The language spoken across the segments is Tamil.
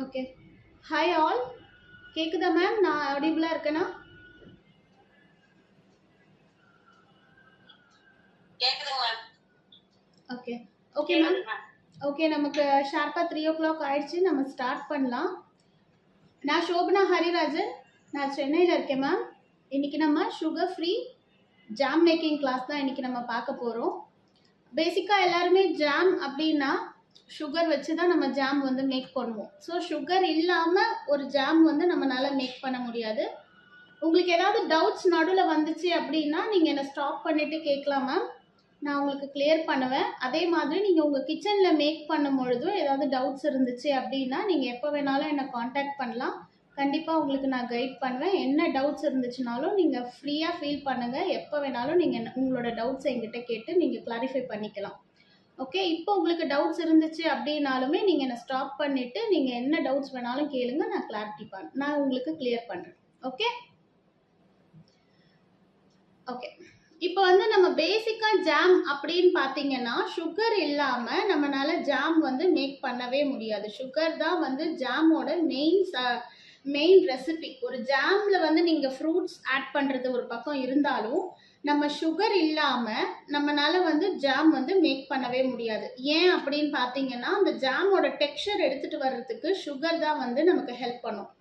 ஓகே. Hi all. கேக்குதா மேம்? நான் ஆடிபிளா இருக்கேனா? கேக்குதுங்க ma'am. Okay. Okay ma'am. Okay, நமக்கு ஷார்ப்பா 3:00 ஆயிடுச்சு. நம்ம ஸ்டார்ட் பண்ணலாம். நான் சோபனா ஹரிராஜன். நான் சென்னையில் இருக்கேன் மேம். இன்னைக்கு நம்ம sugar free jam making class தான் இன்னைக்கு நம்ம பார்க்க போகிறோம். பேசிக்காக எல்லாருமே ஜாம் அப்படின்னா சுகர் வச்சு தான் நம்ம ஜாம் வந்து மேக் பண்ணுவோம். ஸோ சுகர் இல்லாமல் ஒரு ஜாம் வந்து நம்மளால மேக் பண்ண முடியாது. உங்களுக்கு ஏதாவது டவுட்ஸ் நடுவில் வந்துச்சு அப்படின்னா நீங்கள் என்னை ஸ்டாப் பண்ணிவிட்டு கேட்கலாம் மேம். நான் உங்களுக்கு கிளியர் பண்ணுவேன். அதே மாதிரி நீங்கள் உங்கள் கிச்சனில் மேக் பண்ணும் பொழுதும் ஏதாவது டவுட்ஸ் இருந்துச்சு அப்படின்னா நீங்கள் எப்போ வேணாலும் என்னை காண்டாக்ட் பண்ணலாம். கண்டிப்பாக உங்களுக்கு நான் கைட் பண்ணுவேன். என்ன டவுட்ஸ் இருந்துச்சுனாலும் நீங்கள் ஃப்ரீயாக ஃபீல் பண்ணுங்கள். எப்போ வேணாலும் நீங்கள் உங்களோட டவுட்ஸ் என்கிட்ட கேட்டு நீங்கள் கிளாரிஃபை பண்ணிக்கலாம். ஓகே, இப்போ உங்களுக்கு டவுட்ஸ் இருந்துச்சு அப்படின்னாலுமே நீங்கள் என்னை ஸ்டாப் பண்ணிவிட்டு நீங்கள் என்ன டவுட்ஸ் வேணாலும் கேளுங்க. நான் உங்களுக்கு கிளியர் பண்ணுறேன். ஓகே ஓகே இப்போ வந்து நம்ம பேசிக்கா ஜாம் அப்படின்னு பார்த்தீங்கன்னா சுகர் இல்லாமல் நம்மளால ஜாம் வந்து மேக் பண்ணவே முடியாது. சுகர் தான் வந்து ஜாமோட மெயின் ரெசிபி. ஒரு ஜாம்ல வந்து நீங்கள் ஃப்ரூட்ஸ் ஆட் பண்ணுறது ஒரு பக்கம் இருந்தாலும் நம்ம சுகர் இல்லாமல் நம்மளால வந்து ஜாம் வந்து மேக் பண்ணவே முடியாது. ஏன் அப்படின்னு பார்த்தீங்கன்னா அந்த ஜாமோட டெக்ஸ்சர் எடுத்துகிட்டு வர்றதுக்கு சுகர் தான் வந்து நமக்கு ஹெல்ப் பண்ணும்.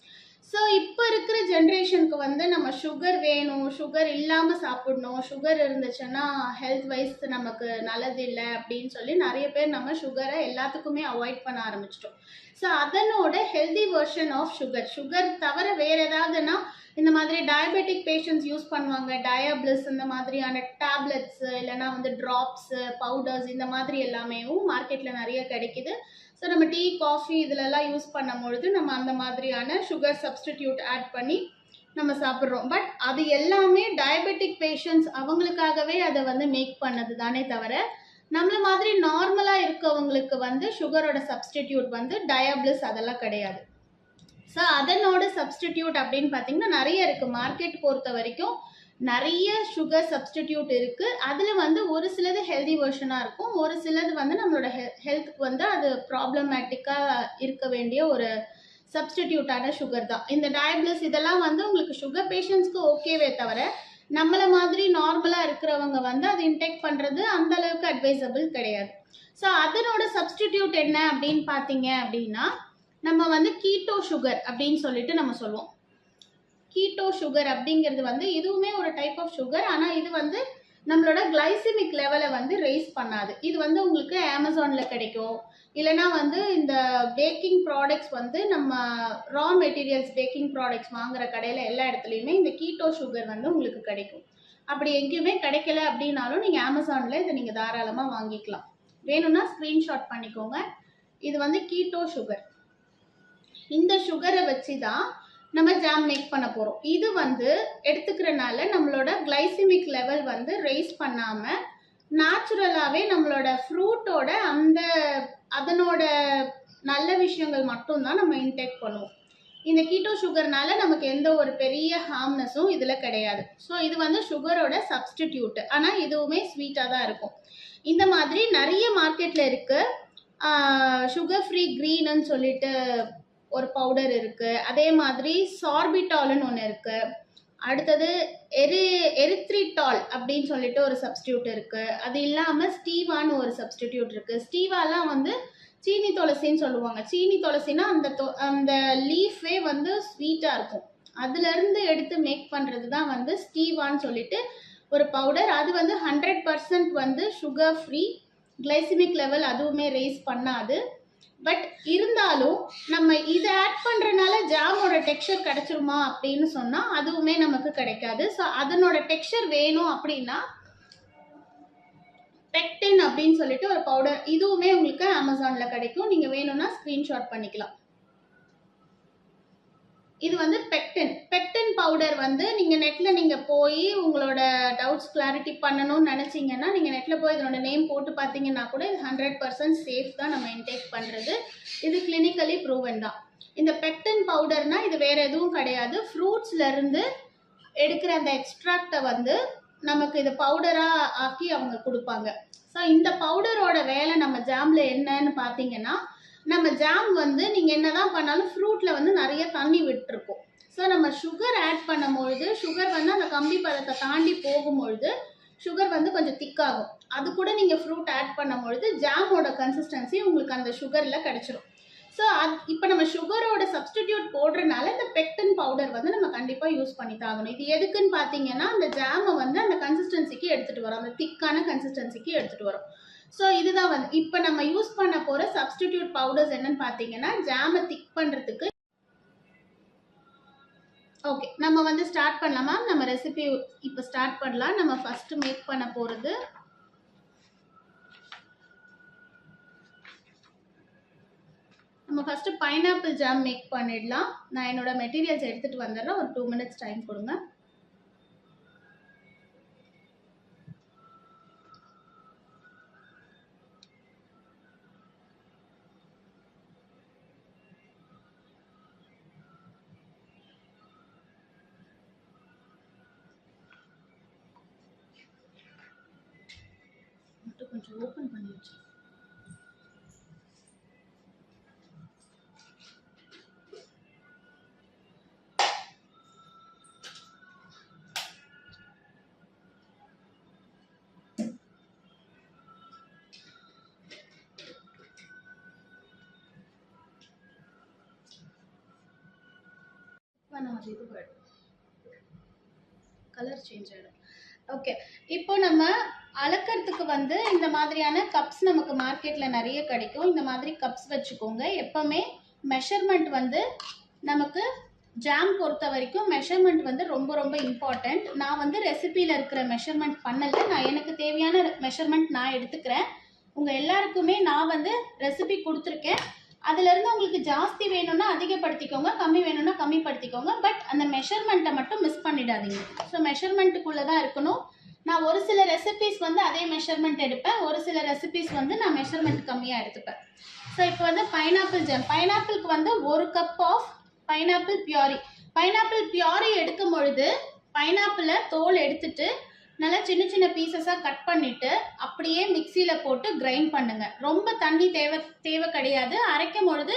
ஸோ இப்போ இருக்கிற ஜென்ரேஷனுக்கு வந்து நம்ம சுகர் வேணும், சுகர் இல்லாமல் சாப்பிடணும், சுகர் இருந்துச்சுன்னா ஹெல்த் வைஸ் நமக்கு நல்லது இல்லை அப்படின்னு சொல்லி நிறைய பேர் நம்ம சுகரை எல்லாத்துக்குமே அவாய்ட் பண்ண ஆரம்பிச்சிட்டோம். ஸோ அதனோட ஹெல்தி வெர்ஷன் ஆஃப் சுகர் தவிர வேறு ஏதாவதுன்னா இந்த மாதிரி டயபெட்டிக் பேஷண்ட்ஸ் யூஸ் பண்ணுவாங்க. டயாபிளிஸ் இந்த மாதிரியான டேப்லெட்ஸ் இல்லைனா வந்து ட்ராப்ஸு பவுடர்ஸ் இந்த மாதிரி எல்லாமே மார்க்கெட்டில் நிறைய கிடைக்குது. ஸோ நம்ம டீ காஃபி இதிலெல்லாம் யூஸ் பண்ணும்பொழுது நம்ம அந்த மாதிரியான சுகர் சப்ஸ்டிடியூட் ஆட் பண்ணி நம்ம சாப்பிட்றோம். பட் அது எல்லாமே டயபெட்டிக் பேஷண்ட்ஸ் அவங்களுக்காகவே அதை வந்து மேக் பண்ணது தானே தவிர நம்மள மாதிரி நார்மலாக இருக்கவங்களுக்கு வந்து சுகரோட சப்ஸ்டிடியூட் வந்து டயாபிளிஸ் அதெல்லாம் கிடையாது. ஸோ அதனோட சப்ஸ்டிடியூட் அப்படின்னு பார்த்தீங்கன்னா நிறைய இருக்குது. மார்க்கெட் பொறுத்த வரைக்கும் நிறைய சுகர் சப்ஸ்டிடியூட் இருக்குது. அதில் வந்து ஒரு சிலது ஹெல்தி வெர்ஷனாக இருக்கும், ஒரு சிலது வந்து நம்மளோட ஹெல்த்துக்கு வந்து அது ப்ராப்ளமேட்டிக்காக இருக்க வேண்டிய ஒரு சப்ஸ்டிடியூட்டான சுகர் தான். இந்த டயபிளிஸ் இதெல்லாம் வந்து உங்களுக்கு சுகர் பேஷண்ட்ஸ்க்கு ஓகேவே தவிர நம்மளை மாதிரி நார்மலாக இருக்கிறவங்க வந்து அதை இன்டேக் பண்ணுறது அந்த அளவுக்கு அட்வைசபிள் கிடையாது. ஸோ அதனோட சப்ஸ்டிடியூட் என்ன அப்படின்னு பார்த்தீங்க அப்படின்னா நம்ம வந்து கீட்டோ சுகர் அப்படின்னு சொல்லிட்டு நம்ம சொல்லுவோம். கீட்டோ சுகர் அப்படிங்கிறது வந்து இதுவுமே ஒரு டைப் ஆஃப் சுகர். ஆனால் இது வந்து நம்மளோட கிளைசிமிக் லெவலை வந்து ரைஸ் பண்ணாது. இது வந்து உங்களுக்கு அமேசானில் கிடைக்கும். இல்லைனா வந்து இந்த பேக்கிங் ப்ராடக்ட்ஸ் வந்து நம்ம ரா மெட்டீரியல்ஸ் பேக்கிங் ப்ராடக்ட்ஸ் வாங்குற கடையில் எல்லா இடத்துலையுமே இந்த கீட்டோ சுகர் வந்து உங்களுக்கு கிடைக்கும். அப்படி எங்கேயுமே கிடைக்கல அப்படின்னாலும் நீங்கள் அமேசானில் இதை நீங்கள் தாராளமாக வாங்கிக்கலாம். வேணும்னா ஸ்க்ரீன்ஷாட் பண்ணிக்கோங்க. இது வந்து கீட்டோ சுகர். இந்த சுகரை வச்சு தான் நம்ம ஜாம் மேக் பண்ண போகிறோம். இது வந்து எடுத்துக்கிறனால நம்மளோட கிளைசிமிக் லெவல் வந்து ரைஸ் பண்ணாமல் நேச்சுரலாகவே நம்மளோட ஃப்ரூட்டோட அதனோட நல்ல விஷயங்கள் மட்டும்தான் நம்ம இன்டேக் பண்ணுவோம். இந்த கீட்டோ சுகர்னால நமக்கு எந்த ஒரு பெரிய ஹார்ம்னஸும் இதில் கிடையாது. ஸோ இது வந்து சுகரோட சப்ஸ்டிடியூட். ஆனால் இதுவுமே ஸ்வீட்டாக தான் இருக்கும். இந்த மாதிரி நிறைய மார்க்கெட்டில் இருக்குது. சுகர் ஃப்ரீ க்ரீன்னு சொல்லிட்டு ஒரு பவுடர் இருக்குது. அதே மாதிரி சார்பிட்டால்னு ஒன்று இருக்குது. அடுத்தது எரித்ரிட்டால் அப்படின்னு சொல்லிட்டு ஒரு சப்ஸ்டியூட் இருக்குது. அது இல்லாமல் ஸ்டீவான்னு ஒரு சப்ஸ்டிடியூட் இருக்குது. ஸ்டீவாலாம் வந்து சீனி துளசின்னு சொல்லுவாங்க. சீனி துளசினா அந்த லீஃபே வந்து ஸ்வீட்டாக இருக்கும். அதுலேருந்து எடுத்து மேக் பண்ணுறது தான் வந்து ஸ்டீவான்னு சொல்லிட்டு ஒரு பவுடர். அது வந்து 100% வந்து சுகர் ஃப்ரீ, கிளைசிமிக் லெவல் அதுவுமே ரைஸ் பண்ணாது. பட் இருந்தாலும் நம்ம இதை ஆட் பண்ணுறதுனால ஜாமோட டெக்ஸ்சர் கிடைச்சிருமா அப்படின்னு சொன்னால் அதுவுமே நமக்கு கிடைக்காது. ஸோ அதனோட டெக்ஸ்சர் வேணும் அப்படின்னா பெக்டின் அப்படின்னு சொல்லிட்டு ஒரு பவுடர், இதுவுமே உங்களுக்கு அமேசானில் கிடைக்கும். நீங்கள் வேணும்னா ஸ்க்ரீன்ஷாட் பண்ணிக்கலாம். இது வந்து பெக்டின் பவுடர் வந்து நீங்கள் நெட்டில் போய் உங்களோட டவுட்ஸ் கிளாரிட்டி பண்ணணும்னு நினச்சிங்கன்னா நீங்கள் நெட்டில் போய் இதனோட நேம் போட்டு பார்த்தீங்கன்னா கூட இது 100% சேஃப் தான் நம்ம இன்டேக் பண்ணுறது. இது கிளினிக்கலி ப்ரூவன் தான். இந்த பெக்டின் பவுடர்னால் இது வேறு எதுவும் கிடையாது. ஃப்ரூட்ஸ்லேருந்து எடுக்கிற அந்த எக்ஸ்ட்ராக்டை வந்து நமக்கு இது பவுடராக ஆக்கி அவங்க கொடுப்பாங்க. ஸோ இந்த பவுடரோட வேலை நம்ம ஜாமில் என்னன்னு பார்த்தீங்கன்னா நம்ம ஜாம் வந்து நீங்கள் என்னதான் பண்ணாலும் ஃப்ரூட்டில் வந்து நிறைய தண்ணி விட்டுருக்கும். ஸோ நம்ம சுகர் ஆட் பண்ணும்பொழுது சுகர் வந்து அந்த கம்பி பதத்தை தாண்டி போகும்பொழுது சுகர் வந்து கொஞ்சம் திக்காகும். அது கூட நீங்கள் ஃப்ரூட் ஆட் பண்ணும்பொழுது ஜாமோட கன்சிஸ்டன்சி உங்களுக்கு அந்த சுகரில் கிடச்சிரும். ஸோ இப்போ நம்ம சுகரோட சப்ஸ்டிடியூட் போடுறதுனால இந்த பெக்டின் பவுடர் வந்து நம்ம கண்டிப்பாக யூஸ் பண்ணி தாகணும். இது எதுக்குன்னு பார்த்தீங்கன்னா அந்த ஜாமை வந்து அந்த கன்சிஸ்டன்சிக்கு எடுத்துகிட்டு வரும், அந்த திக்கான கன்சிஸ்டன்சிக்கு எடுத்துகிட்டு வரும். ஸோ இதுதான் வந்து இப்போ நம்ம யூஸ் பண்ண போகிற சப்ஸ்டிடியூட் பவுடர்ஸ் என்னன்னு பார்த்தீங்கன்னா ஜாமை திக் பண்ணுறதுக்கு. ஓகே, நம்ம வந்து ஸ்டார்ட் பண்ணலாமா? நம்ம ரெசிபி இப்போ ஸ்டார்ட் பண்ணலாம். நம்ம ஃபஸ்ட்டு மேக் பண்ண போகிறது நம்ம ஃபஸ்ட்டு பைனாப்பிள் ஜாம் மேக் பண்ணிடலாம். நான் என்னோட மெட்டீரியல்ஸ் எடுத்துகிட்டு வந்துடுறேன். ஒரு 2 minutes டைம் கொடுங்க. கொஞ்சம் ஓப்பன் பண்ணி வச்சு நான் இது கலர் சேஞ்ச் ஆகிடும். ஓகே, இப்போ நம்ம அளக்கிறதுக்கு வந்து இந்த மாதிரியான கப்ஸ் நமக்கு மார்க்கெட்டில் நிறைய கிடைக்கும். இந்த மாதிரி கப்ஸ் வச்சுக்கோங்க. எப்போவுமே மெஷர்மெண்ட் வந்து நமக்கு ஜாம் பொறுத்த வரைக்கும் மெஷர்மெண்ட் வந்து ரொம்ப ரொம்ப இம்பார்ட்டண்ட். நான் வந்து ரெசிபியில் இருக்கிற மெஷர்மெண்ட் பண்ணலை. நான் எனக்கு தேவையான மெஷர்மெண்ட் நான் எடுத்துக்கிறேன். உங்கள் எல்லாருக்குமே நான் வந்து ரெசிபி கொடுத்துருக்கேன். அதுலேருந்து உங்களுக்கு ஜாஸ்தி வேணும்னா அதிகப்படுத்திக்கோங்க, கம்மி வேணும்னா கம்மிப்படுத்திக்கோங்க. பட் அந்த மெஷர்மெண்ட்டை மட்டும் மிஸ் பண்ணிடாதீங்க. ஸோ மெஷர்மெண்ட்டுக்குள்ளே தான் இருக்கணும். நான் ஒரு சில ரெசிபிஸ் வந்து அதே மெஷர்மெண்ட் எடுப்பேன், ஒரு சில ரெசிபிஸ் வந்து நான் மெஷர்மெண்ட் கம்மியாக எடுத்துப்பேன். ஸோ இப்போ வந்து பைனாப்பிள் ஜாம், பைனாப்பிளுக்கு வந்து 1 கப் ஆஃப் பைனாப்பிள் பியூரி. பைனாப்பிள் பியூரி எடுக்கும் பொழுது பைனாப்பிளை தோல் எடுத்துட்டு நல்லா சின்ன சின்ன பீசஸாக கட் பண்ணிவிட்டு அப்படியே மிக்சியில் போட்டு கிரைண்ட் பண்ணுங்கள். ரொம்ப தண்ணி தேவை கிடையாது. அரைக்கும் பொழுது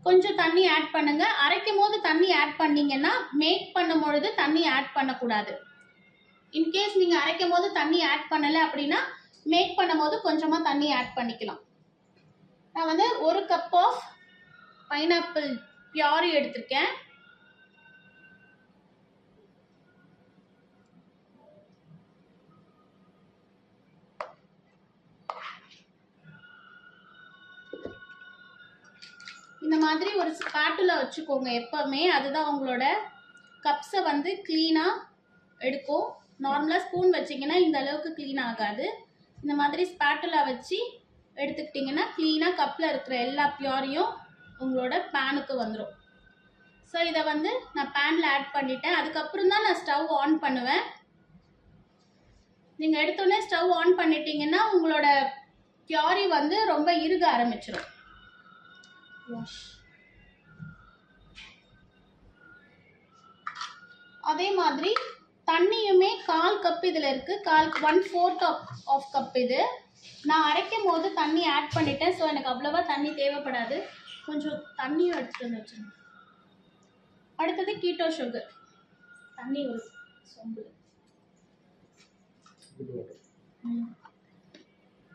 கொஞ்சம் தண்ணி ஆட் பண்ணுங்கள். அரைக்கும் போது தண்ணி ஆட் பண்ணிங்கன்னா மேக் பண்ணும் பொழுது தண்ணி ஆட் பண்ணக்கூடாது. இன்கேஸ் நீங்கள் அரைக்கும் போது தண்ணி ஆட் பண்ணலை அப்படின்னா மேக் பண்ணும் போது கொஞ்சமாக தண்ணி ஆட் பண்ணிக்கலாம். நான் வந்து 1 கப் ஆஃப் பைனாப்பிள் பியூரி எடுத்திருக்கேன். இந்த மாதிரி ஒரு ஸ்பாட்டுலா வச்சுக்கோங்க எப்பவுமே. அதுதான் உங்களோட கப்ஸை வந்து க்ளீனாக எடுக்கும். நார்மலாக ஸ்பூன் வச்சிங்கன்னா இந்த அளவுக்கு க்ளீன் ஆகாது. இந்த மாதிரி ஸ்பாட்டுலா வச்சு எடுத்துக்கிட்டிங்கன்னா க்ளீனாக கப்பில் இருக்கிற எல்லா பியூரியும் உங்களோட பேனுக்கு வந்துடும். ஸோ இதை வந்து நான் பேனில் ஆட் பண்ணிட்டேன். அதுக்கப்புறம் தான் நான் ஸ்டவ் ஆன் பண்ணுவேன். நீங்கள் எடுத்தோடனே ஸ்டவ் ஆன் பண்ணிட்டீங்கன்னா உங்களோட பியூரி வந்து ரொம்ப இறுக ஆரம்பிச்சிடும். அதே மாதிரி தண்ணியுமே 1/4 கப் இதில் இருக்குது. 1/4 ஆஃப் கப் இது. நான் அரைக்கும் போது தண்ணி ஆட் பண்ணிட்டேன். ஸோ எனக்கு அவ்வளோவா தண்ணி தேவைப்படாது. கொஞ்சம் தண்ணியும் எடுத்துகிட்டு வந்து வச்சுருங்க. அடுத்தது கீட்டோ சுகர். தண்ணி ஒரு சொம்பு.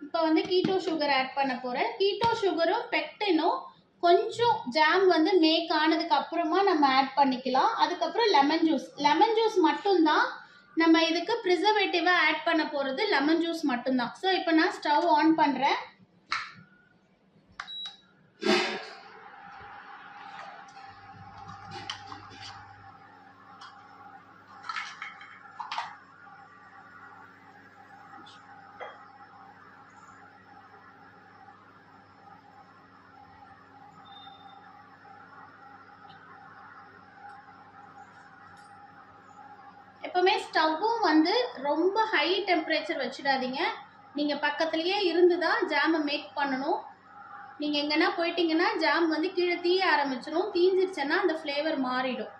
இப்போ வந்து கீட்டோ சுகர் ஆட் பண்ண போகிறேன். கீட்டோ சுகரும் பெக்டினும் கொஞ்சம் ஜாம் வந்து மேக் ஆனதுக்கு அப்புறமா நம்ம ஆட் பண்ணிக்கலாம். அதுக்கப்புறம் லெமன் ஜூஸ் மட்டும்தான் நம்ம இதுக்கு ப்ரிசர்வேட்டிவாக ஆட் பண்ண போகிறது. லெமன் ஜூஸ் மட்டும்தான். ஸோ இப்போ நான் ஸ்டவ் ஆன் பண்ணுறேன். எப்பவுமே ஸ்டவ்வும் வந்து ரொம்ப ஹை டெம்பரேச்சர் வச்சிடாதீங்க. நீங்கள் பக்கத்துலேயே இருந்து தான் ஜாமை மேக் பண்ணணும். நீங்கள் எங்கன்னா போயிட்டீங்கன்னா ஜாம் வந்து கீழே தீய ஆரம்பிச்சிடும். தீஞ்சிருச்சுன்னா அந்த ஃப்ளேவர் மாறிடும்.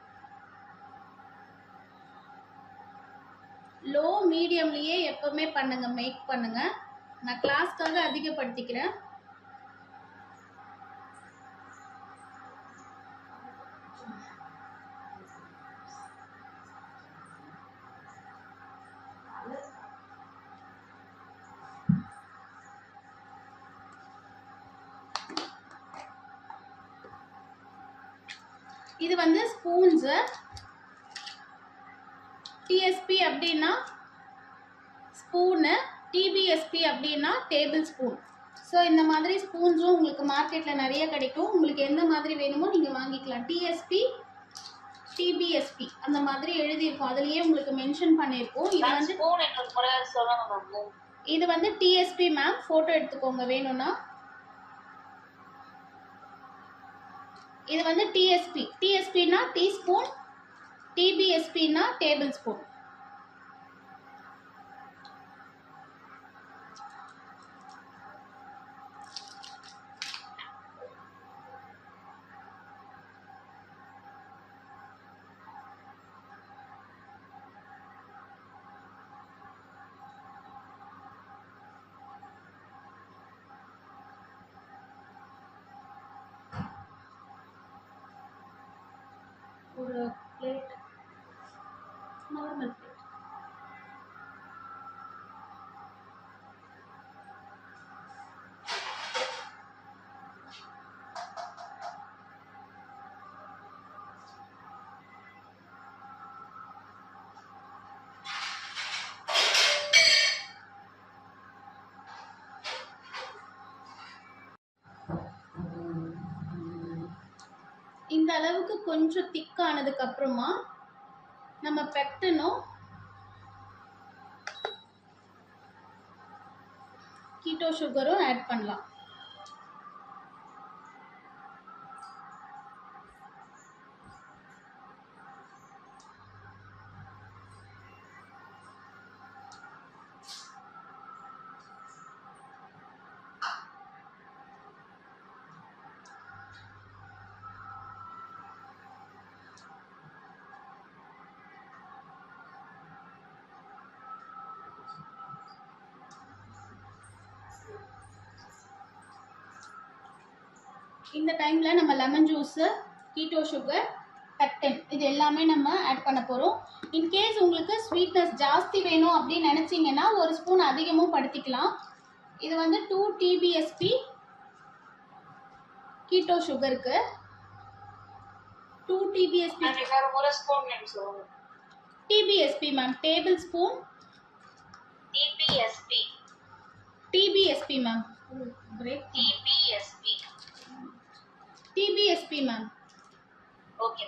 லோ மீடியம்லேயே எப்பவுமே பண்ணுங்க, மேக் பண்ணுங்க. நான் கிளாஸ்க்காக அதிகப்படுத்திக்கிறேன். இது வந்து ஸ்பூன்ஸ். டிஎஸ்பி அப்படின்னா ஸ்பூனு, டிபிஎஸ்பி அப்படின்னா டேபிள் ஸ்பூன். ஸோ இந்த மாதிரி ஸ்பூன்ஸும் உங்களுக்கு மார்க்கெட்டில் நிறைய கிடைக்கும். உங்களுக்கு எந்த மாதிரி வேணுமோ நீங்கள் வாங்கிக்கலாம். டிஎஸ்பி, டிபிஎஸ்பி அந்த மாதிரி எழுதியிருக்கும், அதுலேயே உங்களுக்கு மென்ஷன் பண்ணியிருக்கோம். இது வந்து இது வந்து டிஎஸ்பி மேம், ஃபோட்டோ எடுத்துக்கோங்க வேணும்னா. இது வந்து டிஎஸ்பி. டிஎஸ்பின்னா டீஸ்பூன், டிபிஎஸ்பின்னா டேபிள் ஸ்பூன். ஒரு பிளேட், நார்மல் பிளேட். இந்த அளவுக்கு கொஞ்சம் திக்கானதுக்கு அப்புறமா நம்ம பெக்டனும் கீட்டோ சுகரும் ஆட் பண்ணலாம். இந்த டைமில் நம்ம லெமன் ஜூஸு, கீட்டோ சுகர், பெக்டன் இது எல்லாமே நம்ம ஆட் பண்ண போகிறோம். இன்கேஸ் உங்களுக்கு ஸ்வீட்னஸ் ஜாஸ்தி வேணும் அப்படின்னு நினச்சிங்கன்னா ஒரு ஸ்பூன் அதிகமும் படுத்திக்கலாம். இது வந்து 2 டிபிஎஸ்பி கீட்டோ சுகருக்கு. 2 TBSP TBSP ma'am, tablespoon. TBSP TBSP ma'am, TBSP TBSP ma'am. Okay.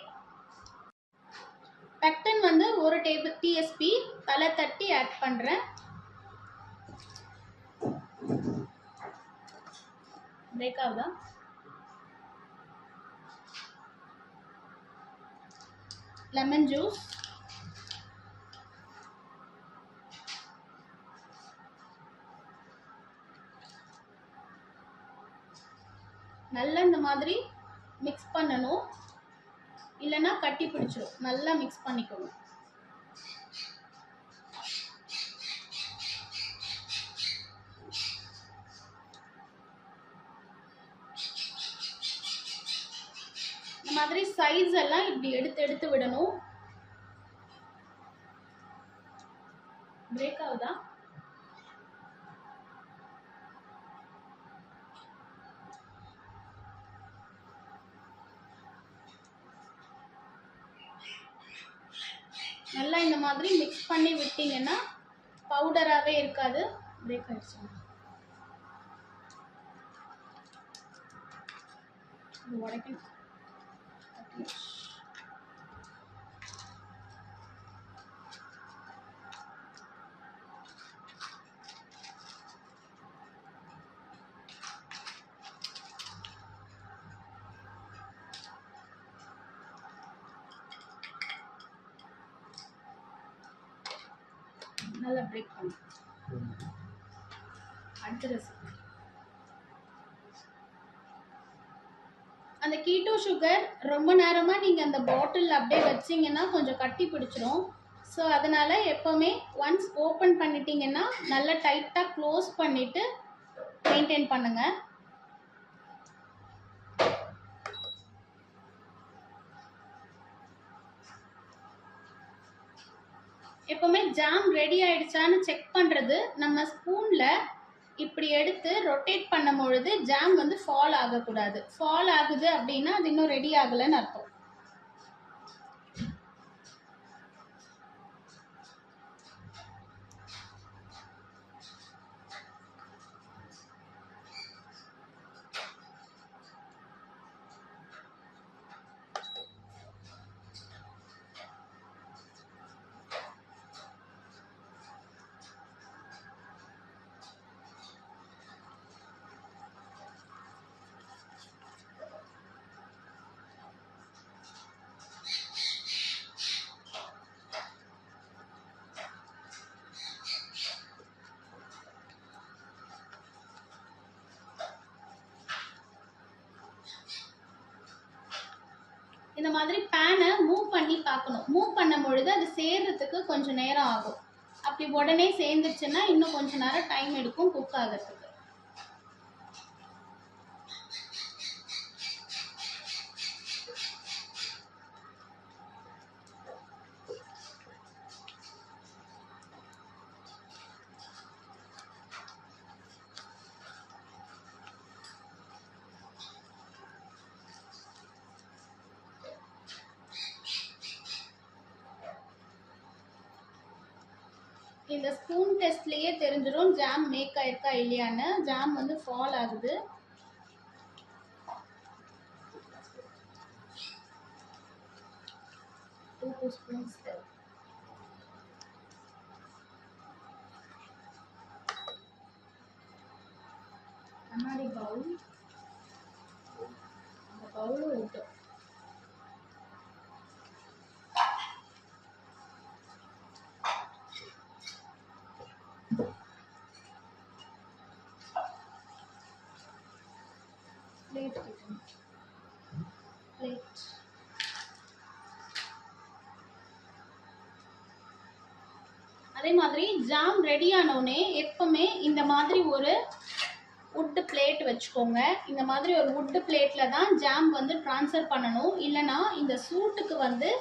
Pectin வந்து ஒரு டேபிள் டிஎஸ்பி தலை தட்டி ஆட் பண்ணுறேன். பிரேக் ஆகுதா? லெமன் ஜூஸ், நல்லா இந்த மாதிரி மிக்ஸ் பண்ணணும், இல்லைன்னா கட்டி பிடிச்சிடும். நல்லா மிக்ஸ் பண்ணிக்கோங்க. இந்த மாதிரி சைஸ் எல்லாம் இப்படி எடுத்து எடுத்து விடணும். பிரேக் ஆகுதா? நல்லா இந்த மாதிரி மிக்ஸ் பண்ணி விட்டீங்கன்னா பவுடராகவே இருக்காது. பிரேக் ஆயிடுச்சு. உடைக்கணும். நல்லா பிரேக் பண்ணு. அடுத்த ரெசிபி, அந்த கீட்டோ சுகர் ரொம்ப நேரமா நீங்க அந்த பாட்டில் அப்படியே வச்சீங்கன்னா கொஞ்சம் கட்டி பிடிச்சிரும். ஸோ அதனால எப்பவுமே ஒன்ஸ் ஓப்பன் பண்ணிட்டீங்கன்னா நல்லா டைட்டா க்ளோஸ் பண்ணிட்டு மெயின்டைன் பண்ணுங்க. எப்பவுமே ஜாம் ரெடி ஆயிடுச்சான்னு செக் பண்றது, நம்ம ஸ்பூன்ல இப்படி எடுத்து ரொட்டேட் பண்ணும் பொழுது ஜாம் வந்து ஃபால் ஆகக்கூடாது. ஃபால் ஆகுது அப்படின்னா அது இன்னும் ரெடி ஆகலைன்னு அர்த்தம். இந்த மாதிரி பேனை மூவ் பண்ணி பார்க்கணும். மூவ் பண்ணும் பொழுது அது சேர்றதுக்கு கொஞ்சம் நேரம் ஆகும். அப்படி உடனே சேர்ந்துச்சுன்னா இன்னும் கொஞ்சம் நேரம் டைம் எடுக்கும் குக் ஆகிறதுக்கு. இந்த ஸ்பூன் டெஸ்ட்லயே தெரிஞ்சிடும் ஜாம் மேக் ஆயிருக்கா இல்லையான்னு. ஜாம் வந்து ஃபால் ஆகுது. டூ ஸ்பூன்ஸ் கண்ணாடி பவுல், அந்த பவுலும் விட்டு பிளேட் அதே மாதிரி ஜாம் ரெடி ஆனோடனே எப்பவுமே இந்த மாதிரி ஒரு வுட் பிளேட் வச்சுக்கோங்க. இந்த மாதிரி ஒரு வுட் பிளேட்ல தான் ஜாம் வந்து ட்ரான்ஸ்ஃபர் பண்ணணும். இல்லைனா இந்த சூட்டுக்கு வந்து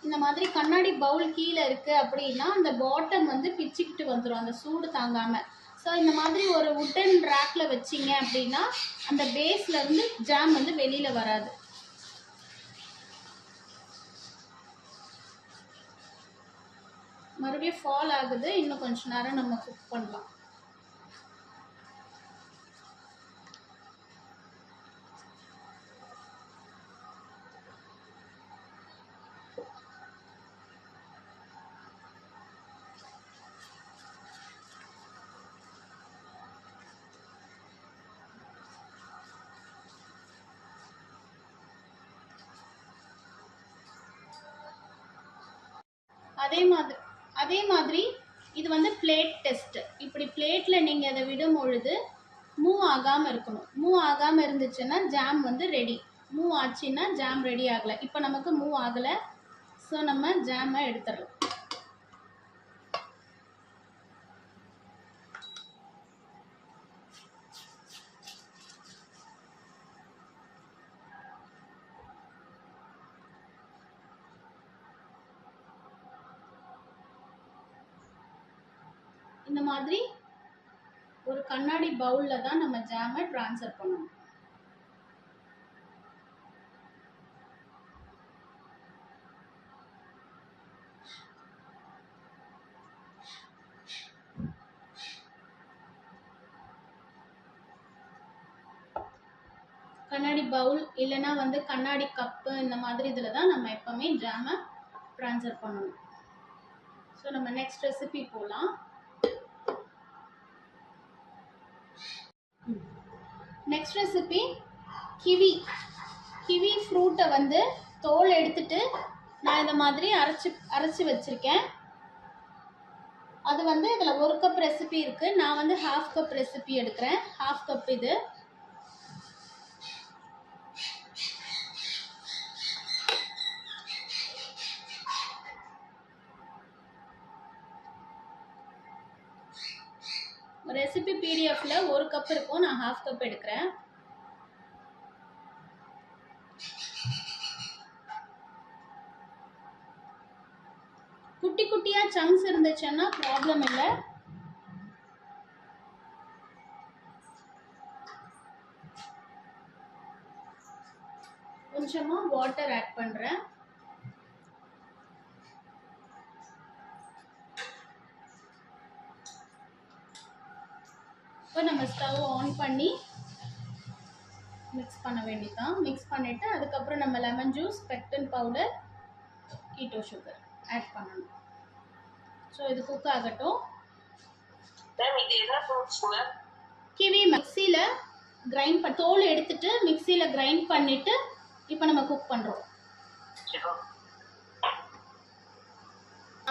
இந்த மாதிரி கண்ணாடி பவுல் கீழே இருக்கு அப்படின்னா அந்த பாட்டம் வந்து பிச்சுக்கிட்டு வந்துடும் அந்த சூடு தாங்காம. ஸோ இந்த மாதிரி ஒரு வுட்டன் ரேக்ல வச்சிங்க அப்படின்னா அந்த பேஸ்ல இருந்து ஜாம் வந்து வெளியில வராது. மறுபடியும் ஃபால் ஆகுது. இன்னும் கொஞ்ச நேரம் நம்ம குக் பண்ணலாம். அதே மாதிரி இது வந்து பிளேட் டெஸ்ட். இப்படி பிளேட்ல நீங்க அதை விடும் பொழுது மூவ் ஆகாம இருக்கணும். மூவ் ஆகாம இருந்துச்சுன்னா ஜாம் வந்து ரெடி. மூவ் ஆச்சுன்னா ஜாம் ரெடி ஆகல. இப்போ நமக்கு மூவ் ஆகல. ஸோ நம்ம ஜாமை எடுத்துடலாம். இந்த மாதிரி ஒரு கண்ணாடி பவுல்ல தான் நம்ம ஜாமை ட்ரான்ஸ்ஃபர் பண்ணணும். கண்ணாடி பவுல் இல்லைன்னா வந்து கண்ணாடி கப்பு இந்த மாதிரி இதில் தான் நம்ம எப்பவுமே ஜாமை ட்ரான்ஸ்ஃபர் பண்ணணும். ஸோ நம்ம நெக்ஸ்ட் ரெசிபி போகலாம். நெக்ஸ்ட் ரெசிபி கிவி ஃப்ரூட்டை வந்து தோல் எடுத்துட்டு நான் இந்த மாதிரி அரைச்சி வச்சிருக்கேன். அது வந்து இதில் 1 கப் ரெசிபி இருக்கு. நான் வந்து 1/2 கப் ரெசிபி எடுக்கிறேன். 1/2 கப் இது. ரெசிபி பிடிஎஃப்ல 1 கப் இருக்கும். நான் 1/2 கப் எடுக்கிறேன். குட்டி குட்டி குட்டியா சங்க்ஸ் இருந்துச்சுன்னா ப்ராப்ளம் இல்லை. கொஞ்சமா வாட்டர் ஆட் பண்றேன். இப்போ நம்ம ஸ்டவ் ஆன் பண்ணி மிக்ஸ் பண்ண வேண்டியதான். மிக்ஸ் பண்ணிட்டு அதுக்கப்புறம் நம்ம lemon juice, pectin powder, keto sugar add பண்ணணும். ஸோ இது குக் ஆகட்டும். கிவி மிக்சியில் கிரைண்ட் பண்ண தோல் எடுத்துட்டு மிக்சியில் கிரைண்ட் பண்ணிட்டு இப்போ நம்ம குக் பண்ணுறோம்.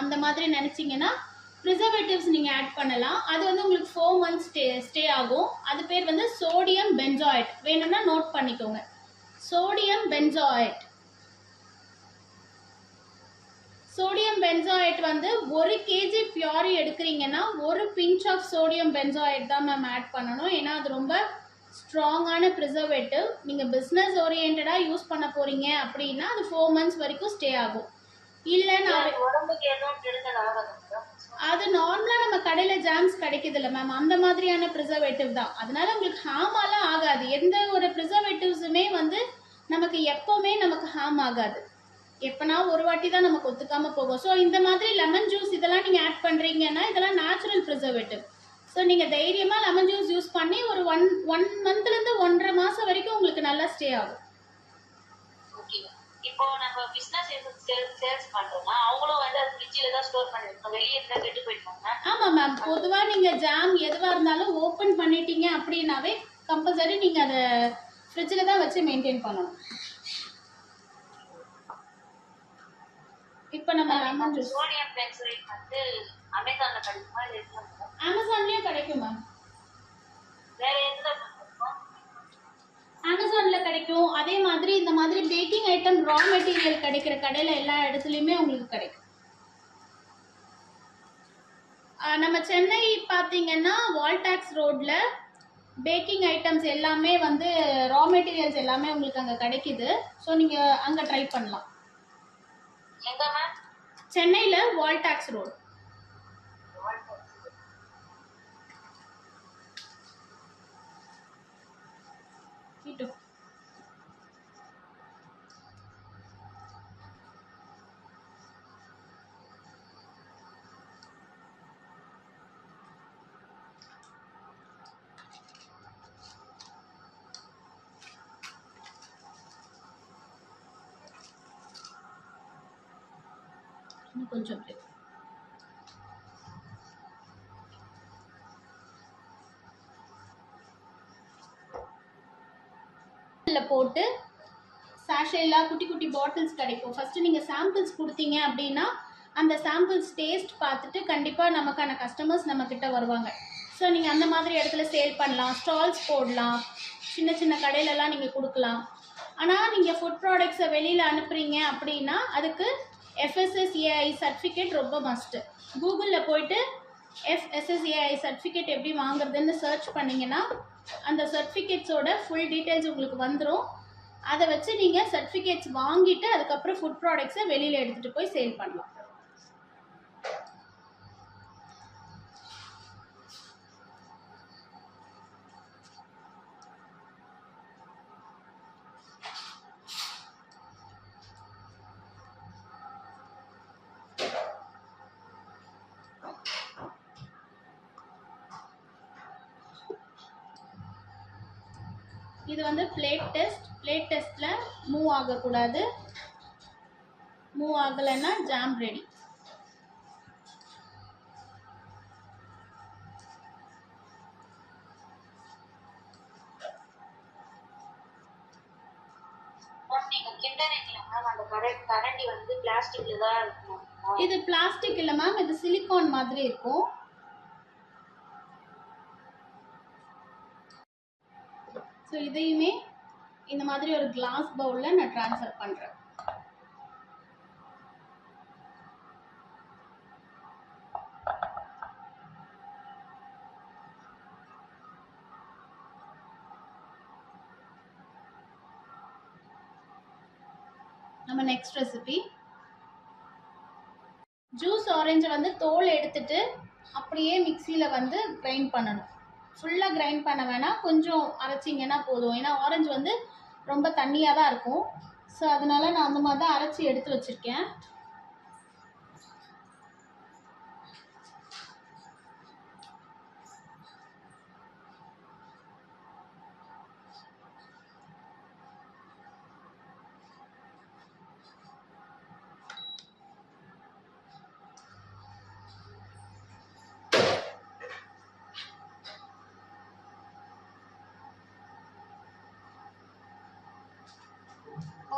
அந்த மாதிரி நினச்சிங்கன்னா ப்ரிசர்வேட்டிவ்ஸ் நீங்கள் ஆட் பண்ணலாம். அது வந்து உங்களுக்கு 4 months ஸ்டே ஆகும். அது பேர் வந்து சோடியம் பென்சாய்ட். வேணும்னா நோட் பண்ணிக்கோங்க, சோடியம் பென்சாய்ட். சோடியம் பென்சாய்ட் வந்து 1 kg பியூரி எடுக்கிறீங்கன்னா 1 pinch ஆஃப் சோடியம் பென்சாய்ட் தான் மேம் ஆட் பண்ணணும். ஏன்னா அது ரொம்ப ஸ்ட்ராங்கான ப்ரிசர்வேட்டிவ். நீங்கள் பிஸ்னஸ் ஓரியன்டாக யூஸ் பண்ண போகிறீங்க அப்படின்னா அது 4 months வரைக்கும் ஸ்டே ஆகும். இல்லை நான் அது நார்மலாக நம்ம கடையில் ஜாம்ஸ் கிடைக்குது இல்லை மேம், அந்த மாதிரியான ப்ரிசர்வேட்டிவ் தான். அதனால உங்களுக்கு ஹார்மாலாம் ஆகாது. எந்த ஒரு ப்ரிசர்வேட்டிவ்ஸுமே வந்து நமக்கு எப்போவுமே நமக்கு ஹார்ம் ஆகாது. எப்போனா ஒரு வாட்டி தான் நமக்கு ஒத்துக்காமல் போகும். ஸோ இந்த மாதிரி லெமன் ஜூஸ் இதெல்லாம் நீங்கள் ஆட் பண்ணுறீங்கன்னா இதெல்லாம் நேச்சுரல் ப்ரிசர்வேட்டிவ். ஸோ நீங்கள் தைரியமாக லெமன் ஜூஸ் யூஸ் பண்ணி ஒரு ஒன் மந்த்லேருந்து 1.5 மாதம் வரைக்கும் உங்களுக்கு நல்லா ஸ்டே ஆகும். இப்போ நம்ம பிசினஸ் சேல்ஸ் பண்றோம்னா அவங்களும் வந்து அது ஃப்ரிட்ஜ்ல தான் ஸ்டோர் பண்ணி வைக்கணும், வெளியே இருந்தா கெட்டு போயிடுவாங்க. ஆமா மேம், பொதுவா நீங்க ஜாம் எதுவா இருந்தாலும் ஓபன் பண்ணிட்டீங்க அப்படின்னாவே கம்பல்சரி நீங்க அதை ஃப்ரிட்ஜ்ல தான் வச்சு மெயின்டைன் பண்ணணும். இப்போ நம்ம லெமன் ஜூஸ் சோடியம் பென்சாய்ட் வந்து அமேசான்ல கிடைக்குமா இல்ல எதுல? அமேசான்லயும் கிடைக்கும் மேம். வேற எதுல அமேசான்ல கிடைக்கும். அதே மாதிரி இந்த மாதிரி பேக்கிங் ஐட்டம் ரா மெட்டீரியல் கிடைக்கிற கடையில எல்லா இடத்துலயுமே உங்களுக்கு கிடைக்கும். நம்ம சென்னை பார்த்தீங்கன்னா வால்டாக்ஸ் ரோட்ல பேக்கிங் ஐட்டம்ஸ் எல்லாமே வந்து ரா மெட்டீரியல்ஸ் எல்லாமே உங்களுக்கு அங்கே கிடைக்குது. ஸோ நீங்கள் அங்கே ட்ரை பண்ணலாம். எங்க மேம்? சென்னையில் வால்டாக்ஸ் ரோட். கொஞ்சம் போட்டு சாஷேலாம் குட்டி குட்டி பாட்டில்ஸ் கிடைக்கும். ஃபர்ஸ்ட் நீங்க சாம்பிள்ஸ் கொடுத்தீங்க அப்படின்னா அந்த சாம்பிள்ஸ் டேஸ்ட் பார்த்துட்டு கண்டிப்பா நமக்கான கஸ்டமர்ஸ் நம்ம கிட்ட வருவாங்க. ஸோ நீங்க அந்த மாதிரி இடத்துல சேல் பண்ணலாம், ஸ்டால்ஸ் போடலாம், சின்ன சின்ன கடையிலலாம் நீங்க கொடுக்கலாம். ஆனால் நீங்கள் ஃபுட் ப்ராடக்ட்ஸை வெளியில் அனுப்புறீங்க அப்படின்னா அதுக்கு FSSAI சர்டிஃபிகேட் ரொம்ப மஸ்ட்டு. கூகுளில் போயிட்டு FSSAI சர்டிஃபிகேட் எப்படி வாங்குறதுன்னு சர்ச் பண்ணிங்கன்னா அந்த சர்டிஃபிகேட்ஸோட ஃபுல் டீட்டெயில்ஸ் உங்களுக்கு வந்துடும். அதை வச்சு நீங்கள் சர்டிஃபிகேட்ஸ் வாங்கிட்டு அதுக்கப்புறம் ஃபுட் ப்ராடக்ட்ஸை வெளியில் எடுத்துகிட்டு போய் சேல் பண்ணலாம். இது வந்து பிளேட் டெஸ்ட்டில் மூவ் ஆகக்கூடாது. மூவ் ஆகலைன்னா ஜாம் ரெடி. இது பிளாஸ்டிக் இல்ல மேம், இது சிலிகான் மாதிரி இருக்கும். ஸோ இதையுமே இந்த மாதிரி ஒரு கிளாஸ் பவுலில் நான் ட்ரான்ஸ்ஃபர் பண்ணுறேன். நம்ம நெக்ஸ்ட் ரெசிபி ஜூஸ் ஆரஞ்சை வந்து தோல் எடுத்துட்டு அப்படியே மிக்சியில் வந்து கிரைண்ட் பண்ணணும். ஃபுல்லாக கிரைண்ட் பண்ண வேணாம், கொஞ்சம் அரைச்சிங்கன்னா போதும். ஏன்னா ஆரஞ்சு வந்து ரொம்ப தண்ணியாக தான் இருக்கும். ஸோ அதனால நான் அந்த மாதிரி தான் அரைச்சி எடுத்து வச்சுருக்கேன்.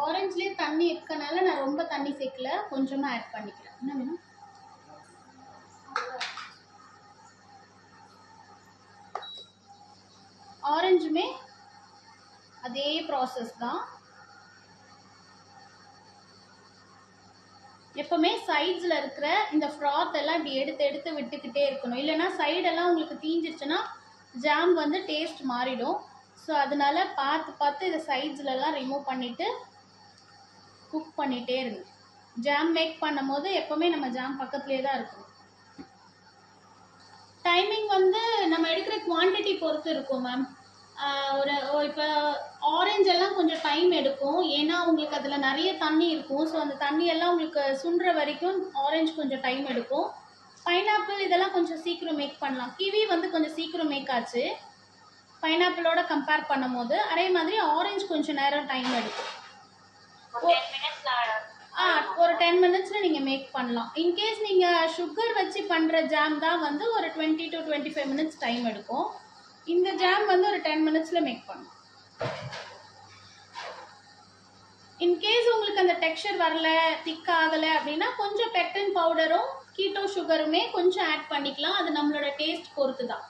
ஆரஞ்சுலேயே தண்ணி இருக்கனால நான் ரொம்ப தண்ணி சேர்க்கல, கொஞ்சமாக ஆட் பண்ணிக்கிறேன். என்ன வேணும்? ஆரஞ்சுமே அதே ப்ராசஸ் தான். எப்பவுமே சைட்ஸில் இருக்கிற இந்த ஃப்ராத் எல்லாம் இப்படி எடுத்து எடுத்து விட்டுக்கிட்டே இருக்கணும். இல்லைன்னா சைடெல்லாம் உங்களுக்கு தீஞ்சிருச்சுன்னா ஜாம் வந்து டேஸ்ட் மாறிடும். ஸோ அதனால பார்த்து பார்த்து இதை சைட்ஸ்லலாம் ரிமூவ் பண்ணிவிட்டு குக் பண்ணிகிட்டே இருங்க. ஜாம் மேக் பண்ணும் போது எப்போவுமே நம்ம ஜாம் பக்கத்துலேயே தான் இருக்கும். டைமிங் வந்து நம்ம எடுக்கிற குவான்டிட்டி பொறுத்து இருக்கும் மேம். இப்போ ஆரஞ்சு எல்லாம் கொஞ்சம் டைம் எடுக்கும், ஏன்னா உங்களுக்கு அதில் நிறைய தண்ணி இருக்கும். ஸோ அந்த தண்ணியெல்லாம் உங்களுக்கு சுண்டுற வரைக்கும் ஆரஞ்சு கொஞ்சம் டைம் எடுக்கும். பைனாப்பிள் இதெல்லாம் கொஞ்சம் சீக்கிரம் மேக் பண்ணலாம். கிவி வந்து கொஞ்சம் சீக்கிரம் மேக் ஆச்சு பைனாப்பிளோட கம்பேர் பண்ணும் போது. அதே மாதிரி ஆரஞ்சு கொஞ்சம் நேரம் டைம் எடுக்கும். ஒரு 10 மினிட்ஸில் நீங்கள் மேக் பண்ணலாம். இன்கேஸ் நீங்கள் சுகர் வச்சு பண்ணுற ஜாம் தான் வந்து ஒரு 20 to 25 மினிட்ஸ் டைம் எடுக்கும். இந்த ஜாம் வந்து ஒரு 10 மினிட்ஸில் மேக் பண்ணலாம். இன்கேஸ் உங்களுக்கு அந்த டெக்ஸ்சர் வரல, திக் ஆகலை அப்படின்னா கொஞ்சம் பெக்டின் பவுடரும் கீட்டோ சுகருமே கொஞ்சம் ஆட் பண்ணிக்கலாம். அது நம்மளோட டேஸ்ட் பொறுத்து தான்.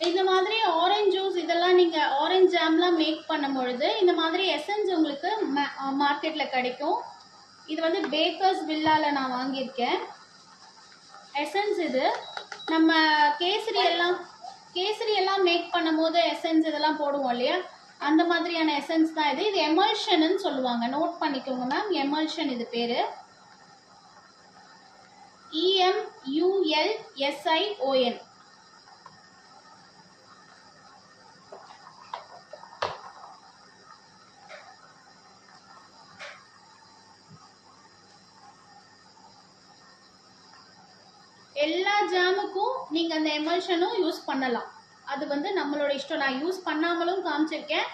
இந்த மாதிரி ஆரஞ்சு ஜூஸ் இதெல்லாம் நீங்கள் ஆரஞ்சு ஜாம்லாம் மேக் பண்ணும் பொழுது இந்த மாதிரி எசன்ஸ் உங்களுக்கு மார்க்கெட்டில் கிடைக்கும். இது வந்து பேக்கர்ஸ் வில்லாவில் நான் வாங்கியிருக்கேன் எசன்ஸ். இது நம்ம கேசரி எல்லாம் மேக் பண்ணும் போது எசன்ஸ் இதெல்லாம் போடுவோம் இல்லையா, அந்த மாதிரியான எசன்ஸ் தான் இது. இது எமல்ஷன்னு சொல்லுவாங்க, நோட் பண்ணிக்கோங்க மேம். எமல்ஷன் இது பேர், EMULSION. எல்லா ஜாமுக்கும் நீங்கள் அந்த எமல்ஷனும் யூஸ் பண்ணலாம். அது வந்து நம்மளோட இஷ்டம். நான் யூஸ் பண்ணாமலும் காமிச்சிருக்கேன்,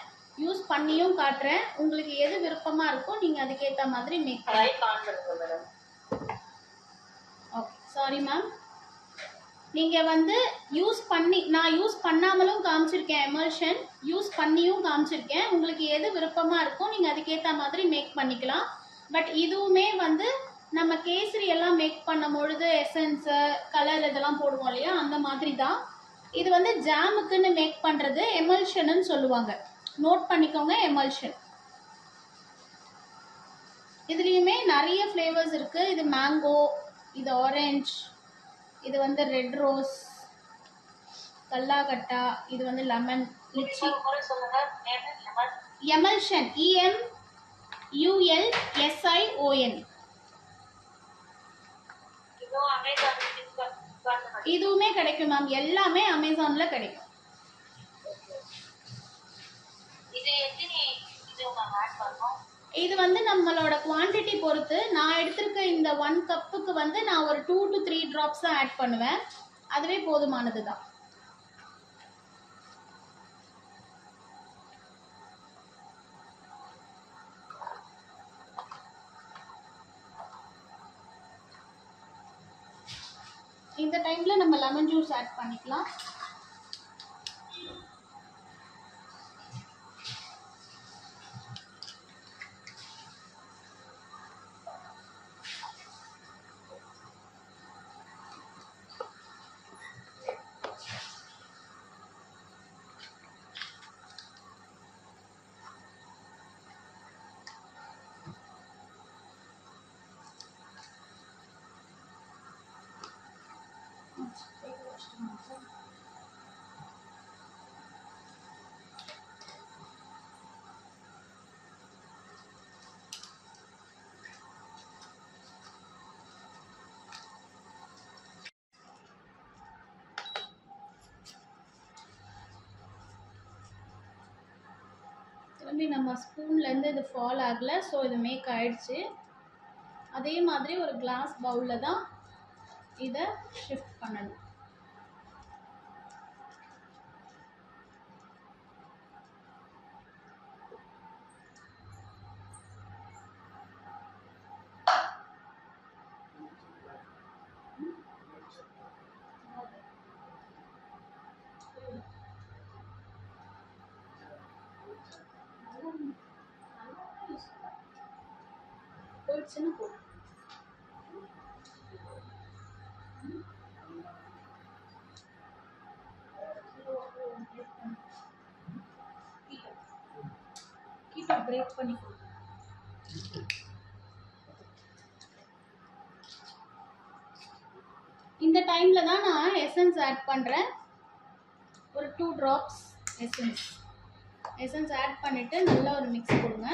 யூஸ் பண்ணியும் காட்டுறேன். உங்களுக்கு எது விருப்பமாக இருக்கோ நீங்கள் அதுக்கேற்ற மாதிரி மேக் பண்ணலாம். Okay, sorry ma'am. நீங்கள் வந்து நான் யூஸ் பண்ணாமலும் காமிச்சிருக்கேன் எமல்ஷன், யூஸ் பண்ணியும் காமிச்சிருக்கேன். உங்களுக்கு எது விருப்பமாக இருக்கோ நீங்கள் அதுக்கேற்ற மாதிரி மேக் பண்ணிக்கலாம். பட் இதுவுமே வந்து நம்ம கேசரி எல்லாம் மேக் பண்ணும் பொழுது எசன்ஸு கலர் இதெல்லாம் போடுவோம் இல்லையா, அந்த மாதிரி தான். இது வந்து ஜாமுக்குன்னு மேக் பண்ணுறது எமல்ஷன்னு சொல்லுவாங்க, நோட் பண்ணிக்கோங்க, எமல்ஷன். இதுலேயுமே நிறைய ஃப்ளேவர்ஸ் இருக்குது. இது மேங்கோ, இது ஆரஞ்சு, இது வந்து ரெட் ரோஸ், கல்லாகட்டா, இது வந்து லெமன், லிச்சி. Emulsion, EMULSION. இதுவுமே கிடைக்கும் மேம், எல்லாமே அமேசான்ல கிடைக்கும். இது வந்து நம்மளோட குவான்டிட்டி பொறுத்து. நான் எடுத்திருக்க இந்த 1 கப்புக்கு வந்து நான் ஒரு 2 to 3 drops தான் ஆட் பண்ணுவேன், அதுவே போதுமானது தான். இந்த டைம்ல நம்ம லெமன் ஜூஸ் ஆட் பண்ணிக்கலாம். திரும்பி நம்ம ஸ்பூன்லேருந்து இது ஃபால் ஆகலை, ஸோ இது மேக் ஆயிடுச்சு. அதே மாதிரி ஒரு கிளாஸ் பவுலில் தான் இதை ஷிஃப்ட் பண்ணணும். போயிடுச்சுன்னு போடு. கீட்டோ பிரேக் பண்ணி கொடு. இந்த டைம்ல தான் நான் எசன்ஸ் ஆட் பண்றேன். ஒரு 2 drops எசன்ஸ் ஆட் பண்ணிட்டு நல்லா ஒரு மிக்ஸ் கொடுங்க.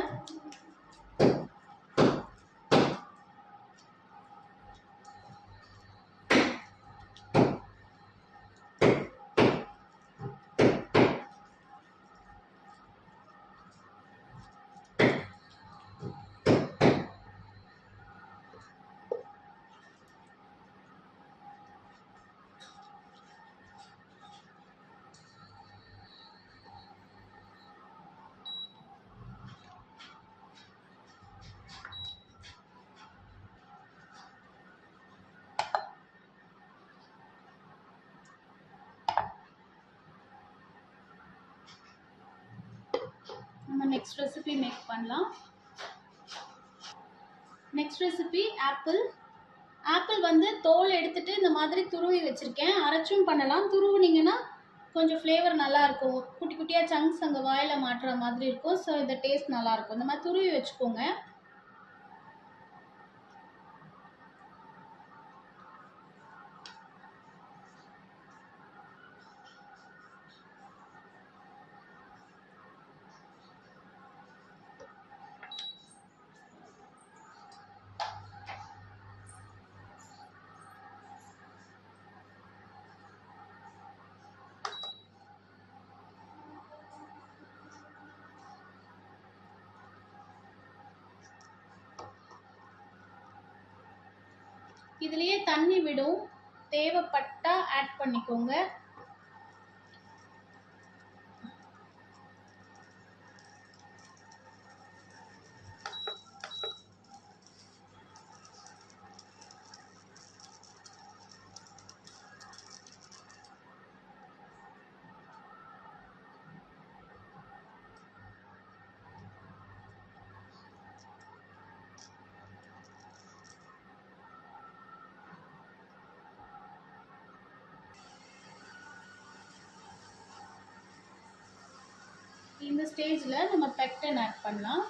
நம்ம நெக்ஸ்ட் ரெசிபி மேக் பண்ணலாம். நெக்ஸ்ட் ரெசிபி ஆப்பிள் வந்து தோல் எடுத்துட்டு இந்த மாதிரி துருவி வச்சிருக்கேன். அரைச்சும் பண்ணலாம். துருவுனீங்கன்னா கொஞ்சம் ஃப்ளேவர் நல்லா இருக்கும். குட்டி குட்டியாக சங்க்ஸ் அங்கே வாயில் மாட்டுற மாதிரி இருக்கும். ஸோ இந்த டேஸ்ட் நல்லா இருக்கும். இந்த மாதிரி துருவி வச்சுக்கோங்க. இதுலயே தண்ணி விடும், தேவைப்பட்டா ஆட் பண்ணிக்கோங்க. இந்த ஸ்டேஜ்ல நம்ம பெக்டன் ஆட் பண்ணலாம்.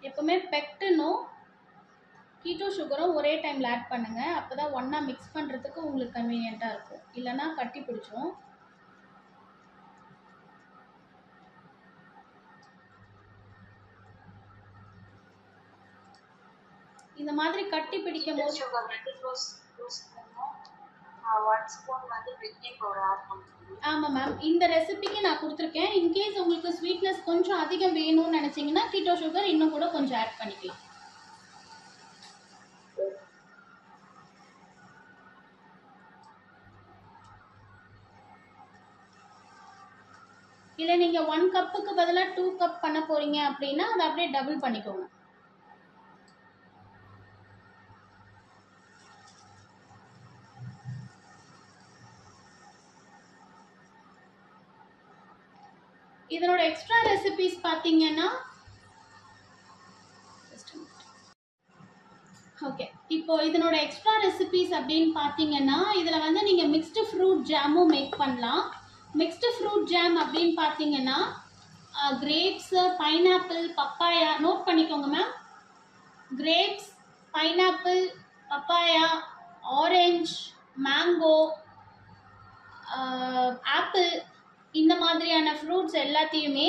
எப்பவுமே பெக்டனும் கீட்டோ சுகரும் ஒரே டைம்ல ஆட் பண்ணுங்க. அப்பதான் ஒண்ணா மிக்ஸ் பண்றதுக்கு உங்களுக்கு கன்வீனியன்ட்டா இருக்கும். இல்லைன்னா கட்டி பிடிச்சிரும். இந்த மாதிரி கட்டி பிடிக்கும் போது ஆமா மேம், இந்த ரெசிபிக்கு நான் கொடுத்துருக்கேன். இன்கேஸ் உங்களுக்கு ஸ்வீட்னஸ் கொஞ்சம் அதிகம் வேணும்னு நினைச்சீங்கன்னா கீட்டோ சுகர் இன்னும் கூட கொஞ்சம் ஆட் பண்ணிக்கலாம். இல்லை நீங்கள் 1 கப்புக்கு பதிலாக 2 கப் பண்ண போறீங்க அப்படின்னா அதை அப்படியே டபுள் பண்ணிக்கோங்க. இதனோட எக்ஸ்ட்ரா ரெசிபிஸ் பார்த்தீங்கன்னா ஓகே, இப்போ இதனோட எக்ஸ்ட்ரா ரெசிபிஸ் அப்படின்னு பார்த்தீங்கன்னா இதில் வந்து நீங்கள் மிக்ஸ்டு ஃப்ரூட் ஜாமும் மேக் பண்ணலாம். மிக்ஸ்டு ஃப்ரூட் ஜாம் அப்படின்னு பார்த்தீங்கன்னா கிரேப்ஸு, பைனாப்பிள், பப்பாயா, நோட் பண்ணிக்கோங்க ma'am. Grapes, pineapple, papaya, orange, mango, apple, இந்த மாதிரியான ஃப்ரூட்ஸ் எல்லாத்தையுமே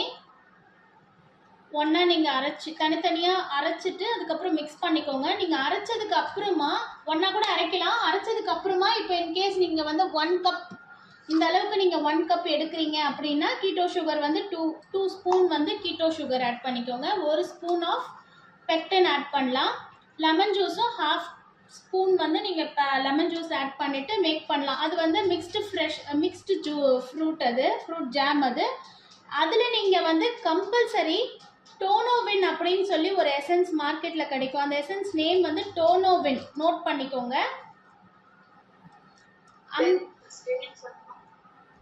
ஒன்றா நீங்கள் தனித்தனியாக அரைச்சிட்டு அதுக்கப்புறம் மிக்ஸ் பண்ணிக்கோங்க. நீங்கள் அரைச்சதுக்கு அப்புறமா ஒன்றா கூட அரைக்கலாம். அரைச்சதுக்கு அப்புறமா இப்போ இன்கேஸ் நீங்கள் வந்து 1 கப், இந்த அளவுக்கு நீங்கள் 1 கப் எடுக்கிறீங்க அப்படின்னா கீட்டோ சுகர் வந்து 2 ஸ்பூன் வந்து கீட்டோ சுகர் ஆட் பண்ணிக்கோங்க. 1 ஸ்பூன் ஆஃப் பெக்டன் ஆட் பண்ணலாம். லெமன் ஜூஸும் 1/2 ஸ்பூன் வந்து நீங்கள் லெமன் ஜூஸ் ஆட் பண்ணிவிட்டு மேக் பண்ணலாம். அது வந்து மிக்ஸ்டு ஃப்ரூட், அது ஃப்ரூட் ஜாம். அதில் நீங்கள் வந்து கம்பல்சரி டோனோவின் அப்படின்னு சொல்லி ஒரு எசன்ஸ் மார்க்கெட்டில் கிடைக்கும். அந்த எசன்ஸ் நேம் வந்து டோனோவின், நோட் பண்ணிக்கோங்க.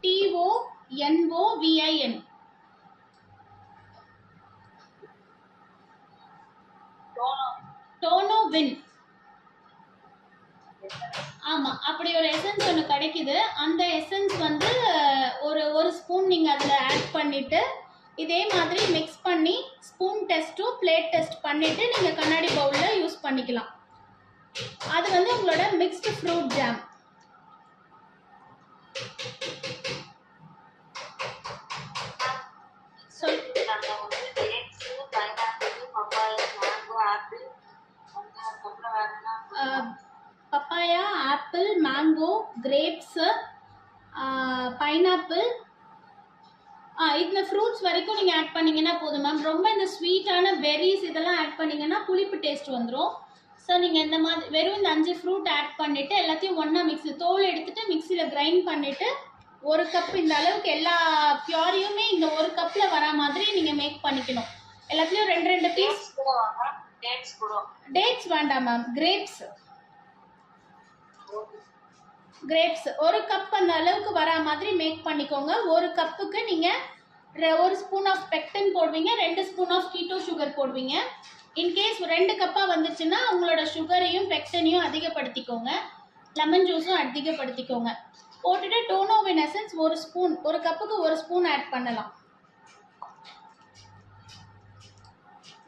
TONOVIN. டோனோவின். ஆமாம், அப்படி ஒரு எசன்ஸ் ஒன்று கிடைக்குது. அந்த எசன்ஸ் வந்து ஒரு ஸ்பூன் நீங்கள் அதில் ஆட் பண்ணிவிட்டு இதே மாதிரி மிக்ஸ் பண்ணி ஸ்பூன் டெஸ்ட்டும் பிளேட் டெஸ்ட் பண்ணிவிட்டு நீங்கள் கண்ணாடி பவுலில் யூஸ் பண்ணிக்கலாம். அது வந்து உங்களோட mixed fruit jam. Papaya, apple, mango, grapes, pineapple, இந்த ஃப்ரூட்ஸ் வரைக்கும் நீங்கள் ஆட் பண்ணிங்கன்னா போதும் மேம். ரொம்ப இந்த ஸ்வீட்டான பெர்ரிஸ் இதெல்லாம் ஆட் பண்ணிங்கன்னா புளிப்பு டேஸ்ட் வந்துடும். ஸோ நீங்கள் இந்த மாதிரி வெறும் இந்த 5 ஃப்ரூட் ஆட் பண்ணிவிட்டு எல்லாத்தையும் ஒன்றா தோல் எடுத்துகிட்டு மிக்சியில் கிரைண்ட் பண்ணிவிட்டு 1 கப், இந்த அளவுக்கு எல்லா பியூரையுமே இந்த 1 கப்பில் வர மாதிரி நீங்கள் மேக் பண்ணிக்கணும். எல்லாத்துலேயும் 2 பீஸ். டேட்ஸ் வேண்டாம் மேம், கிரேப்ஸ் 1 கப் அந்த அளவுக்கு வர மாதிரி மேக் பண்ணிக்கோங்க. 1 கப்புக்கு நீங்கள் 1 ஸ்பூன் ஆஃப் பெக்டன் போடுவீங்க, 2 ஸ்பூன் ஆஃப் கீட்டோ சுகர் போடுவீங்க. இன்கேஸ் 2 கப்பாக வந்துச்சுன்னா உங்களோட சுகரையும் பெக்டனையும் அதிகப்படுத்திக்கோங்க, லெமன் ஜூஸும் அதிகப்படுத்திக்கோங்க. போட்டுட்டு டோனோவின் எசன்ஸ் 1 ஸ்பூன், 1 கப்புக்கு 1 ஸ்பூன் ஆட் பண்ணலாம்.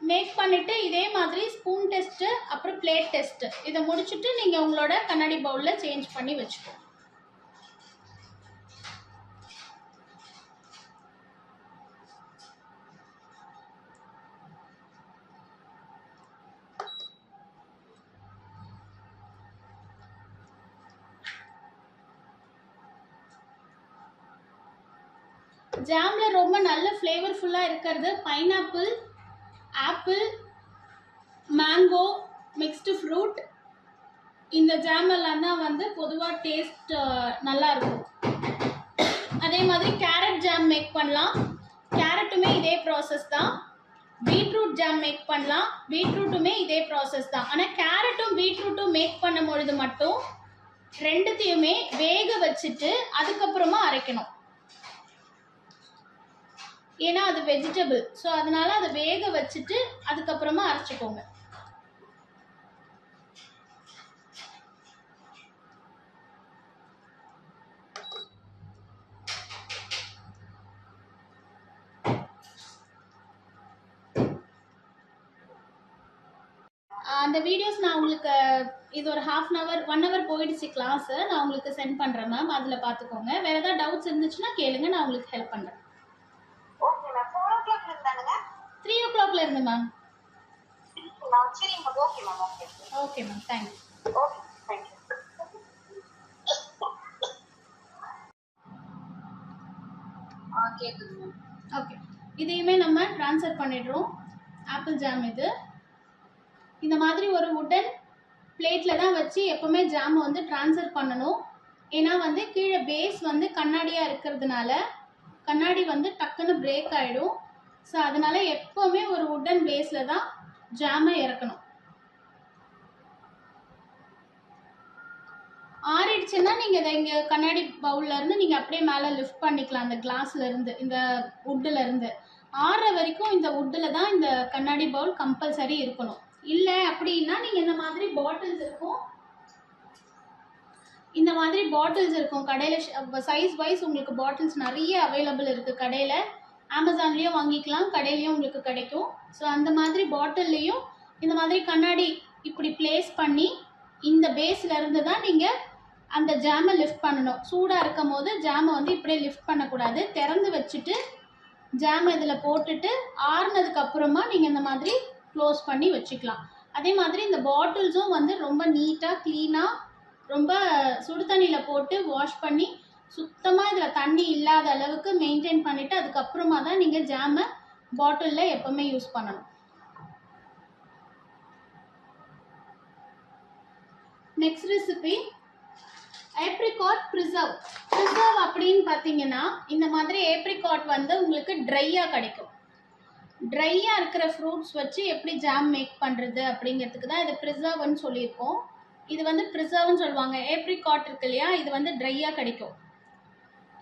மேக் பண்ணிவிட்டு இதே மாதிரி ஸ்பூன் டெஸ்ட்டு அப்புறம் பிளேட் டெஸ்ட்டு இதை முடிச்சுட்டு நீங்கள் உங்களோட கண்ணாடி பவுலில் சேஞ்ச் பண்ணி வச்சுக்கோங்க. ஜாமில் ரொம்ப நல்ல ஃப்ளேவர்ஃபுல்லாக இருக்கிறது pineapple, apple, mango, mixed fruit. இந்த ஜாம் எல்லாம் தான் வந்து பொதுவாக டேஸ்ட் நல்லாயிருக்கும். அதே மாதிரி கேரட் ஜாம் மேக் பண்ணலாம். கேரட்டுமே இதே ப்ராசஸ் தான். பீட்ரூட் ஜாம் மேக் பண்ணலாம். பீட்ரூட்டுமே இதே ப்ராசஸ் தான். ஆனால் கேரட்டும் பீட்ரூட்டும் மேக் பண்ணும் பொழுது மட்டும் 2த்தையுமே வேக வச்சுட்டு அதுக்கப்புறமா அரைக்கணும். ஏன்னா அது வெஜிடபிள், ஸோ அதனால அதை வேக வச்சுட்டு அதுக்கப்புறமா அரைச்சிக்கோங்க. அந்த வீடியோஸ் நான் உங்களுக்கு இது ஒரு 1/2 hour போயிடுச்சு கிளாஸ், நான் உங்களுக்கு சென்ட் பண்ணுறேன் மேம். அதில் பார்த்துக்கோங்க. வேறு ஏதாவது டவுட்ஸ் இருந்துச்சுன்னா கேளுங்க, நான் உங்களுக்கு ஹெல்ப் பண்ணுறேன். Okay ma'am. 4 o'clock இருந்தானுங்க. 3 o'clockல இருந்து மேம். சரி ma'am. Okay ma'am. Okay ma'am, thanks. Okay, thank you. கேக்குது மேம். ஓகே, இதையுமே நம்ம ட்ரான்ஸ்ஃபர் பண்ணிடுறோம். ஆப்பிள் ஜாம் இது இந்த மாதிரி ஒரு உடன் பிளேட்டில் தான் வச்சு எப்போவுமே ஜாம் வந்து ட்ரான்ஸ்ஃபர் பண்ணணும். ஏன்னா வந்து கீழே பேஸ் வந்து கண்ணாடியாக இருக்கிறதுனால கண்ணாடி வந்து டக்குன்னு பிரேக் ஆகிடும். ஸோ அதனால எப்போவுமே ஒரு உடன் பேஸில் தான் ஜாமை இறக்கணும். ஆறிடுச்சுன்னா நீங்கள் இதை இங்கே கண்ணாடி பவுல்லேருந்து நீங்கள் அப்படியே மேலே லிஃப்ட் பண்ணிக்கலாம் அந்த கிளாஸ்லேருந்து, இந்த வுட்டுலேருந்து. ஆறுற வரைக்கும் இந்த வுட்டில் தான் இந்த கண்ணாடி பவுல் கம்பல்சரி இருக்கணும். இல்லை அப்படின்னா நீங்கள் இந்த மாதிரி பாட்டில்ஸ் இருக்கும், இந்த மாதிரி பாட்டில்ஸ் இருக்கும் கடையில். சைஸ் வைஸ் உங்களுக்கு பாட்டில்ஸ் நிறைய அவைலபிள் இருக்குது கடையில். அமேசான்லேயும் வாங்கிக்கலாம், கடையிலையும் உங்களுக்கு கிடைக்கும். ஸோ அந்த மாதிரி பாட்டில்லையும் இந்த மாதிரி கண்ணாடி இப்படி பிளேஸ் பண்ணி இந்த பேஸ்லேருந்து தான் நீங்கள் அந்த ஜாமை லிஃப்ட் பண்ணணும். சூடாக இருக்கும் போது ஜாமை வந்து இப்படியே லிஃப்ட் பண்ணக்கூடாது. திறந்து வச்சுட்டு ஜாம் இதில் போட்டுட்டு ஆறுனதுக்கு அப்புறமா நீங்கள் இந்த மாதிரி க்ளோஸ் பண்ணி வச்சுக்கலாம். அதே மாதிரி இந்த பாட்டில்ஸும் வந்து ரொம்ப நீட்டாக க்ளீனாக ரொம்ப சுடு தண்ணியில் போட்டு வாஷ் பண்ணி சுத்தமாக இதில் தண்ணி இல்லாத அளவுக்கு மெயின்டைன் பண்ணிவிட்டு அதுக்கப்புறமா தான் நீங்கள் ஜாமை பாட்டிலில் எப்போவுமே யூஸ் பண்ணணும். Next recipe apricot preserve. Preserve அப்படின்னு பார்த்தீங்கன்னா இந்த மாதிரி ஏப்ரிகாட் வந்து உங்களுக்கு ட்ரையாக கிடைக்கும். ட்ரையாக இருக்கிற ஃப்ரூட்ஸ் வச்சு எப்படி ஜாம் மேக் பண்ணுறது அப்படிங்கிறதுக்கு தான் இது ப்ரிசர்வ்னு சொல்லியிருக்கோம். இது வந்து ப்ரிசர்வ்னு சொல்லுவாங்க. ஏப்ரிகாட் இருக்கு இல்லையா, இது வந்து ட்ரையாக கிடைக்கும்.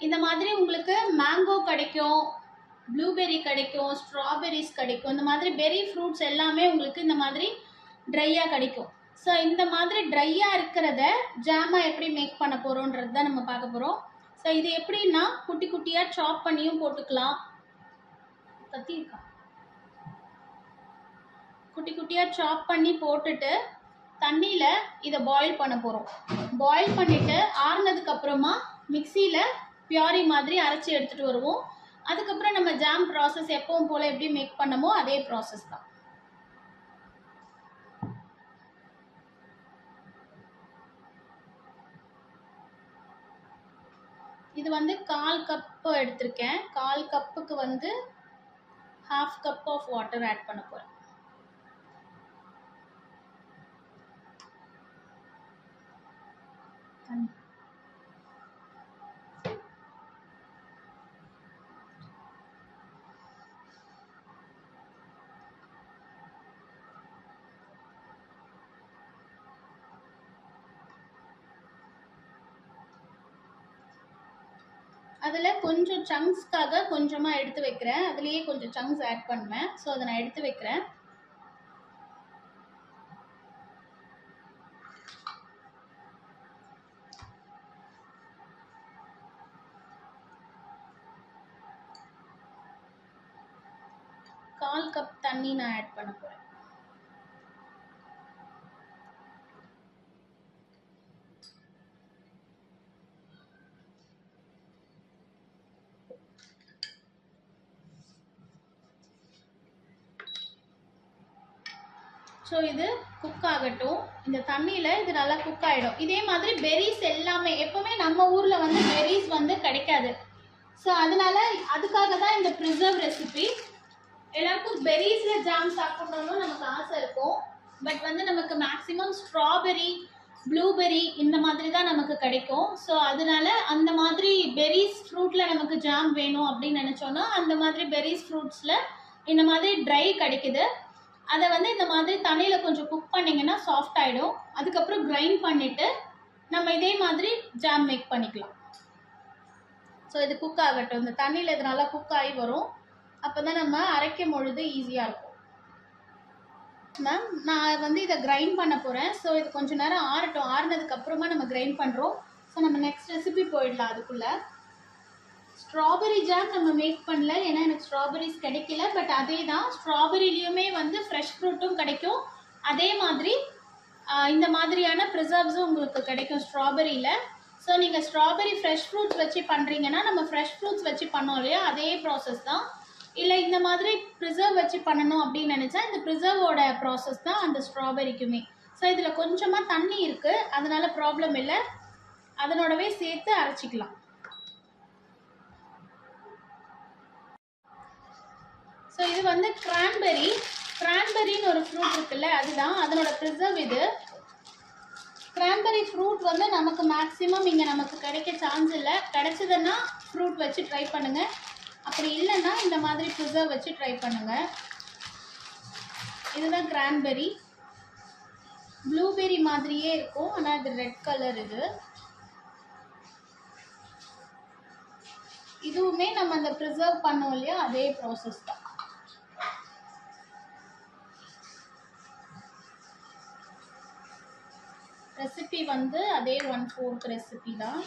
இந்த மாதிரி உங்களுக்கு மேங்கோ கிடைக்கும், ப்ளூபெர்ரி கிடைக்கும், ஸ்ட்ராபெரிஸ் கிடைக்கும். இந்த மாதிரி பெரி ஃப்ரூட்ஸ் எல்லாமே உங்களுக்கு இந்த மாதிரி ட்ரையாக கிடைக்கும். ஸோ இந்த மாதிரி ட்ரையாக இருக்கிறத ஜாமாக எப்படி மேக் பண்ண போகிறோன்றது தான் நம்ம பார்க்க போகிறோம். ஸோ இது எப்படின்னா குட்டி குட்டியாக சாப் பண்ணியும் போட்டுக்கலாம். கத்தி இருக்கா? குட்டி குட்டியாக சாப் பண்ணி போட்டுட்டு தண்ணியில் இதை பாயில் பண்ண போகிறோம். பாயில் பண்ணிவிட்டு ஆறுனதுக்கப்புறமா மிக்சியில் பியூரி மாதிரி அரைச்சி எடுத்துகிட்டு வருவோம். அதுக்கப்புறம் நம்ம ஜாம் ப்ராசஸ் எப்பவும் போல் எப்படி மேக் பண்ணமோ அதே ப்ராசஸ் தான். இது வந்து 1/4 கப்பு எடுத்திருக்கேன். 1/4 கப்புக்கு வந்து 1/2 கப் ஆஃப் வாட்டர் ஆட் பண்ண போகிறேன். அதில் கொஞ்சம் சங்க்ஸ்க்காக கொஞ்சமாக எடுத்து வைக்கிறேன். அதுலேயே கொஞ்சம் சங்க்ஸ் ஆட் பண்ணுவேன். ஸோ அதை நான் எடுத்து வைக்கிறேன். கால் கப் தண்ணி நான் ஆட் பண்ண போகிறேன். ஸோ இது குக் ஆகட்டும். இந்த தண்ணியில் இது நல்லா குக் ஆகிடும். இதே மாதிரி பெரிஸ் எல்லாமே எப்போவுமே நம்ம ஊரில் வந்து பெரிஸ் வந்து கிடைக்காது. ஸோ அதுக்காக தான் இந்த ப்ரிசர்வ் ரெசிபி. எல்லாருக்கும் பெரிஸில் ஜாம் சாப்பிடணும்னு நமக்கு ஆசை இருக்கும். பட் வந்து நமக்கு மேக்ஸிமம் ஸ்ட்ராபெரி, ப்ளூபெர்ரி இந்த மாதிரி தான் நமக்கு கிடைக்கும். ஸோ அதனால அந்த மாதிரி பெரிஸ் ஃப்ரூட்டில் நமக்கு ஜாம் வேணும் அப்படின்னு நினச்சோன்னா அந்த மாதிரி பெரிஸ் ஃப்ரூட்ஸில் இந்த மாதிரி ட்ரை கிடைக்குது. அதை வந்து இந்த மாதிரி தண்ணியில் கொஞ்சம் குக் பண்ணிங்கன்னா சாஃப்ட் ஆகிடும். அதுக்கப்புறம் கிரைண்ட் பண்ணிவிட்டு நம்ம இதே மாதிரி ஜாம் மேக் பண்ணிக்கலாம். ஸோ இது குக் ஆகட்டும். இந்த தண்ணியில் இது நல்லா குக் ஆகி வரும். அப்போ தான் நம்ம அரைக்கும் பொழுது ஈஸியாக இருக்கும். மேம் நான் வந்து இதை கிரைண்ட் பண்ண போகிறேன். ஸோ இது கொஞ்சம் நேரம் ஆறட்டும். ஆறுனதுக்கப்புறமா நம்ம கிரைண்ட் பண்ணுறோம். ஸோ நம்ம நெக்ஸ்ட் ரெசிபி போயிடலாம். அதுக்குள்ளே ஸ்ட்ராபெரி ஜாம் நம்ம மேக் பண்ணல, ஏன்னா எனக்கு ஸ்ட்ராபெரிஸ் கிடைக்கல. பட் அதே தான், ஸ்ட்ராபெரிலையுமே வந்து ஃப்ரெஷ் ஃப்ரூட்டும் கிடைக்கும். அதே மாதிரி இந்த மாதிரியான ப்ரிசர்வ்ஸும் உங்களுக்கு கிடைக்கும் ஸ்ட்ராபெரியில். ஸோ நீங்கள் ஸ்ட்ராபெரி ஃப்ரெஷ் ஃப்ரூட்ஸ் வச்சு பண்ணுறீங்கன்னா நம்ம ஃப்ரெஷ் ஃப்ரூட்ஸ் வச்சு பண்ணோம் இல்லையா, அதே ப்ராசஸ் தான். இல்லை இந்த மாதிரி ப்ரிசர்வ் வச்சு பண்ணணும் அப்படின்னு நினச்சா இந்த ப்ரிசர்வோட ப்ராசஸ் தான் அந்த ஸ்ட்ராபெரிக்குமே. ஸோ இதில் கொஞ்சமாக தண்ணி இருக்குது, அதனால ப்ராப்ளம் இல்லை. அதனோடவே சேர்த்து அரைச்சிக்கலாம். ஸோ இது வந்து கிரான்பெரின்னு ஒரு ஃப்ரூட் இருக்குல்ல, அதுதான் அதனோட ப்ரிசர்வ். இது கிரான்பெரி ஃப்ரூட் வந்து நமக்கு மேக்ஸிமம் இங்கே நமக்கு கிடைக்க சான்ஸ் இல்லை. கிடைச்சதுன்னா ஃப்ரூட் வச்சு ட்ரை பண்ணுங்கள். அப்படி இல்லைன்னா இந்த மாதிரி ப்ரிசர்வ் வச்சு ட்ரை பண்ணுங்கள். இதுதான் கிரான்பெரி. ப்ளூபெரி மாதிரியே இருக்கும், ஆனால் இது ரெட் கலர். இது இதுவுமே நம்ம அந்த ப்ரிசர்வ் பண்ணோம் இல்லையா, அதே ப்ராசஸ் தான். ரெசிபி வந்து அதே 1/4 ரெசிபி தான்.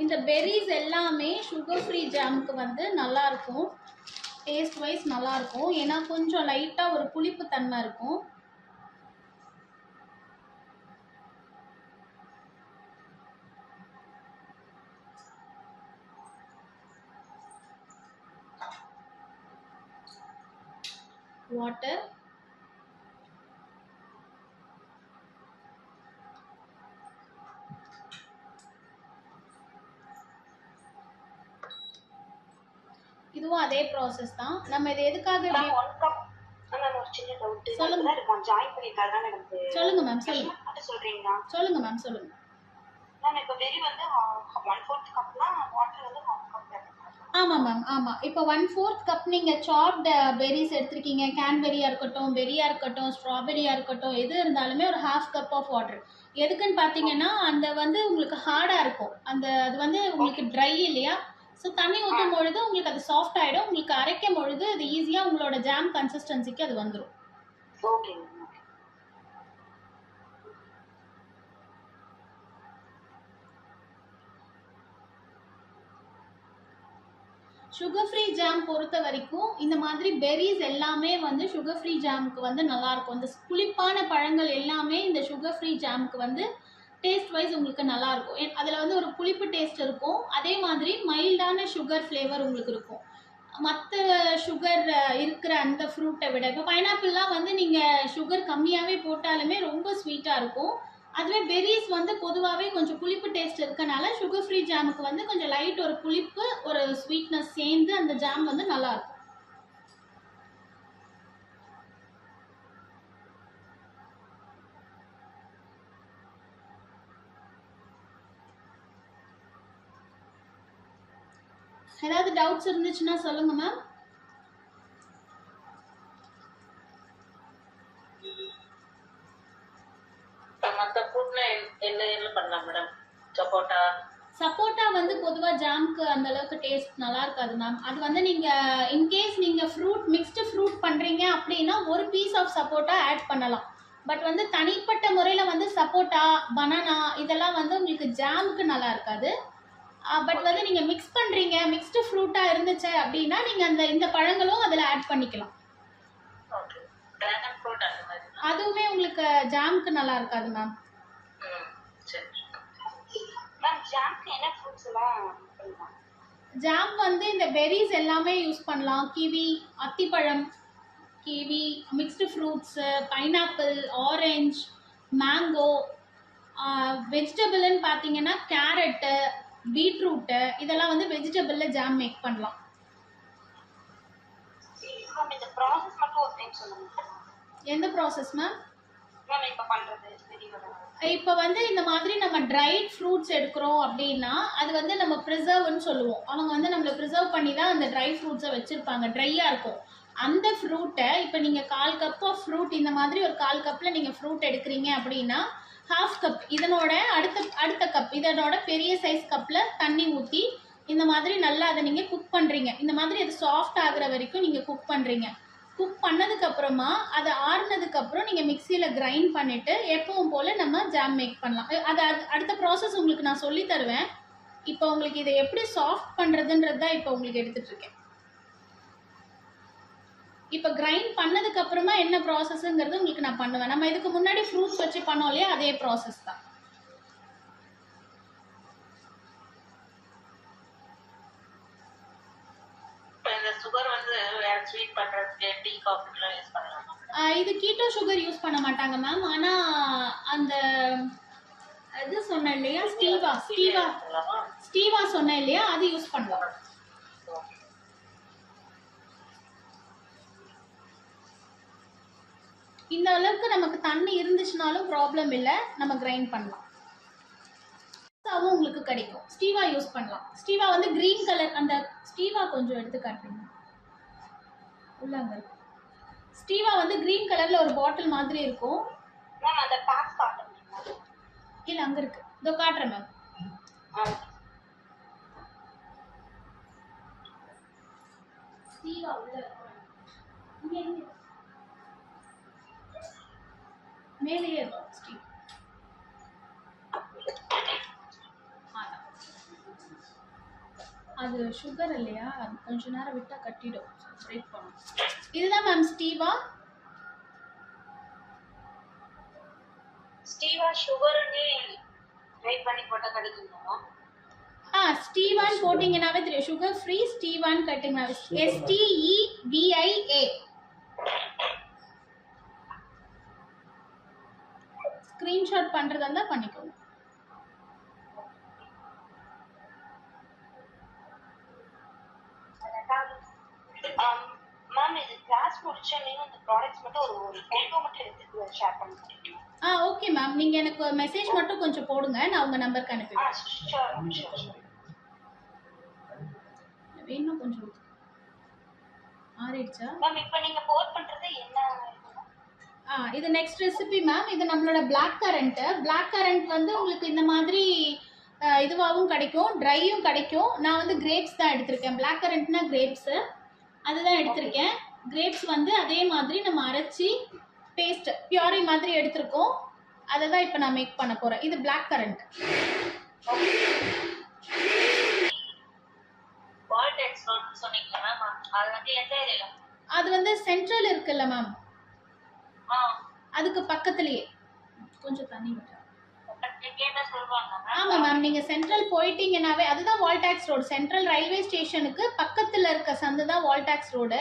இந்த பெர்ரிஸ் எல்லாமே சுகர் ஃப்ரீ ஜாமுக்கு வந்து நல்லா இருக்கும், டேஸ்ட் வைஸ் நல்லா இருக்கும். ஏன்னா கொஞ்சம் லைட்டா ஒரு புளிப்பு தன்மை இருக்கும். வாட்டர், இதுவும் அதே ப்ராசஸ் தான். நம்ம இது எதுக்காக ஒரு சின்ன டவுட். சொல்லுங்க. ஜாயின் பண்ணிருக்காங்க எனக்கு. சொல்லுங்க மேம், சொல்லுங்க. மட்டும் சொல்றீங்களா? சொல்லுங்க மேம், சொல்லுங்க. மேம் இப்போ பெரி வந்து 1/4 கப்னா வாட்டர் வந்து 1/2 கப். ஆமாம் மேம், ஆமாம். இப்போ 1/4 கப் நீங்கள் சாப்டு பெர்ரிஸ் எடுத்திருக்கீங்க, கேன்பெரியாக இருக்கட்டும், பெரியாக இருக்கட்டும், ஸ்ட்ராபெரியாக இருக்கட்டும், எது இருந்தாலுமே ஒரு 1/2 கப் ஆஃப் வாட்டர். எதுக்குன்னு பார்த்தீங்கன்னா அந்த வந்து உங்களுக்கு ஹார்டாக இருக்கும், அது வந்து உங்களுக்கு ட்ரை இல்லையா, ஸோ தண்ணி ஊற்றும் பொழுது உங்களுக்கு அது சாஃப்ட் ஆகிடும். உங்களுக்கு அரைக்கும் பொழுது அது ஈஸியாக உங்களோட ஜாம் கன்சிஸ்டன்சிக்கு அது வந்துடும். ஓகே. சுகர் ஃப்ரீ ஜாம் பொறுத்த வரைக்கும் இந்த மாதிரி பெர்ரிஸ் எல்லாமே வந்து சுகர் ஃப்ரீ ஜாமுக்கு வந்து நல்லாயிருக்கும். இந்த புளிப்பான பழங்கள் எல்லாமே இந்த சுகர் ஃப்ரீ ஜாமுக்கு வந்து டேஸ்ட் வைஸ் உங்களுக்கு நல்லாயிருக்கும். அதில் வந்து ஒரு புளிப்பு டேஸ்ட் இருக்கும், அதே மாதிரி மைல்டான சுகர் ஃப்ளேவர் உங்களுக்கு இருக்கும். மற்ற சுகர் இருக்கிற அந்த ஃப்ரூட்டை விட இப்போ பைனாப்பிள்லாம் வந்து நீங்கள் சுகர் கம்மியாகவே போட்டாலுமே ரொம்ப ஸ்வீட்டாக இருக்கும். அதுவே பெர்ரிஸ் வந்து பொதுவாகவே கொஞ்சம் புளிப்பு டேஸ்ட் இருக்கனால சுகர் ஃப்ரீ ஜாமுக்கு வந்து கொஞ்சம் லைட் ஒரு புளிப்பு ஒரு ஸ்வீட்னஸ் சேர்ந்து அந்த ஜாம் வந்து நல்லாயிருக்கும். ஏதாவது டவுட்ஸ் இருந்துச்சுன்னா சொல்லுங்க மேம். சப்போட்டா வந்து பொதுவாக ஜாமுக்கு அந்த அளவுக்கு டேஸ்ட் நல்லா இருக்காது மேம். அது வந்து நீங்கள் இன்கேஸ் நீங்கள் மிக்ஸ்டு ஃப்ரூட் பண்ணுறீங்க அப்படின்னா ஒரு பீஸ் ஆஃப் சப்போட்டா ஆட் பண்ணலாம். பட் வந்து தனிப்பட்ட முறையில் வந்து சப்போட்டா, பனானா இதெல்லாம் வந்து உங்களுக்கு ஜாமுக்கு நல்லா இருக்காது. பட் வந்து நீங்கள் மிக்ஸ் பண்ணுறீங்க, மிக்ஸ்டு ஃப்ரூட்டாக இருந்துச்சு அப்படின்னா நீங்கள் இந்த பழங்களும் அதில் ஆட் பண்ணிக்கலாம். அதுவுமே உங்களுக்கு ஜாமுக்கு நல்லா இருக்காது மேம். ஜாம் வந்து இந்த பெர்ரிஸ் எல்லாமே யூஸ் பண்ணலாம். கிவி, அத்திப்பழம், kiwi, mixed fruits, pineapple, orange, mango, வெஜிடபிள்னு பார்த்தீங்கன்னா கேரட்டு, பீட்ரூட்டு இதெல்லாம் வந்து வெஜிடபிளில் ஜாம் மேக் பண்ணலாம். எந்த ப்ராசஸ் மேம்? இப்போ வந்து இந்த மாதிரி நம்ம ட்ரைட் ஃப்ரூட்ஸ் எடுக்கிறோம் அப்படின்னா அது வந்து நம்ம ப்ரிசர்வ்னு சொல்லுவோம். அவங்க வந்து நம்மளை ப்ரிசர்வ் பண்ணி தான் அந்த ட்ரை ஃப்ரூட்ஸை வச்சுருப்பாங்க, ட்ரையாக இருக்கும். அந்த ஃப்ரூட்டை இப்போ நீங்கள் 1/4 கப் ஆஃப் ஃப்ரூட் இந்த மாதிரி ஒரு 1/4 கப்பில் நீங்கள் ஃப்ரூட் எடுக்கிறீங்க அப்படின்னா 1/2 கப் இதனோட அடுத்த கப் இதனோட பெரிய சைஸ் கப்பில் தண்ணி ஊற்றி இந்த மாதிரி நல்லா அதை நீங்கள் குக் பண்ணுறீங்க. இந்த மாதிரி அது சாஃப்ட் ஆகுற வரைக்கும் நீங்கள் குக் பண்ணுறீங்க. குக் பண்ணதுக்கப்புறமா அதை ஆறுனதுக்கப்புறம் நீங்கள் மிக்சியில் கிரைண்ட் பண்ணிவிட்டு எப்பவும் போல் நம்ம ஜாம் மேக் பண்ணலாம். அது அடுத்த ப்ராசஸ் உங்களுக்கு நான் சொல்லி தருவேன். இப்போ உங்களுக்கு இதை எப்படி சாஃப்ட் பண்ணுறதுன்றது தான் இப்போ உங்களுக்கு எடுத்துகிட்ருக்கேன். இப்போ கிரைண்ட் பண்ணதுக்கப்புறமா என்ன ப்ராசஸ்ங்கிறது உங்களுக்கு நான் பண்ணுவேன். நம்ம இதுக்கு முன்னாடி ஃப்ரூட்ஸ் வச்சு பண்ணோம் இல்லையா, அதே ப்ராசஸ் தான். இது கீட்டோ சுகர் யூஸ் பண்ண மாட்டாங்க மேம். ஆனால் அந்த இது சொன்னேன் இல்லையா, ஸ்டீவா சொன்னேன் இல்லையா, அது யூஸ் பண்ணலாம். இந்த அளவுக்கு நமக்கு தண்ணி இருந்துச்சுனாலும் ப்ராப்ளம் இல்லை, நம்ம கிரைண்ட் பண்ணலாம். உங்களுக்கு கிடைக்கும். ஸ்டீவா யூஸ் பண்ணலாம். ஸ்டீவா வந்து கிரீன் கலர், அந்த ஸ்டீவா கொஞ்சம் எடுத்து காட்டுறீங்க உள்ளாங்க. ஸ்டீவா வந்து கிரீன் கலர்ல ஒரு பாட்டில் மாதிரி இருக்கும். மேம் அந்த பேக் காட்டுங்க. இல்ல அங்க இருக்கு, இதோ காட்டுறேன் மேம். ஸ்டீவா உள்ள இருக்கு, மேலேயே இருக்கும் ஸ்டீவ். அது சுகர் இல்லையா, அது கொஞ்ச நேரம் விட்டா கட்டிடும், பிரேக் பண்ணும். இதுதான் மேம் ஸ்டீவா. ஸ்டீவா சுகர்னே ரைட் பண்ணி போட்டா கிடைக்குமா? ஸ்டீவான் போட்டிங்கனாவே தெரியும், சுகர் ஃப்ரீ ஸ்டீவான் கட்டிங்கனாவே STEVIA. ஸ்கிரீன்ஷாட் பண்றதா இருந்தா பண்ணிக்கோங்க. மேம் இது கிளாஸ் முடிச்ச நீங்க இந்த ப்ராடக்ட்ஸ் மட்டும் ஒரு ஃபோட்டோ மட்டும் எடுத்து ஷேர் பண்ண முடியுமா? ஓகே மேம், நீங்க எனக்கு மெசேஜ் மட்டும் கொஞ்சம் போடுங்க, நான் உங்க நம்பருக்கு அனுப்பிடுறேன். ஷூர். வேணும் கொஞ்சம் ஆறிடுச்சா மேம்? இப்போ நீங்க போட் பண்றது என்ன? இது நெக்ஸ்ட் ரெசிபி மேம். இது நம்மளோட பிளாக் கரண்ட் வந்து உங்களுக்கு இந்த மாதிரி இதுவாகவும் கிடைக்கும், ட்ரையும் கிடைக்கும். நான் வந்து கிரேப்ஸ் தான் எடுத்திருக்கேன். பிளாக் கரண்ட்னா கிரேப்ஸு, அதுதான் எடுத்திருக்கேன். கிரேப்ஸ் வந்து அதே மாதிரி நம்ம அரைச்சி பேஸ்ட் பியூரி மாதிரி எடுத்திருக்கோம். அதை தான் இப்போ நான் மேக் பண்ண போகிறேன். இது பிளாக் கரண்ட். அது வந்து சென்ட்ரல் இருக்குல்ல மேம், அதுக்கு பக்கத்துலயே கொஞ்சம் தண்ணி விட்டா. ஆமா மேம், நீங்க சென்ட்ரல் போயிட்டீங்கன்னாவே அதுதான் வால்டாக்ஸ் ரோடு. சென்ட்ரல் ரயில்வே ஸ்டேஷனுக்கு பக்கத்துல இருக்க சந்து தான் வால்டாக்ஸ் ரோடு.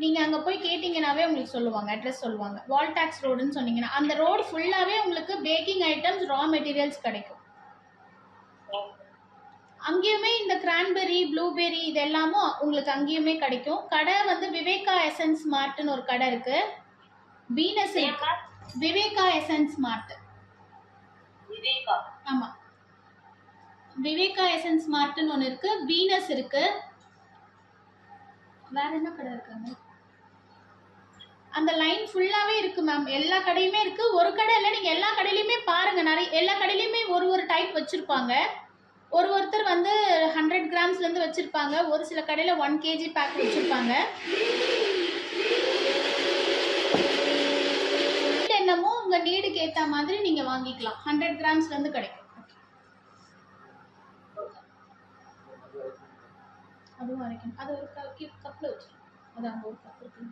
நீங்க அங்க போய் கேட்டீங்கன்னாவே உங்களுக்கு சொல்லுவாங்க, அட்ரஸ் சொல்லுவாங்க. வால்டாக்ஸ் ரோடுன்னு சொன்னீங்கன்னா அந்த ரோடு ஃபுல்லாவே உங்களுக்கு பேக்கிங் ஐட்டம்ஸ், ரா மெட்டீரியல்ஸ் கிடைக்கும். அங்கேயுமே இந்த கிரான்பெரி, ப்ளூபெரி இது எல்லாமும் உங்களுக்கு அங்கேயுமே கிடைக்கும். கடை வந்து விவேகா எசன்ஸ் மார்ட்னு ஒரு கடை இருக்கு, வீனஸ் இருக்கு. விவேகா எசன்ஸ் மார்ட். ஆமா, விவேகா எசன்ஸ் மார்ட்னு ஒன்று இருக்கு, வீனஸ் இருக்கு. வேற என்ன கடை இருக்காங்க? அந்த லைன் ஃபுல்லாவே இருக்கு மேம், எல்லா கடையுமே இருக்கு. ஒரு கடை இல்லை, நீங்க எல்லா கடையிலுமே பாருங்க, நிறைய எல்லா கடையிலுமே ஒரு டைப் வச்சிருப்பாங்க. ஒருத்தர் வந்து 100 கிராம்ஸ்ல இருந்து வச்சிருப்பாங்க, ஒரு சில கடையில 1 kg பேக் வச்சிருப்பாங்க. என்னமோ உங்க நீடுக்கு ஏத்த மாதிரி நீங்க வாங்கிக்கலாம். 100 கிராம்ஸ்ல இருந்து கிடைக்கும். அதுவும் அரைக்கணும். அது ஒரு கப்ல வச்சிருக்கோம். அது அங்க ஒரு கப் இருக்கு.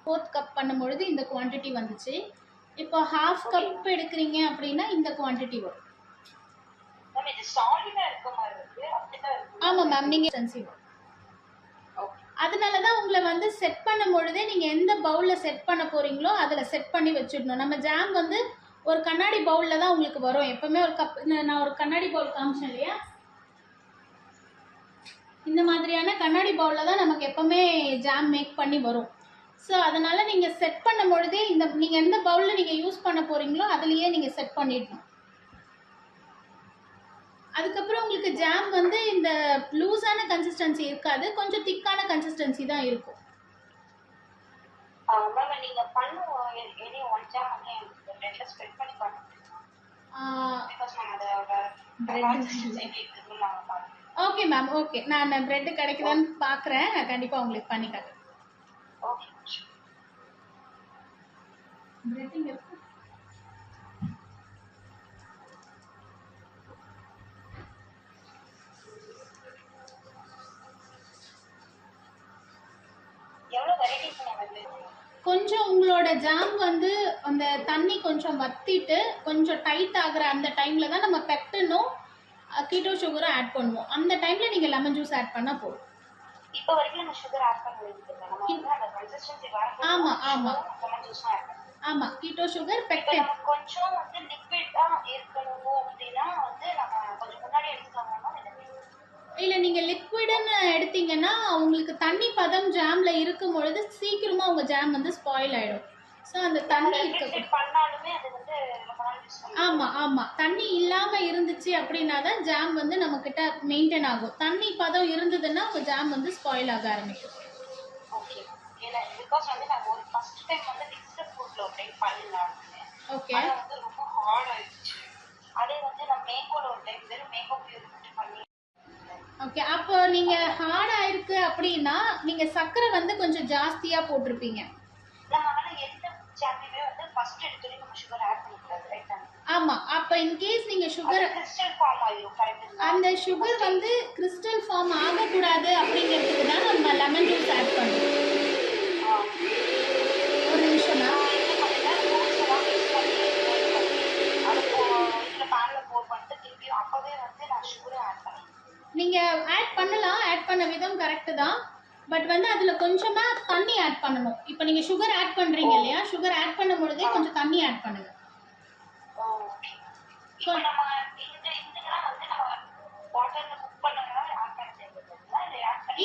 ஃபோர்த் கப் பண்ணும்பொழுது இந்த குவான்டிட்டி வந்துச்சு. இப்போ ஹாஃப் கப் எடுக்கிறீங்க அப்படின்னா இந்த குவான்டிட்டி வரும். ஆமா மேம், நீங்க சென்சிட்டிவ். அதனால தான் உங்களை வந்து செட் பண்ணும் பொழுதே நீங்கள் எந்த பவுலில் செட் பண்ண போகிறீங்களோ அதில் செட் பண்ணி வச்சுடணும். நம்ம ஜாம் வந்து ஒரு கண்ணாடி பவுலில் தான் உங்களுக்கு வரும் எப்போவுமே. ஒரு கப், நான் ஒரு கண்ணாடி பவுல் காமிச்சேன் இல்லையா, இந்த மாதிரியான கண்ணாடி பவுலில் தான் நமக்கு எப்போவுமே ஜாம் மேக் பண்ணி வரும். ஸோ அதனால் நீங்கள் செட் பண்ணும் பொழுதே நீங்கள் எந்த பவுலில் நீங்கள் யூஸ் பண்ண போகிறீங்களோ அதுலேயே நீங்கள் செட் பண்ணிடணும். அதுக்கப்புறம் உங்களுக்கு ஜாம் வந்து இந்த லூஸான கன்சிஸ்டன்சி இருக்காது, கொஞ்சம் திக்கான கன்சிஸ்டன்சி தான் இருக்கும். நீங்க பண்ணுங்க, எனி ஒன் ஜாம் வந்து ரெண்டுல ஸ்ப்ரெட் பண்ணி பண்ணுங்க. Okay ma'am, okay. நான் பிரெட் கிடைக்குதான்னு பார்க்குறேன், கண்டிப்பாக உங்களுக்கு பண்ணி காட்டுறேன். பிரெட் இங்கே இருக்கு. கொஞ்சம் உங்களோட ஜாம் வந்து அந்த தண்ணி கொஞ்சம் வத்திட்டு கொஞ்சம் டைட் ஆகுற அந்த டைம்ல தான் நம்ம பெப்டனும் கீட்டோ சுகரும் ஆட் பண்ணுவோம். அந்த டைம்ல நீங்க லெமன் ஜூஸ் ஆட் பண்ணா போதும். இப்போ வரைக்கும் நம்ம சுகர் ஆட் பண்ணிருக்கோம். நம்ம வந்து அந்த கன்சிஸ்டன்சி வரணும். ஆமா ஆமா லெமன் ஜூஸ் ஆட் பண்ணணும். ஆமா, கீட்டோ சுகர், பெப்டன். கொஞ்சம் வந்து லிக்விடா இருக்கணும் அப்படினா வந்து நம்ம கொஞ்சம் முன்னாடி எடுத்துக்கலாமா? இல்ல, நீங்க லிக்விட்னு எடுத்தீங்கன்னா உங்களுக்கு தண்ணி பதம் ஜாம்ல இருக்கும் பொழுது சீக்கிரமா உங்க ஜாம் வந்து ஸ்பாயில் ஆயிடும். ஸோ அந்த தண்ணி இருக்க ரெஃப்ரிஜரேட் பண்ணாலுமே அது வந்து ரொம்ப நாள் யூஸ் பண்ணலாம். ஆமா ஆமா தண்ணி இல்லாம இருந்துச்சு அப்படின்னா தான் ஜாம் வந்து நம்ம கிட்ட மெயின்டைன் ஆகும். தண்ணி பதம் இருந்ததுன்னா உங்க ஜாம் வந்து ஸ்பாயில் ஆக ஆரம்பிக்கும். ஓகே. ஏன்னா பிகாஸ் வந்து நான் ஒரு ஃபர்ஸ்ட் டைம் வந்து மிக்ஸ்டு ஃப்ரூட்ல ஒரு டைம் பண்ணலாம்னு. ஓகே அது வந்து ரொம்ப ஹார்ட் ஆயிடுச்சு. அதே வந்து நான் மேங்கோல ஒரு டைம் வெறும் மேங்கோ பியூர் மட்டும் பண்ணி. ஓகே அப்போ நீங்க ஹார்ட் ஆயிருக்கு அப்படின்னா நீங்க சர்க்கரை வந்து கொஞ்சம் ஜாஸ்தியா போட்டிருப்பீங்க. நம்ம ஆனா எந்த ஜாமுமே வந்து ஃபர்ஸ்ட் எடுத்தோடனே நம்ம சுகர் ஆட் பண்ணக்கூடாது, ரைட்? ஆமா அப்ப இன்கேஸ் நீங்க சுகர் கிறிஸ்டல் ஃபார்ம் ஆயிடும், கரெக்ட்? அந்த சுகர் வந்து கிறிஸ்டல் ஃபார்ம் ஆகக்கூடாது அப்படிங்கிறதுக்கு தான் நம்ம லெமன் ஜூஸ் ஆட் பண்ணுறோம். ஒரு நிமிஷம் தான். நீங்க ஆட் பண்ணலாம், ஆட் பண்ண விதம் கரெக்ட் தான். பட் வந்து அதுல கொஞ்சமா தண்ணி ஆட் பண்ணணும். இப்போ நீங்க சுகர் ஆட் பண்றீங்க இல்லையா, சுகர் ஆட் பண்ணும் பொழுதே கொஞ்சம் தண்ணி ஆட் பண்ணுங்க.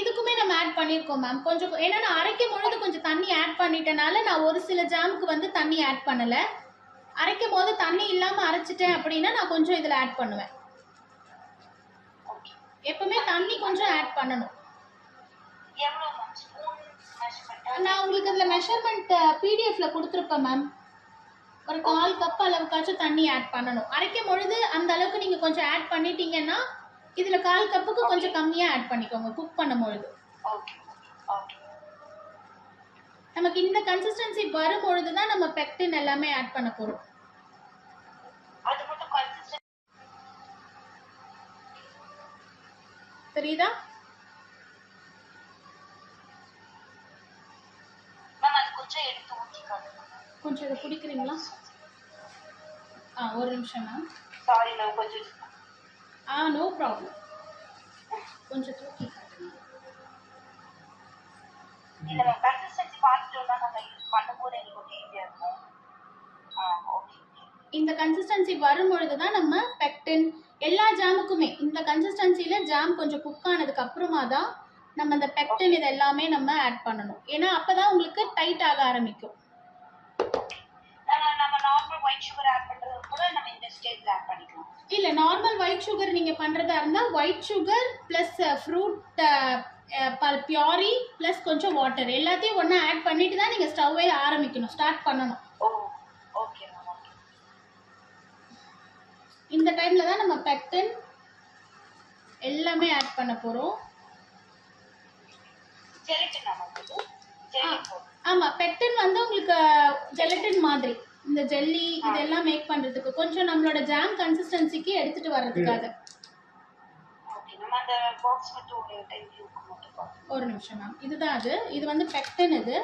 இதுக்குமே நம்ம ஆட் பண்ணிருக்கோம் மேம். கொஞ்சம் ஏன்னா நான் அரைக்கும் பொழுது கொஞ்சம் தண்ணி ஆட் பண்ணிட்டனால நான் ஒரு சில ஜாமுக்கு வந்து தண்ணி ஆட் பண்ணல. அரைக்கும் போது தண்ணி இல்லாம அரைச்சிட்டேன் அப்படின்னா நான் கொஞ்சம் இதுல ஆட் பண்ணுவேன். எப்பவுமே தண்ணி கொஞ்சம் ஆட் பண்ணணும். நான் உங்களுக்கு அதுல மெஷர்மெண்ட் பிடிஎஃப்ல கொடுத்துருப்பேன் மேம். ஒரு 1/4 கப் அளவுக்காச்சும் தண்ணி ஆட் பண்ணணும். அரைக்கும் பொழுது அந்த அளவுக்கு நீங்க கொஞ்சம் ஆட் பண்ணிட்டீங்கன்னா இதுல 1/4 கப்புக்கு கொஞ்சம் கம்மியா ஆட் பண்ணிக்கோங்க குக் பண்ணும் பொழுது. நமக்கு இந்த கன்சிஸ்டன்சி வரும் பொழுது தான் நம்ம பெக்டின் எல்லாமே ஆட் பண்ண போறோம். தெரியுதா? கொஞ்சம் இதை குடிக்கிறீங்களா? ஒரு நிமிஷம் மேம். சாரி மேம், கொஞ்சம் நோ ப்ராப்ளம். கொஞ்சம் தூக்கி காட்டுங்க. இல்ல மேம், கன்சிஸ்டன்சி பார்த்துட்டோம்னா நம்ம யூஸ் பண்ணும்போது எனக்கு கொஞ்சம் ஈஸியா இருக்கும். ஓகே. இந்த கன்சிஸ்டன்சி வரும் பொழுது தான் நம்ம பெக்டின் எல்லா ஜாமுக்குமே இந்த கன்சிஸ்டன்சில ஜாம் கொஞ்சம் குக் ஆனதுக்கு அப்புறமா தான் நம்ம இந்த பெக்டின் இது எல்லாமே நம்ம ஆட் பண்ணணும். ஏன்னா அப்பதான் உங்களுக்கு டைட் ஆக ஆரம்பிக்கும். நம்ம நார்மல் ஒயிட் சுகர் ஆட் பண்றது கூட நம்ம இந்த ஸ்டேஜ்ல ஆட் பண்ணிக்கலாம். இல்ல நார்மல் ஒயிட் சுகர் நீங்க பண்றதா இருந்தா white sugar plus fruit puree plus கொஞ்சம் வாட்டர் எல்லாத்தையும் ஒண்ணா ஆட் பண்ணிட்டு தான் நீங்க ஸ்டவ்வே ஆரம்பிக்கணும், ஸ்டார்ட் பண்ணணும். Okay ma'am. ஓகே. இந்த டைம்ல தான் நம்ம பெக்டின் எல்லாமே ஆட் பண்ண போறோம். ஜெலட்டின் ஆமா பெக்டின் வந்து உங்களுக்கு ஜெலட்டின் மாதிரி இந்த ஜெல்லி இதெல்லாம் மேக் பண்றதுக்கு கொஞ்சம் நம்மளோட ஜாம் கன்சிஸ்டன்சிக்கு எடுத்துட்டு வர்றதுக்காக. ஓகே நம்ம அந்த பாக்ஸ் மட்டும் ஒரு டைம் யூஸ் பண்ணிப்போம். ஒரு நிமிஷம் மேம். இதுதான் அது. இது வந்து பெக்டின் இது.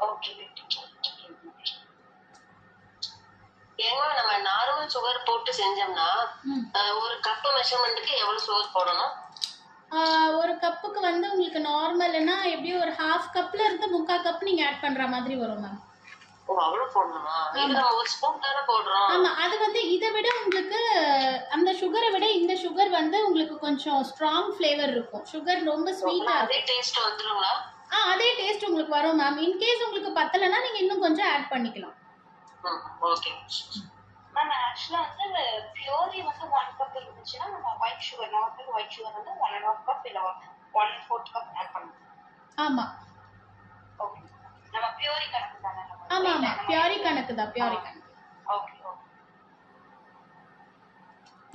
ஓகே. ஏங்க நம்ம நார்மல் சுகர் போட்டு செஞ்சோம்னா ஒரு கப் மெஷர்மென்ட்க்கு எவ்வளவு சுகர் போடணும்? ஒரு கப்புக்கு வந்து உங்களுக்கு நார்மல்னா எப்படியும் ஒரு 1/2 கப்ல இருந்து 3/4 கப் நீங்க ஆட் பண்ற மாதிரி வரும் மேம். அவ்வளவு போடணுமா? இது ஒரு ஸ்பூன் தான போடுறோம். ஆமா அது வந்து இதை விட உங்களுக்கு அந்த சுகரை விட இந்த சுகர் வந்து உங்களுக்கு கொஞ்சம் ஸ்ட்ராங் ஃப்ளேவர் இருக்கும். சுகர் ரொம்ப ஸ்வீட்டா அதே டேஸ்ட் வந்துருங்களா? அதே டேஸ்ட் உங்களுக்கு வரும் மேம். இன் கேஸ் உங்களுக்கு பத்தலனா நீங்க இன்னும் கொஞ்சம் ஆட் பண்ணிக்கலாம். Okay ma'am. ஆக்சுவலா வந்து பியூரி வந்து 1 கப் இருந்துச்சுன்னா நம்ம white sugar normal white sugar வந்து 1.5 கப் இல்ல 1/4 கப் ஆட் பண்ணணும். ஆமா. ஓகே. நம்ம பியூரி கணக்கு தானே? ஆமா ஆமா பியூரி கணக்கு தான். பியூரி கணக்கு. ஓகே.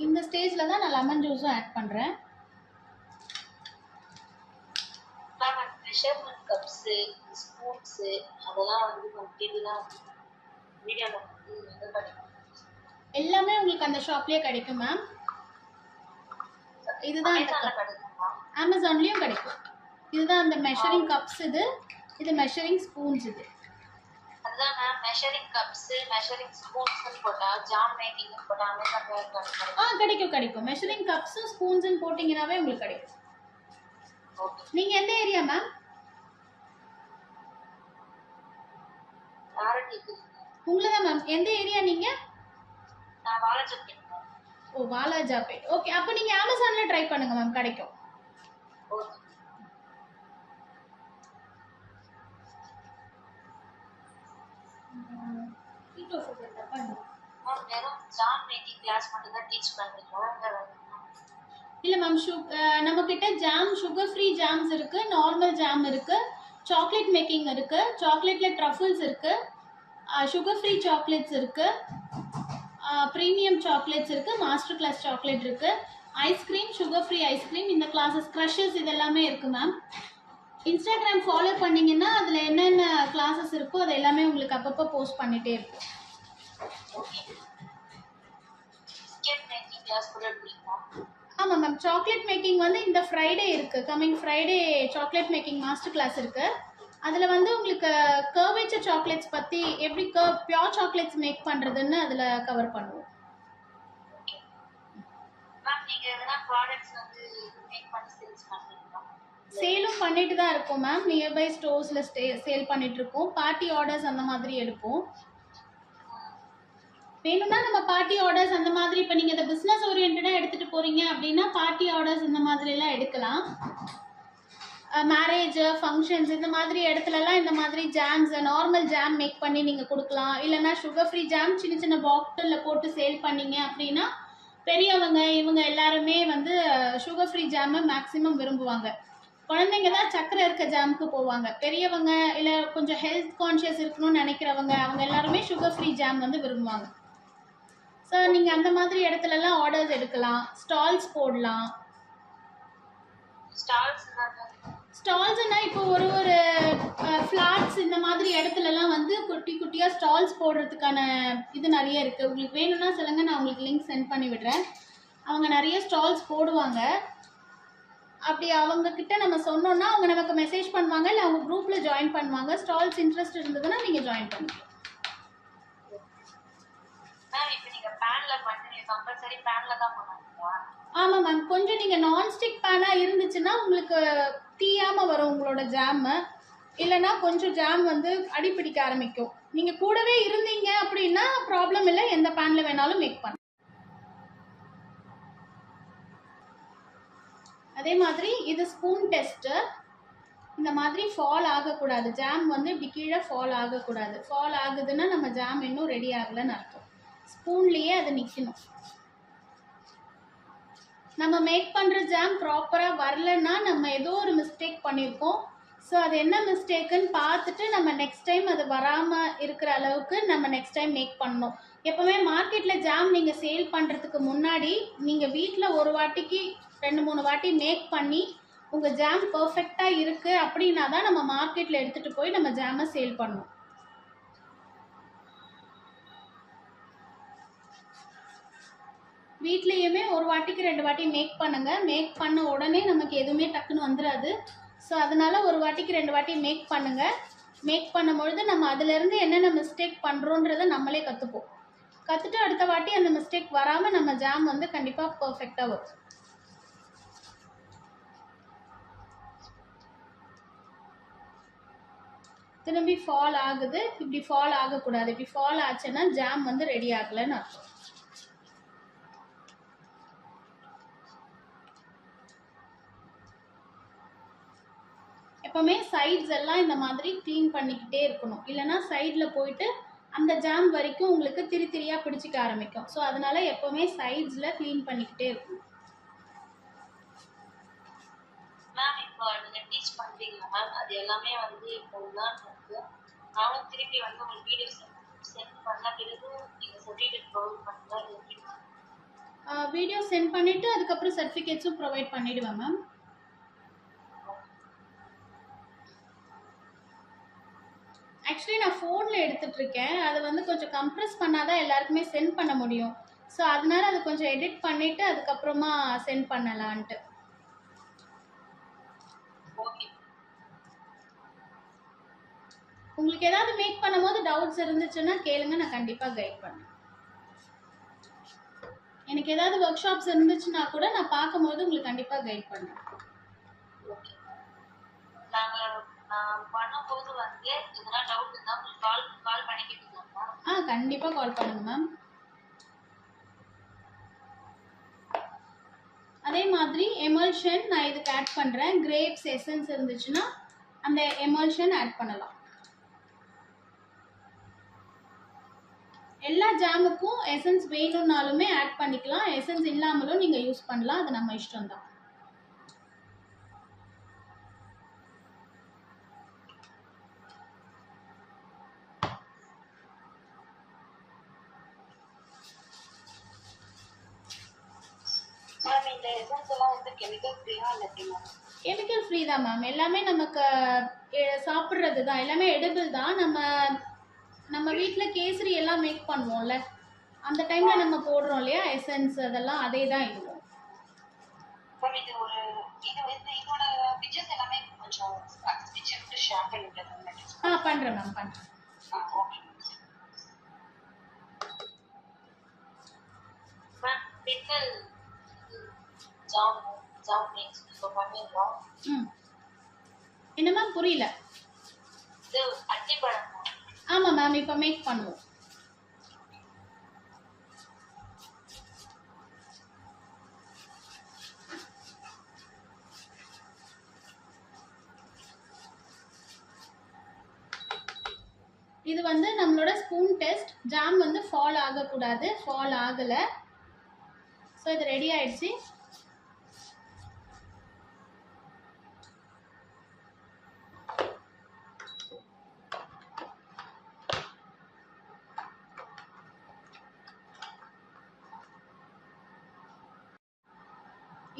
இந்த ஸ்டேஜ்ல தான் நான் லெமன் ஜூஸும் ஆட் பண்றேன். மேம் மெஷர்மென்ட் கப்ஸ் ஸ்பூன்ஸ் அதெல்லாம் வந்து டீலா மீடியால எல்லாமே உங்களுக்கு அந்த ஷாப்லயே கிடைக்கும் மேம். இதுதான் அந்த அமேசான்லயும் கிடைக்கும். இதுதான் அந்த மெஷரிங் கப்ஸ். இது மெஷரிங் ஸ்பூன்ஸ். இது அதுதான் ma'am measuring cups measuring spoons போட்டா ஜாம் மேக்கிங் போட்டா அமேசான்ல கிடைக்கும். மெஷரிங் கப்ஸ் ஸ்பூன்ஸ் போட்டீங்கனாவே உங்களுக்கு கிடைக்கும். ஓகே. நீங்க எந்த ஏரியா மேம்? உங்களதான் மேம். எந்த ஏரியா நீங்க? நான் வாலாஜாபேட். வாலாஜாபேட். ஓகே. அப்ப நீங்க அமேசான்ல ட்ரை பண்ணுங்க மேம், கிடைக்கும். மேம் வெறும் ஜாம் மேக்கிங் கிளாஸ் மட்டும் தான் டீச் பண்றீங்களா? இல்லை மேம், நம்மக்கிட்ட ஜாம் சுகர் ஃப்ரீ ஜாம்ஸ் இருக்குது, நார்மல் ஜாம் இருக்குது, சாக்லேட் மேக்கிங் இருக்குது, சாக்லேட்டில் ட்ரஃபிள்ஸ் இருக்குது, சுகர் ஃப்ரீ சாக்லேட்ஸ் இருக்குது, ப்ரீமியம் சாக்லேட்ஸ் இருக்குது, மாஸ்டர் கிளாஸ் சாக்லேட் இருக்குது, ஐஸ்கிரீம், சுகர் ஃப்ரீ ஐஸ்கிரீம், இந்த கிளாஸஸ் க்ரஷஸ் இதெல்லாமே இருக்குது மேம். இன்ஸ்டாகிராம் ஃபாலோ பண்ணிங்கன்னா அதில் என்னென்ன கிளாஸஸ் இருக்கோ அது எல்லாமே உங்களுக்கு அப்பப்போ போஸ்ட் பண்ணிகிட்டே இருக்கும். ஆமாம் மேம், சாக்லேட் மேக்கிங் வந்து இந்த ஃப்ரைடே இருக்குது, coming Friday chocolate making master class இருக்குது. அதில் வந்து உங்களுக்கு கர்வேச்சர் சாக்லேட்ஸ் பற்றி எப்படி பியோர் சாக்லேட்ஸ் மேக் பண்ணுறதுன்னு அதில் கவர் பண்ணுவோம். சேலும் பண்ணிட்டு தான் இருக்கோம் மேம், நியர்பை ஸ்டோர்ஸில் சேல் பண்ணிட்டு இருக்கோம். பார்ட்டி ஆர்டர்ஸ் அந்த மாதிரி எடுப்போம். வேணும்னா நம்ம பார்ட்டி ஆர்டர்ஸ் அந்த மாதிரி, இப்போ நீங்கள் இந்த பிஸ்னஸ் ஓரியன்டாக எடுத்துகிட்டு போகிறீங்க அப்படின்னா பார்ட்டி ஆர்டர்ஸ் இந்த மாதிரிலாம் எடுக்கலாம். மேரேஜ் ஃபங்க்ஷன்ஸ் இந்த மாதிரி இடத்துலலாம் இந்த மாதிரி ஜாம்ஸ், நார்மல் ஜாம் மேக் பண்ணி நீங்கள் கொடுக்கலாம். இல்லைனா சுகர் ஃப்ரீ ஜாம் சின்ன சின்ன பாட்டிலில் போட்டு சேல் பண்ணீங்க அப்படின்னா பெரியவங்க இவங்க எல்லாருமே வந்து சுகர் ஃப்ரீ ஜாமை மேக்ஸிமம் விரும்புவாங்க. குழந்தைங்க தான் சக்கரை இருக்க ஜாமுக்கு போவாங்க. பெரியவங்க இல்லை கொஞ்சம் ஹெல்த் கான்ஷியஸ் இருக்கணும்னு நினைக்கிறவங்க அவங்க எல்லாருமே சுகர் ஃப்ரீ ஜாம் வந்து விரும்புவாங்க. ஸோ நீங்கள் அந்த மாதிரி இடத்துலலாம் ஆர்டர்ஸ் எடுக்கலாம், ஸ்டால்ஸ் போடலாம். ஸ்டால்ஸ்னா இப்போ ஒரு ஃப்ளாட்ஸ் இந்த மாதிரி இடத்துலலாம் வந்து குட்டி குட்டியாக ஸ்டால்ஸ் போடுறதுக்கான இது நிறைய இருக்குது. உங்களுக்கு வேணும்னா சொல்லுங்கள், நான் உங்களுக்கு லிங்க் சென்ட் பண்ணி விடுறேன். அவங்க நிறைய ஸ்டால்ஸ் போடுவாங்க. அப்படி அவங்கக்கிட்ட நம்ம சொன்னோன்னா அவங்க நமக்கு மெசேஜ் பண்ணுவாங்க, இல்லை அவங்க குரூப்பில் ஜாயின் பண்ணுவாங்க. ஸ்டால்ஸ் இன்ட்ரெஸ்ட் இருந்ததுன்னா நீங்கள் ஜாயின் பண்ணுங்கள். ஆமாம் மேம், கொஞ்சம் நீங்கள் நான்ஸ்டிக் பேனாக இருந்துச்சுன்னா உங்களுக்கு தீயாமல் வரும் உங்களோட ஜாமு. இல்லைன்னா கொஞ்சம் ஜாம் வந்து அடிப்பிடிக்க ஆரம்பிக்கும். நீங்கள் கூடவே இருந்தீங்க அப்படின்னா ப்ராப்ளம் இல்லை, எந்த பேனில் வேணாலும் மேக் பண்ண. அதே மாதிரி இது ஸ்பூன் டெஸ்ட்டு. இந்த மாதிரி ஃபால் ஆகக்கூடாது, ஜாம் வந்து இப்படி கீழே ஃபால் ஆகக்கூடாது. ஃபால் ஆகுதுன்னா நம்ம ஜாம் இன்னும் ரெடி ஆகலைன்னு அர்த்தம். ஸ்பூன்லேயே அது நிற்கணும். நம்ம மேக் பண்ணுற ஜாம் ப்ராப்பராக வரலன்னா நம்ம ஏதோ ஒரு மிஸ்டேக் பண்ணியிருக்கோம். ஸோ அது என்ன மிஸ்டேக்குன்னு பார்த்துட்டு நம்ம நெக்ஸ்ட் டைம் அது வராமல் இருக்கிற அளவுக்கு நம்ம நெக்ஸ்ட் டைம் மேக் பண்ணணும். எப்போவுமே மார்க்கெட்டில் ஜாம் நீங்கள் சேல் பண்ணுறதுக்கு முன்னாடி நீங்கள் வீட்டில் ஒரு வாட்டிக்கு 2-3 வாட்டி மேக் பண்ணி உங்கள் ஜாம் பர்ஃபெக்டாக இருக்குது அப்படின்னா தான் நம்ம மார்க்கெட்டில் எடுத்துகிட்டு போய் நம்ம ஜாமை சேல் பண்ணணும். வீட்லேயுமே ஒரு வாட்டிக்கு 2 வாட்டி மேக் பண்ணுங்கள். மேக் பண்ண உடனே நமக்கு எதுவுமே டக்குன்னு வந்துடாது. ஸோ அதனால் ஒரு வாட்டிக்கு 2 வாட்டி மேக் பண்ணுங்கள். மேக் பண்ணும்பொழுது நம்ம அதிலேருந்து என்னென்ன மிஸ்டேக் பண்ணுறோன்றதை நம்மளே கற்றுப்போம். கற்றுட்டு அடுத்த வாட்டி அந்த மிஸ்டேக் வராமல் நம்ம ஜாம் வந்து கண்டிப்பாக பர்ஃபெக்டாக வரும். திரும்பி ஃபால் ஆகுது, இப்படி ஃபால் ஆகக்கூடாது. இப்படி ஃபால் ஆச்சுன்னா ஜாம் வந்து ரெடி ஆகலைன்னு அர்த்தம். எப்போவுமே சைட்ஸ் எல்லாம் இந்த மாதிரி க்ளீன் பண்ணிக்கிட்டே இருக்கணும். இல்லைனா சைடில் போயிட்டு அந்த ஜாம் வரைக்கும் உங்களுக்கு திரியாக பிடிச்சிக்க ஆரம்பிக்கும். ஸோ அதனால் எப்போவுமே சைட்ஸில் க்ளீன் பண்ணிக்கிட்டே இருக்கணும். மேம் இப்போ நீங்கள் டீச் பண்ணுறீங்களா மேம்? அது எல்லாமே வந்து இப்போ உதாரணத்துக்கு நானும் திருப்பி வந்து உங்களுக்கு வீடியோ சென்ட் பண்ண பிறகு நீங்கள் சர்டிஃபிகேட் ப்ரொவைட் பண்ணுறதா? வீடியோ சென்ட் பண்ணிவிட்டு அதுக்கப்புறம் சர்டிஃபிகேட்ஸும் ப்ரொவைட் பண்ணிவிடுவேன் மேம். ஆக்சுவலி நான் ஃபோனில் எடுத்துகிட்ருக்கேன். அதை வந்து கொஞ்சம் கம்ப்ரெஸ் பண்ணால் தான் எல்லாருக்குமே சென்ட் பண்ண முடியும். ஸோ அதனால் அதை கொஞ்சம் எடிட் பண்ணிவிட்டு அதுக்கப்புறமா சென்ட் பண்ணலான்ட்டு. உங்களுக்கு ஏதாவது மேக் பண்ணும்போது டவுட்ஸ் இருந்துச்சுன்னா கேளுங்க, நான் கண்டிப்பாக கைட் பண்ணேன். எனக்கு ஏதாவது ஒர்க் ஷாப்ஸ் இருந்துச்சுன்னா கூட நான் பார்க்கும்போது உங்களுக்கு கண்டிப்பாக கைட் பண்ணேன். கண்டிப்பாக கால் பண்ணுங்க மேம். அதே மாதிரி எமல்ஷன் நான் இதுக்கு ஆட் பண்ணுறேன். கிரேப்ஸ் எசன்ஸ் இருந்துச்சுன்னா அந்த எமல்ஷன் ஆட் பண்ணலாம். எல்லா ஜாமுக்கும் எசன்ஸ் வேணும்னாலுமே ஆட் பண்ணிக்கலாம், எசன்ஸ் இல்லாமலும் நீங்கள் யூஸ் பண்ணலாம், அது நம்ம இஷ்டம் தான். கெமிக்கல் ஃப்ரீ தான் மேம். எல்லாமே நமக்கு சாப்பிட்றது தான், எல்லாமே எடிபிள் தான். நம்ம வீட்டில் கேசரி எல்லாம் மேக் பண்ணுவோம்ல, அந்த டைம்ல நம்ம போடுறோம் இல்லையா எசன்ஸ், அதெல்லாம் அதே தான் இருக்கும். பண்றேன் மேம், பண்றேன். என்ன மேம் புரியல? ஆமா மேம், இப்ப மேக் பண்ணுவோம். இது வந்து நம்மளோட ஸ்பூன் டெஸ்ட். ஜாம் வந்து ஃபால் ஆகக்கூடாது, ஃபால் ஆகலை. ஸோ இது ரெடி ஆயிடுச்சு.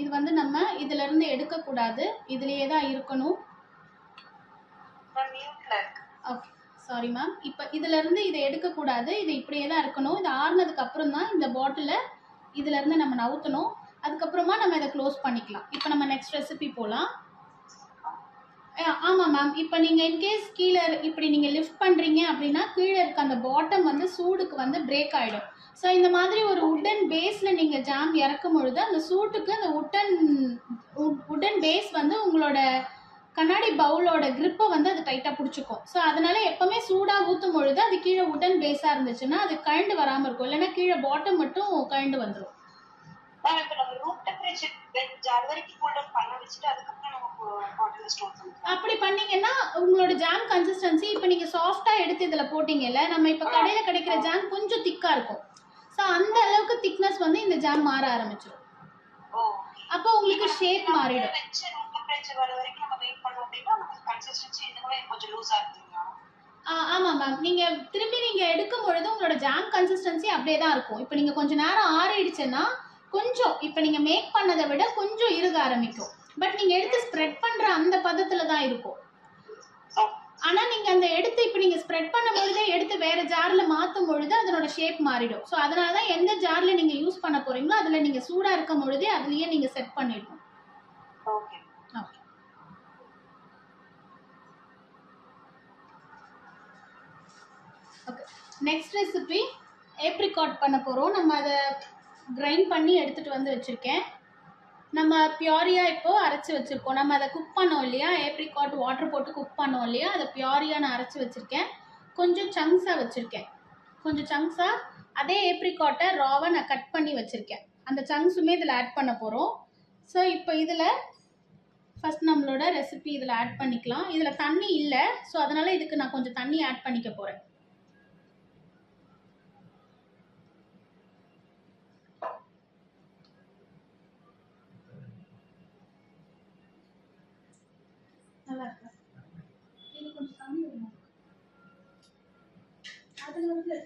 இது வந்து நம்ம இதுல இருந்து எடுக்க கூடாது, இதுலயே தான் இருக்கணும். Okay, sorry ma'am. இப்போ இதுல இருந்து இதை எடுக்க கூடாது, இது இப்படியே தான் இருக்கணும். இது ஆறுனதுக்கு அப்புறம் தான் இந்த பாட்டிலை இதுல இருந்து நம்ம நவுத்தணும். அதுக்கப்புறமா நம்ம இதை க்ளோஸ் பண்ணிக்கலாம். இப்போ நம்ம நெக்ஸ்ட் ரெசிபி போகலாம். ஆமாம் மேம். இப்போ நீங்கள் இன்கேஸ் கீழே இப்படி நீங்கள் லிஃப்ட் பண்ணுறீங்க அப்படின்னா கீழே இருக்க அந்த பாட்டம் வந்து சூடுக்கு வந்து பிரேக் ஆகிடும். ஸோ இந்த மாதிரி ஒரு உட்டன் பேஸில் நீங்கள் ஜாம் இறக்கும் பொழுது அந்த சூட்டுக்கு அந்த உட்டன் பேஸ் வந்து உங்களோட கண்ணாடி பவுலோட கிரிப்பை வந்து அது டைட்டாக பிடிச்சிக்கும். ஸோ அதனால எப்பவுமே சூடாக ஊற்றும் பொழுது அது கீழே உட்டன் பேஸாக இருந்துச்சுன்னா அது கழண்டு வராமல் இருக்கும், இல்லைன்னா கீழே பாட்டம் மட்டும் கழண்டு வந்துடும். அப்படி பண்ணீங்கன்னா உங்களோட ஜாம் கன்சிஸ்டன்சி இப்போ நீங்க சாஃப்டா எடுத்து இதுல போட்டீங்கல்ல, நம்ம இப்ப கடையில கிடைக்கிற ஜாம் கொஞ்சம் திக்கா இருக்கும். சோ அந்த அளவுக்கு திக்னஸ் வந்து இந்த ஜாம் மாற ஆரம்பிச்சிடும். அப்போ உங்களுக்கு ஷேப் மாறிடும். ஆமா மேம். நீங்க திரும்பி எடுக்கும் பொழுது உங்களோட ஜாம் கன்சிஸ்டன்சி அப்படியே தான் இருக்கும். இப்போ நீங்க கொஞ்ச நேரம் ஆறிடுச்சுன்னா கொஞ்சம் இப்போ நீங்க மேக் பண்ணதை விட கொஞ்சம் இறுக ஆரம்பிக்கும். பட் நீங்க எடுத்து ஸ்ப்ரெட் பண்ற அந்த பதத்துல தான் இருக்கும். ஆனா நீங்க அந்த எடுத்து இப்போ நீங்க ஸ்ப்ரெட் பண்ணும் பொழுதே எடுத்து வேற ஜார்ல மாத்தும் பொழுது அதனோட ஷேப் மாறிடும். ஸோ அதனாலதான் எந்த ஜார்ல நீங்க யூஸ் பண்ண போறீங்களோ அதுல நீங்க சூடா இருக்கும் பொழுதே அதுலயே நீங்க செட் பண்ணிடணும். ஓகே. நெக்ஸ்ட் ரெசிபி ஏப்ரிகாட் பண்ண போறோம். நம்ம அதை கிரைண்ட் பண்ணி எடுத்துட்டு வந்து வச்சிருக்கேன். நம்ம பியூரியா இப்போ அரைச்சி வச்சிருக்கோம். நம்ம அதை குக் பண்ணோம் இல்லையா, ஏப்ரிகாட் வாட்டர் போட்டு குக் பண்ணோம் இல்லையா, அதை பியூரியா நான் அரைச்சி வச்சிருக்கேன். கொஞ்சம் சங்க்ஸா வச்சிருக்கேன், கொஞ்சம் சங்க்ஸா. அதே ஏப்ரிகாட்டை ராவா நான் கட் பண்ணி வச்சிருக்கேன். அந்த சங்க்ஸுமே இதில் ஆட் பண்ண போகிறோம். ஸோ இப்போ இதில் ஃபர்ஸ்ட் நம்மளோட ரெசிபி இதில் ஆட் பண்ணிக்கலாம். இதில் தண்ணி இல்லை, ஸோ அதனால இதுக்கு நான் கொஞ்சம் தண்ணி ஆட் பண்ணிக்க போகிறேன். நல்லா இருக்கு. இது கொஞ்சம் தண்ணி வேணும், அதில் வந்து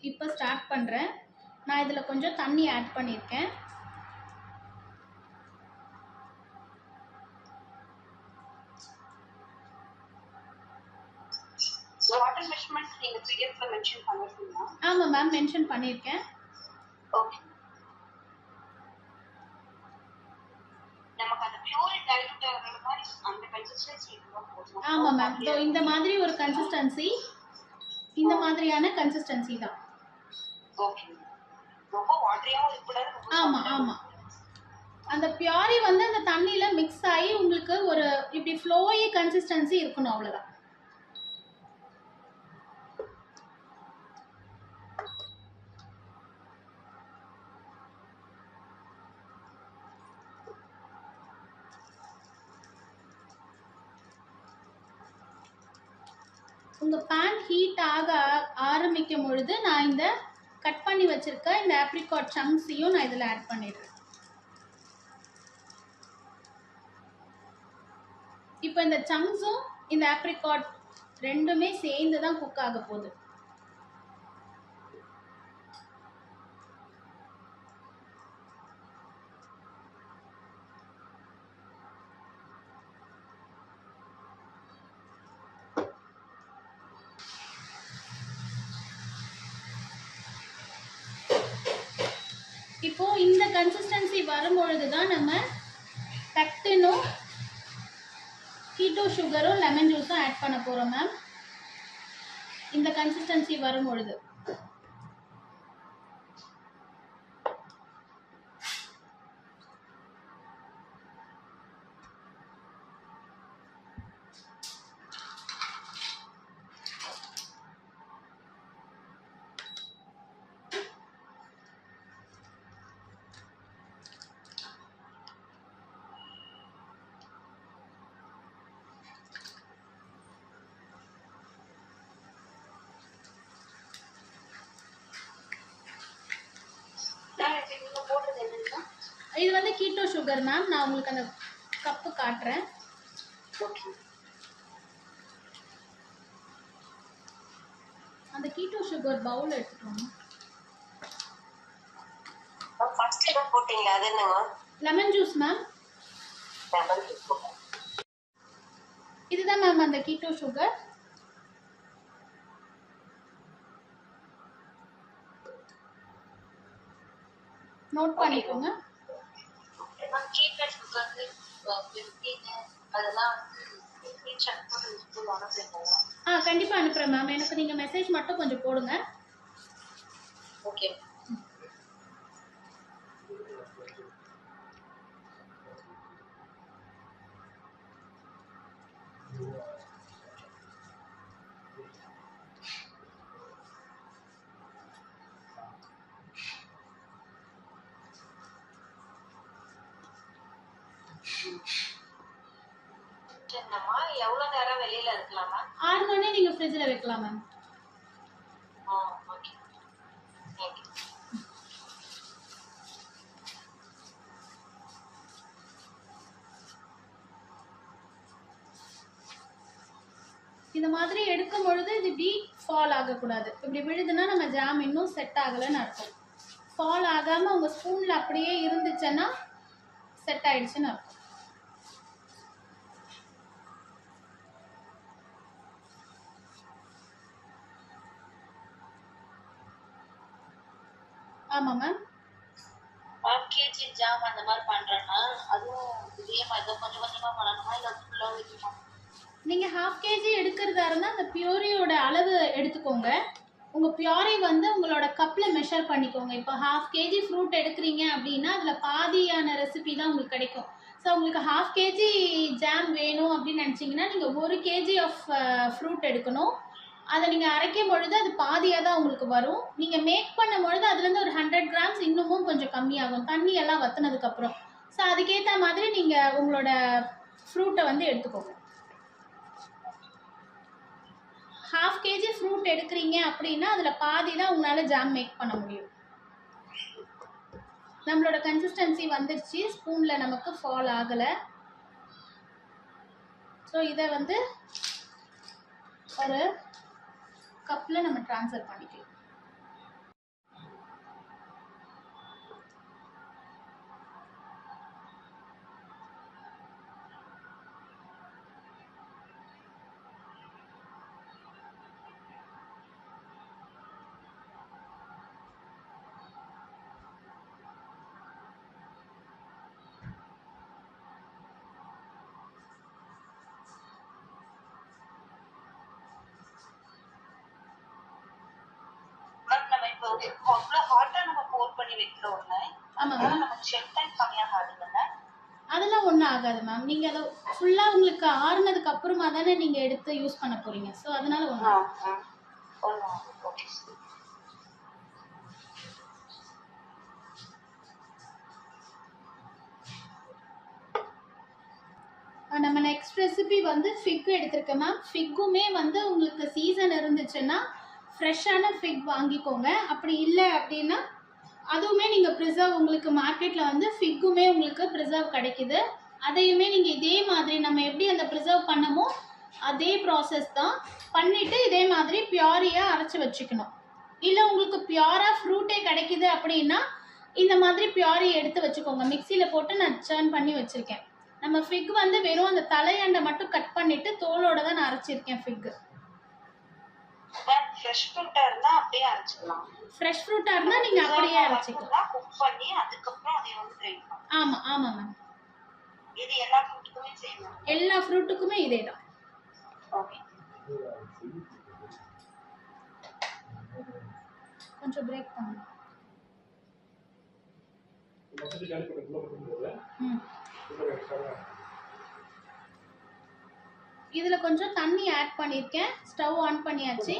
இப்போ ஸ்டார்ட் பண்ணுறேன். நான் இதில் கொஞ்சம் தண்ணி ஆட் பண்ணியிருக்கேன். ஆமாம் மேம், மென்ஷன் பண்ணியிருக்கேன். ஓகே. ஆமாம் மேம், இந்த மாதிரி ஒரு கன்சிஸ்டன்சி, இந்த மாதிரியான கன்சிஸ்டன்சி தான். ரொம்ப வாட்டரியாவும் இருக்கக்கூடாது, ரொம்ப ஆமா ஆமா. அந்த பியூரி வந்து அந்த தண்ணியில மிக்ஸ் ஆகி உங்களுக்கு ஒரு இப்படி ஃப்ளோயி கன்சிஸ்டன்சி இருக்கணும், அவ்வளவுதான். உங்க பேன் ஹீட் ஆக ஆரம்பிக்கும் பொழுது நான் இந்த கட் பண்ணி வச்சிருக்க இந்த ஆப்ரிகாட் சங்க்ஸையும் நான் இதில் ஆட் பண்ணிடுறேன். இப்போ இந்த சங்க்ஸும் இந்த ஆப்ரிகாட் ரெண்டுமே சேர்ந்து தான் குக் ஆக போகுது. இப்போ இந்த கன்சிஸ்டன்சி வரும்பொழுது தான் நம்ம பெக்டினும் கீட்டோ சுகரும் லெமன் ஜூஸும் ஆட் பண்ண போறோம் மேம். இந்த கன்சிஸ்டன்சி வரும்பொழுது இது வந்து கீட்டோ சுகர் மேம். நான் உங்களுக்கு அந்த கப்பு காட்டுறேன். அந்த கீட்டோ சுகர் பவுல் எடுத்துக்கோங்க. ஃபர்ஸ்ட் என்ன போட்டீங்க? அது என்னங்க? Lemon juice ma'am. Lemon juice. இதுதான் மேம் அந்த கீட்டோ சுகர். நோட் பண்ணிக்கோங்க. கண்டிப்பா அனுப்புறேன் மேம். எனக்கு நீங்க மெசேஜ் மட்டும் கொஞ்சம் போடுங்க. ஓகே. எவ்வளவு நேரம் வெளியில இருக்கலாமா? 6 மணி நீங்க ஃப்ரிட்ஜ்ல வைக்கலாம் மேம். ஓகே. Thank you. இந்த மாதிரி எடுக்கும் பொழுது இது இப்படி ஃபால் ஆகக்கூடாது. இப்படி விழுதுன்னா நம்ம ஜாம் இன்னும் செட் ஆகலைன்னு அர்த்தம். ஃபால் ஆகாம உங்க ஸ்பூன்ல அப்படியே இருந்துச்சுன்னா செட் ஆயிடுச்சுன்னு அர்த்தம். ஆமா மேம். 1 kg ஜாம் அந்த மாதிரி பண்றேன்னா அதுவும் இதே மாதிரி கொஞ்சம் கொஞ்சமா பண்ணணுமா இல்ல ஃபுல்லா வைக்கணுமா? நீங்க 1/2 kg எடுக்கிறதா இருந்தா அந்த பியூரியோட அளவு எடுத்துக்கோங்க. உங்க பியூரி வந்து உங்களோட கப்ல மெஷர் பண்ணிக்கோங்க. இப்போ 1/2 kg ஃப்ரூட் எடுக்கிறீங்க அப்படின்னா அதுல பாதியான ரெசிபி தான் உங்களுக்கு கிடைக்கும். ஸோ உங்களுக்கு 1/2 kg ஜாம் வேணும் அப்படின்னு நினைச்சீங்கன்னா நீங்க 1 kg ஆஃப் ஃப்ரூட் எடுக்கணும். அதை நீங்க அரைக்கும் பொழுது அது பாதியா தான் உங்களுக்கு வரும். நீங்க மேக் பண்ணும் பொழுது அதுல இருந்து ஒரு 100 கிராம்ஸ் இன்னமும் கொஞ்சம் கம்மியாகும், தண்ணி எல்லாம் வத்துனதுக்கு அப்புறம். ஸோ அதுக்கேற்ற மாதிரி நீங்க உங்களோட ஃப்ரூட்டை வந்து எடுத்துக்கோங்க. 1/2 kg ஃப்ரூட் எடுக்கிறீங்க அப்படின்னா அதுல பாதி தான் உங்களால ஜாம் மேக் பண்ண முடியும். நம்மளோட கன்சிஸ்டன்சி வந்துருச்சு, ஸ்பூன்ல நமக்கு ஃபால் ஆகல. ஸோ இதை வந்து ஒரு கப்ல நம்ம ட்ரான்ஸ்ஃபர் பண்ணிக்கலாம். நம்ம இப்போ அவ்வளவு ஹாட்டா நம்ம போர் பண்ணி வைக்கிறோம்ல, ஆமா அதனால மேம். நமக்கு ஷெல்ஃப் டைம் கம்மியாகாதுல்ல? அதெல்லாம் ஒன்றும் ஆகாது மேம். நீங்கள் அதை ஃபுல்லாக உங்களுக்கு ஆறுனதுக்கு அப்புறமா தானே நீங்கள் எடுத்து யூஸ் பண்ண போகிறீங்க. ஸோ அதனால ஒன்றும் ஒன்றும் ஓகே. நம்ம நெக்ஸ்ட் ரெசிபி வந்து ஃபிக் எடுத்திருக்கேன் மேம். ஃபிக்குமே வந்து உங்களுக்கு சீசன் இருந்துச்சுன்னா ஃப்ரெஷ்ஷான ஃபிக் வாங்கிக்கோங்க. அப்படி இல்லை அப்படின்னா அதுவுமே நீங்கள் ப்ரிசர்வ் உங்களுக்கு மார்க்கெட்டில் வந்து ஃபிக்குமே உங்களுக்கு ப்ரிசர்வ் கிடைக்குது. அதையுமே நீங்கள் இதே மாதிரி நம்ம எப்படி அந்த ப்ரிசர்வ் பண்ணமோ அதே ப்ராசஸ் தான் பண்ணிவிட்டு இதே மாதிரி பியூரியாக அரைச்சி வச்சுக்கணும். இல்லை உங்களுக்கு பியூராக ஃப்ரூட்டே கிடைக்குது அப்படின்னா இந்த மாதிரி பியூரி எடுத்து வச்சுக்கோங்க. மிக்சியில் போட்டு நான் சர்ன் பண்ணி வச்சுருக்கேன். நம்ம ஃபிக் வந்து வெறும் அந்த தலையண்டை மட்டும் கட் பண்ணிவிட்டு தோலோட தான் நான் அரைச்சிருக்கேன் ஃபிக்கு. ஃப்ரெஷ் ஃப்ரூட்டா இருந்தா அப்படியே அரைச்சுக்கலாம். ஃப்ரெஷ் ஃப்ரூட்டா இருந்தா நீங்க அப்படியே அரைச்சுக்கலாம். குக் பண்ணி அதுக்கு அப்புறம் அதை வந்து கிரைண்ட் பண்ணலாம். ஆமா ஆமா மேம். இது எல்லா ஃப்ரூட்டுக்குமே செய்யலாம். எல்லா ஃப்ரூட்டுக்குமே இதேதான். ஓகே. கொஞ்சம் பிரேக் பண்ணுங்க. இதுல கொஞ்சம் தண்ணி ஆட் பண்ணிருக்கேன். ஸ்டவ் ஆன் பண்ணியாச்சு.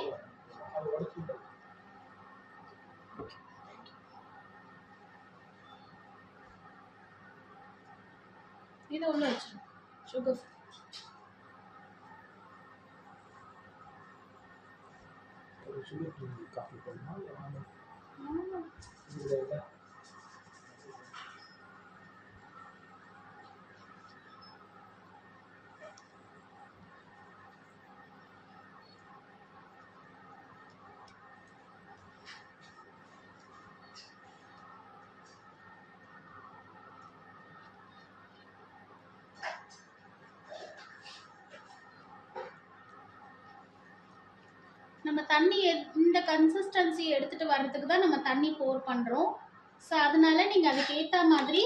இது உள்ள வச்சிருங்க. சுகர் காஃபி போடணுமா? நம்ம தண்ணி இந்த கன்சிஸ்டன்சி எடுத்துட்டு வர்றதுக்கு தான் நம்ம தண்ணி போர் பண்றோம். ஸோ அதனால நீங்க அதுக்கு ஏற்ற மாதிரி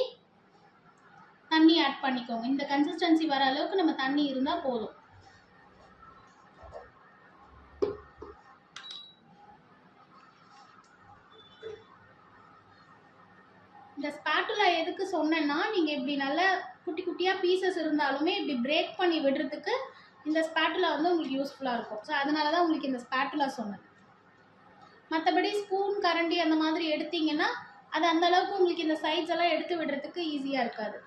தண்ணி ஆட் பண்ணிக்கோங்க. இந்த கன்சிஸ்டன்சி வர அளவுக்கு நம்ம தண்ணி இருந்தா போதும். இந்த ஸ்பாட்டுலா எதுக்கு சொன்னேன்னா நீங்க இப்படி நல்ல குட்டி குட்டியா பீசஸ் இருந்தாலுமே இப்படி பிரேக் பண்ணி விடுறதுக்கு இந்த ஸ்பாட்டுலா வந்து உங்களுக்கு யூஸ்ஃபுல்லாக இருக்கும். ஸோ அதனால தான் உங்களுக்கு இந்த ஸ்பாட்டுலா சொன்னேன். மற்றபடி ஸ்பூன் கரண்டி அந்த மாதிரி எடுத்தீங்கன்னா அது அந்த அளவுக்கு உங்களுக்கு இந்த சைட்ஸ் எல்லாம் எடுத்து விடுறதுக்கு ஈஸியாக இருக்காது.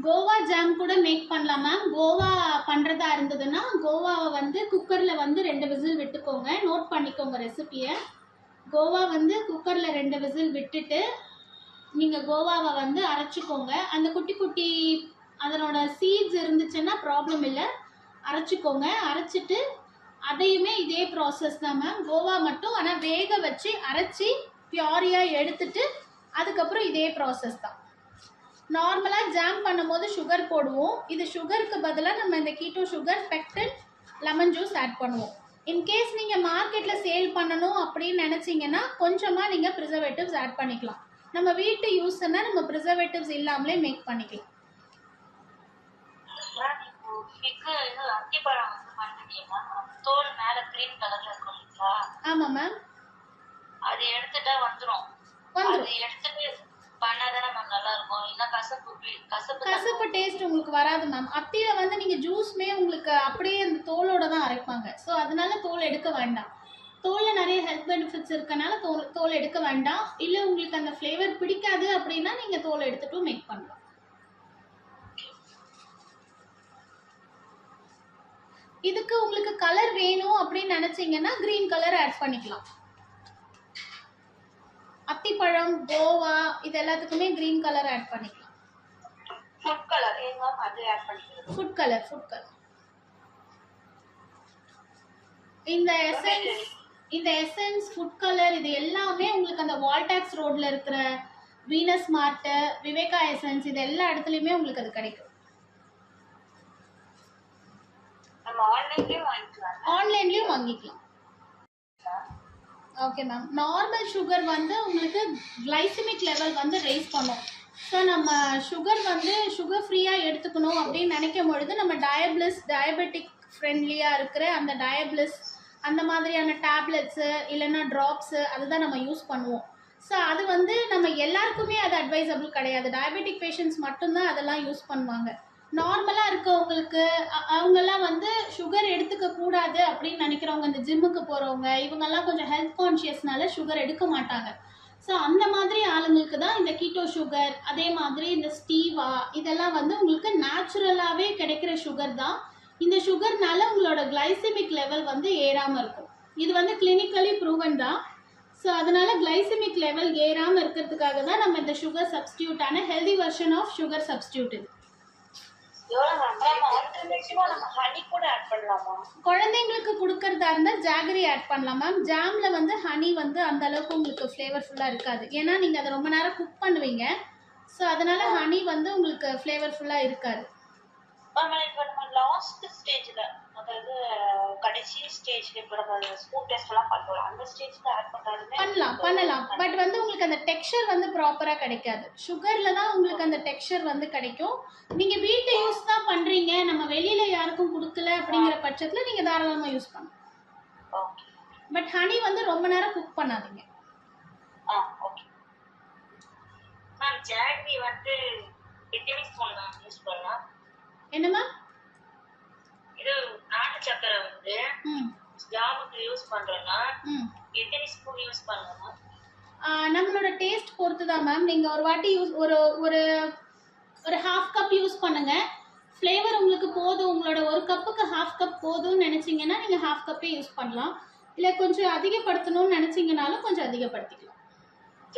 கோவா ஜாம் கூட மேக் பண்ணலாம் மேம். கோவா பண்ணுறதா இருந்ததுன்னா கோவாவை வந்து குக்கரில் வந்து 2 விசில் விட்டுக்கோங்க. நோட் பண்ணிக்கோங்க ரெசிபியை. கோவா வந்து குக்கரில் 2 விசில் விட்டுட்டு நீங்கள் கோவாவை வந்து அரைச்சிக்கோங்க. அந்த குட்டி குட்டி அதனோட சீட்ஸ் இருந்துச்சுன்னா ப்ராப்ளம் இல்லை, அரைச்சிக்கோங்க. அரைச்சிட்டு அதையுமே இதே ப்ராசஸ் தான் மேம். கோவா மட்டும் ஆனால் வேக வச்சு அரைச்சி பியூரியாக எடுத்துட்டு அதுக்கப்புறம் இதே ப்ராசஸ் தான். நார்மலாக ஜாம் பண்ணும்போது சுகர் போடுவோம். இது சுகருக்கு பதிலாக நம்ம இந்த keto sugar, pectin, lemon juice add பண்ணுவோம். இன்கேஸ் நீங்கள் மார்க்கெட்டில் சேல் பண்ணணும் அப்படின்னு நினச்சிங்கன்னா கொஞ்சமாக நீங்கள் ப்ரிசர்வேட்டிவ்ஸ் ஆட் பண்ணிக்கலாம். நம்ம வீட்டு யூஸ்ன்னா நம்ம ப்ரிசர்வேட்டிவ்ஸ் இல்லாமலே மேக் பண்ணிக்கலாம். தோல் மேல கிரீன் கலர்ல இருக்கும் இல்லையா? ஆமா மேம். அது எடுத்துட்டா வந்துரும். அது எடுத்துட்டு பண்ணாதானே மேம் நல்லா இருக்கும். இல்ல கசப்பு டேஸ்ட் உங்களுக்கு வராது மேம். அத்தியில வந்து நீங்க ஜூஸ்மே உங்களுக்கு அப்படியே அந்த தோலோட தான் அரைப்பாங்க. ஸோ அதனால தோல் எடுக்க வேண்டாம். தோல்ல நிறைய ஹெல்த் பெனிஃபிட்ஸ் இருக்கனால தோல் எடுக்க வேண்டாம். இல்ல உங்களுக்கு அந்த ஃப்ளேவர் பிடிக்காது அப்படின்னா நீங்க தோல் எடுத்துட்டும் மேக் பண்ணலாம். இதுக்கு உங்களுக்கு கலர் வேணும் அப்படின்னு நினைச்சீங்கன்னா கிரீன் கலர் ஆட் பண்ணிக்கலாம். அத்திப்பழம், கோவா இது எல்லாத்துக்குமே கிரீன் கலர் ஆட் பண்ணிக்கலாம். ஃபுட் கலர் அது ஆட் பண்ணிக்கலாம். ஃபுட் கலர் இந்த எசன்ஸ் ஃபுட் கலர் இது எல்லாமே உங்களுக்கு அந்த வால்டாக்ஸ் ரோட்ல இருக்கிற வீனஸ் மார்ட், விவேகா எசன்ஸ் இது எல்லா இடத்துலயுமே உங்களுக்கு அது கிடைக்கும். நம்ம ஆன்லைன்லயும் வாங்கிக்கலாம். Okay ma'am. நார்மல் சுகர் வந்து உங்களுக்கு கிளைசமிக் லெவல் வந்து ரைஸ் பண்ணும். ஸோ நம்ம சுகர் வந்து சுகர் ஃப்ரீயாக எடுத்துக்கணும் அப்படின்னு நினைக்கும் பொழுது நம்ம டயபெட்டிக் ஃப்ரெண்ட்லியாக இருக்கிற அந்த டயபிளிஸ் அந்த மாதிரியான டேப்லெட்ஸு இல்லைன்னா ட்ராப்ஸு அதுதான் நம்ம யூஸ் பண்ணுவோம். ஸோ அது வந்து நம்ம எல்லாருக்குமே அது அட்வைசபிள் கிடையாது. டயபெட்டிக் பேஷண்ட்ஸ் மட்டும்தான் அதெல்லாம் யூஸ் பண்ணுவாங்க. நார்மலாக இருக்கவங்களுக்கு அவங்கெல்லாம் வந்து சுகர் எடுத்துக்க கூடாது அப்படின்னு நினைக்கிறவங்க, இந்த ஜிம்முக்கு போகிறவங்க இவங்கெல்லாம் கொஞ்சம் ஹெல்த் கான்ஷியஸ்னால சுகர் எடுக்க மாட்டாங்க. ஸோ அந்த மாதிரி ஆளுங்களுக்கு தான் இந்த கீட்டோ சுகர், அதே மாதிரி இந்த ஸ்டீவா இதெல்லாம் வந்து உங்களுக்கு நேச்சுரலாகவே கிடைக்கிற சுகர் தான். இந்த சுகர்னால உங்களோட கிளைசிமிக் லெவல் வந்து ஏறாமல் இருக்கும். இது வந்து கிளினிக்கலி ப்ரூவன் தான். ஸோ அதனால கிளைசிமிக் லெவல் ஏறாமல் இருக்கிறதுக்காக தான் நம்ம இந்த சுகர் சப்ஸ்டியூட்டான healthy version of sugar substitute இது. குழந்தைங்களுக்கு கொடுக்கறதா இருந்தால் ஜாகரி ஆட் பண்ணலாம் மேம். ஜாம்ல வந்து ஹனி வந்து அந்த அளவுக்கு உங்களுக்கு ஃப்ளேவர்ஃபுல்லாக இருக்காது. ஏன்னா நீங்கள் அதை ரொம்ப நேரம் குக் பண்ணுவீங்க. ஸோ அதனால ஹனி வந்து உங்களுக்கு ஃப்ளேவர்ஃபுல்லாக இருக்காது. லாஸ்ட் ஸ்டேஜ்ல, அதாவது கடைசி ஸ்டேஜ்ல இப்போ நம்ம ஸ்கூல் டெஸ்ட் எல்லாம் பண்றோம், அந்த ஸ்டேஜ்ல ஆட் பண்ணலாம். பட் வந்து உங்களுக்கு அந்த டெக்ஸ்சர் வந்து ப்ராப்பரா கிடைக்காது. சுகர்ல தான் உங்களுக்கு அந்த டெக்ஸ்சர் வந்து கிடைக்கும். நீங்க வீட்டு யூஸ் தான் பண்றீங்க, நம்ம வெளியில யாருக்கும் கொடுக்கல அப்படிங்கிற பட்சத்துல நீங்க தாராளமா யூஸ் பண்ணலாம். பட் ஹனி வந்து ரொம்ப நேரம் குக் பண்ணாதீங்க. Okay ma'am. ஜாகரி வந்து எத்தனை ஸ்பூன் யூஸ் பண்ணலாம்? என்னமா? இது நாட்டு சக்கரை வந்து ஜாமுக்கு யூஸ் பண்றேன்னா எத்தனை ஸ்பூன் யூஸ் பண்ணலாம்? நம்மளோட டேஸ்ட் பொறுத்து தான் மேம். நீங்க ஒரு வாட்டி ஒரு ஹாஃப் கப் யூஸ் பண்ணுங்க. ஃப்ளேவர் உங்களுக்கு போதும், உங்களோட ஒரு கப்புக்கு ஹாஃப் கப் போதும்னு நினைச்சீங்கன்னா நீங்க ஹாஃப் கப்பே யூஸ் பண்ணலாம். இல்ல கொஞ்சம் அதிகப்படுத்தணும்னு நினைச்சீங்கனாலும் கொஞ்சம் அதிகப்படுத்திக்கலாம்.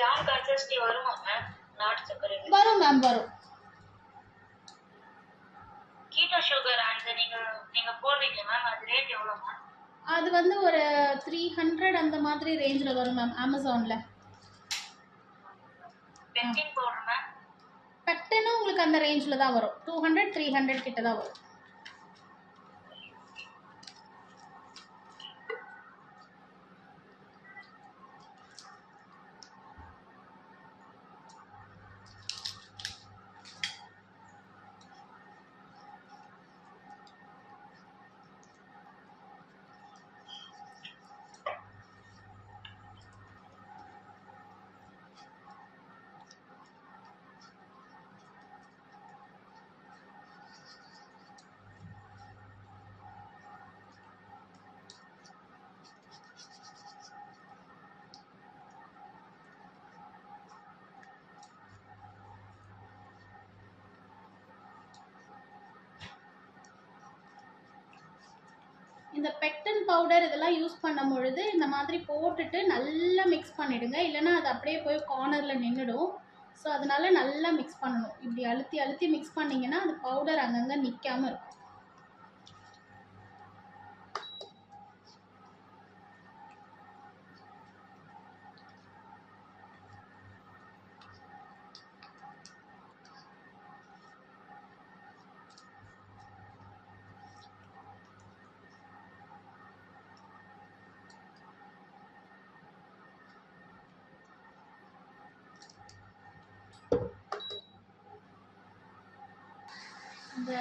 ஜாம் கன்சிஸ்டன்சி வருமா மேம் நாட்டு சக்கரை? வரும் மேம், வரும். கீட்டோ சுகர் அந்த நீங்க போடுறீங்க மேம், அது ரேட் எவ்வளவு மேம்? அது வந்து ஒரு 300 அந்த மாதிரி ரேஞ்சில் வரும் மேம் அமேசான்ல. Pectin powder ma'am? பெக்டினும் உங்களுக்கு அந்த ரேஞ்சில் தான் வரும். 200-300 கிட்ட தான் வரும். இந்த பெக்டன் பவுடர் இதெல்லாம் யூஸ் பண்ணும் பொழுது இந்த மாதிரி போட்டுட்டு நல்லா மிக்ஸ் பண்ணிடுங்க. இல்லைன்னா அது அப்படியே போய் கார்னரில் நின்றுடும். ஸோ அதனால நல்லா மிக்ஸ் பண்ணணும். இப்படி அழுத்தி அழுத்தி மிக்ஸ் பண்ணிங்கன்னா அது பவுடர் அங்கங்கே நிற்காமல் இருக்கும். இந்த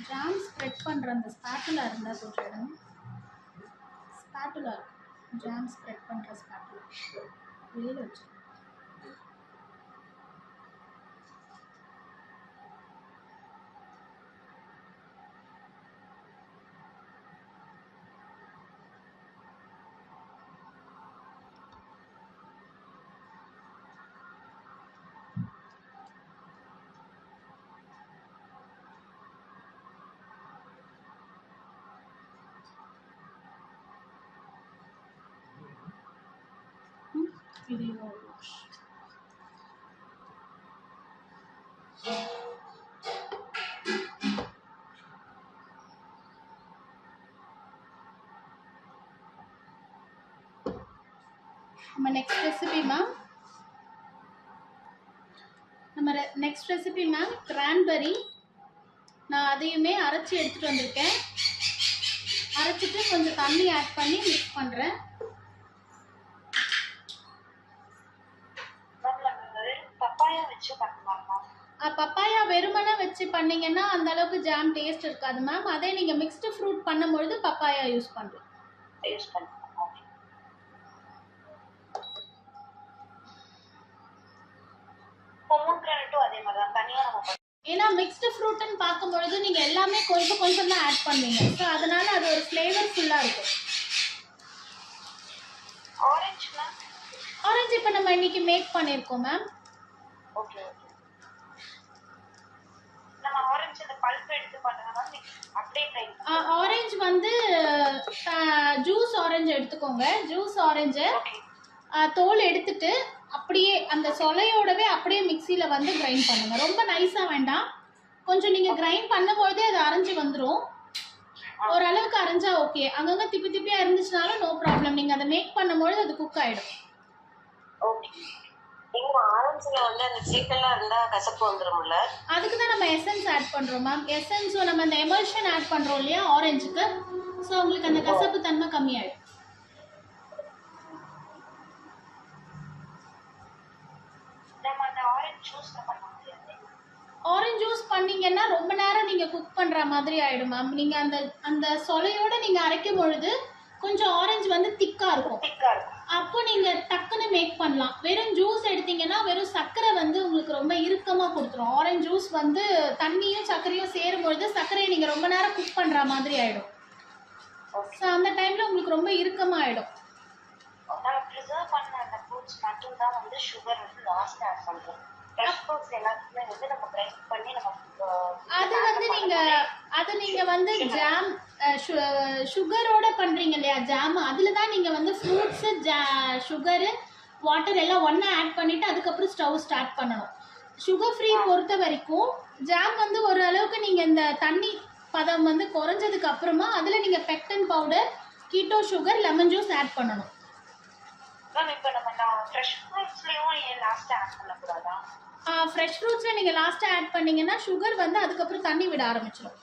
ஜாம் ஸ்ப்ரெட் பண்ணுற அந்த ஸ்பேட்டுலா இருந்தால் கொஞ்சம் எடுங்க. ஸ்பேட்டுலா ஜாம் ஸ்ப்ரெட் பண்ணுற ஸ்பேட்டுலா வெளியில் வச்சு. Video wash. நம்ம next recipe ma'am. Next recipe ma'am cranberry. நான் அதையுமே அரைச்சி எடுத்துகிட்டு வந்திருக்கேன். அரைச்சிட்டு கொஞ்சம் தண்ணி ஆட் பண்ணி மிக்ஸ் பண்ணுறேன். பப்பாயா வச்சு பண்ணலாம். பப்பாயா வெறுமனே வச்சு பண்ணீங்கன்னா அந்த அளவுக்கு ஜாம் டேஸ்ட் இருக்காது மேம். அதே நீங்க மிக்ஸ்டு ஃப்ரூட் பண்ணும்பொழுது பப்பாயா யூஸ் பண்ணலாம். யூஸ் பண்ணலாம். ஓகே. பொமோகிரானேட்டும் அதே மாதிரி தான் தனியா நம்ம ஏன்னா மிக்ஸ்டு ஃப்ரூட்னு பார்க்கும்பொழுது நீங்க எல்லாமே கொஞ்சம் கொஞ்சம் தான் ஆட் பண்ணுவீங்க. ஸோ அதனால அது ஒரு ஃப்ளேவர்ஃபுல்லா இருக்கும். Orange ma'am. ஆரஞ்சு இப்போ நம்ம இன்னைக்கு மேக் பண்ணியிருக்கோம் மேம். Okay okay. நம்ம ஆரஞ்சு அந்த பல்ப் எடுத்து பண்ணலாம் மேம். அப்படியே ட்ரை பண்ணலாம். ஆரஞ்சு வந்து ஜூஸ் ஆரஞ்சு எடுத்துக்கோங்க. ஜூஸ் ஆரஞ்சு தோல் எடுத்துட்டு அப்படியே அந்த சொலையோடவே அப்படியே மிக்சியில் வந்து கிரைண்ட் பண்ணுங்க. ரொம்ப நைஸாக வேண்டாம். கொஞ்சம் நீங்கள் கிரைண்ட் பண்ணும்போதே அது அரைஞ்சு வந்துடும். ஓரளவுக்கு அரைஞ்சா ஓகே. அங்கங்கே திப்பி திப்பியாக இருந்துச்சுனாலும் நோ ப்ராப்ளம். நீங்கள் அதை மேக் பண்ணும்போது அது குக் ஆகிடும். ஓகே. நீங்க ஆரஞ்சுல வந்து அந்த சீக்கெல்லாம் இருந்தா கசப்பு வந்துரும்ல? அதுக்கு தான் நம்ம எசன்ஸ் ஆட் பண்றோம் மேம். எசன்ஸும் நம்ம அந்த எமல்ஷன் ஆட் பண்றோம் இல்லையா ஆரஞ்சுக்கு. ஸோ உங்களுக்கு அந்த கசப்பு தன்மை கம்மியாயிடும். ஆரஞ்சு ஜூஸ் பண்ணீங்கன்னா ரொம்ப நேரம் நீங்க குக் பண்ற மாதிரி ஆயிடும் மேம். நீங்க அந்த அந்த சொலையோட நீங்க அரைக்கும் பொழுது கொஞ்சம் ஆரஞ்சு வந்து திக்கா இருக்கும். அப்போ நீங்க டக்குன்னு மேக் பண்ணலாம். வெறும் ஜூஸ் எடுத்தீங்கன்னா வெறும் சர்க்கரை வந்து உங்களுக்கு ரொம்ப இறுக்கமா கொடுத்துரும். ஆரஞ்சு ஜூஸ் வந்து தண்ணியும் சர்க்கரையும் சேரும் பொழுது சர்க்கரையை நீங்க ரொம்ப நேரம் குக் பண்ற மாதிரி ஆயிடும். ஸோ அந்த டைம்ல உங்களுக்கு ரொம்ப இறுக்கமா ஆயிடும். நம்ம ப்ரிசர்வ் பண்ண அந்த ஃப்ரூட்ஸ் மட்டும் தான் வந்து சுகர் வந்து லாஸ்ட் ஆட் பண்றோம். ஃப்ரெஷ் ஃப்ரூட்ஸ் எல்லாத்தையுமே வந்து நம்ம கிரைண்ட் பண்ணி நம்ம அது நீங்க வந்து ஜாம் சுகரோட பண்றீங்க இல்லையா ஜாம், அதுல தான் நீங்க வந்து ஃப்ரூட்ஸ் சுகர் வாட்டர் எல்லாம் ஒண்ணா ஆட் பண்ணிட்டு அதுக்கப்புறம் ஸ்டவ் ஸ்டார்ட் பண்ணணும். சுகர் ஃப்ரீ பொறுத்த வரைக்கும் ஜாம் வந்து ஒரு அளவுக்கு நீங்க இந்த தண்ணி பதம் வந்து குறைஞ்சதுக்கு அப்புறமா அதுல நீங்க pectin powder, keto sugar, lemon juice add பண்ணணும். மேம் இப்போ நம்ம ஃப்ரெஷ் ஃப்ரூட்ஸ்லயும் ஏன் லாஸ்ட் ஆட் பண்ணக்கூடாதா? ஃப்ரெஷ் ஃப்ரூட்ஸில் நீங்கள் லாஸ்ட்டாக ஆட் பண்ணிங்கன்னா சுகர் வந்து அதுக்கப்புறம் தண்ணி விட ஆரம்பிச்சிடும்.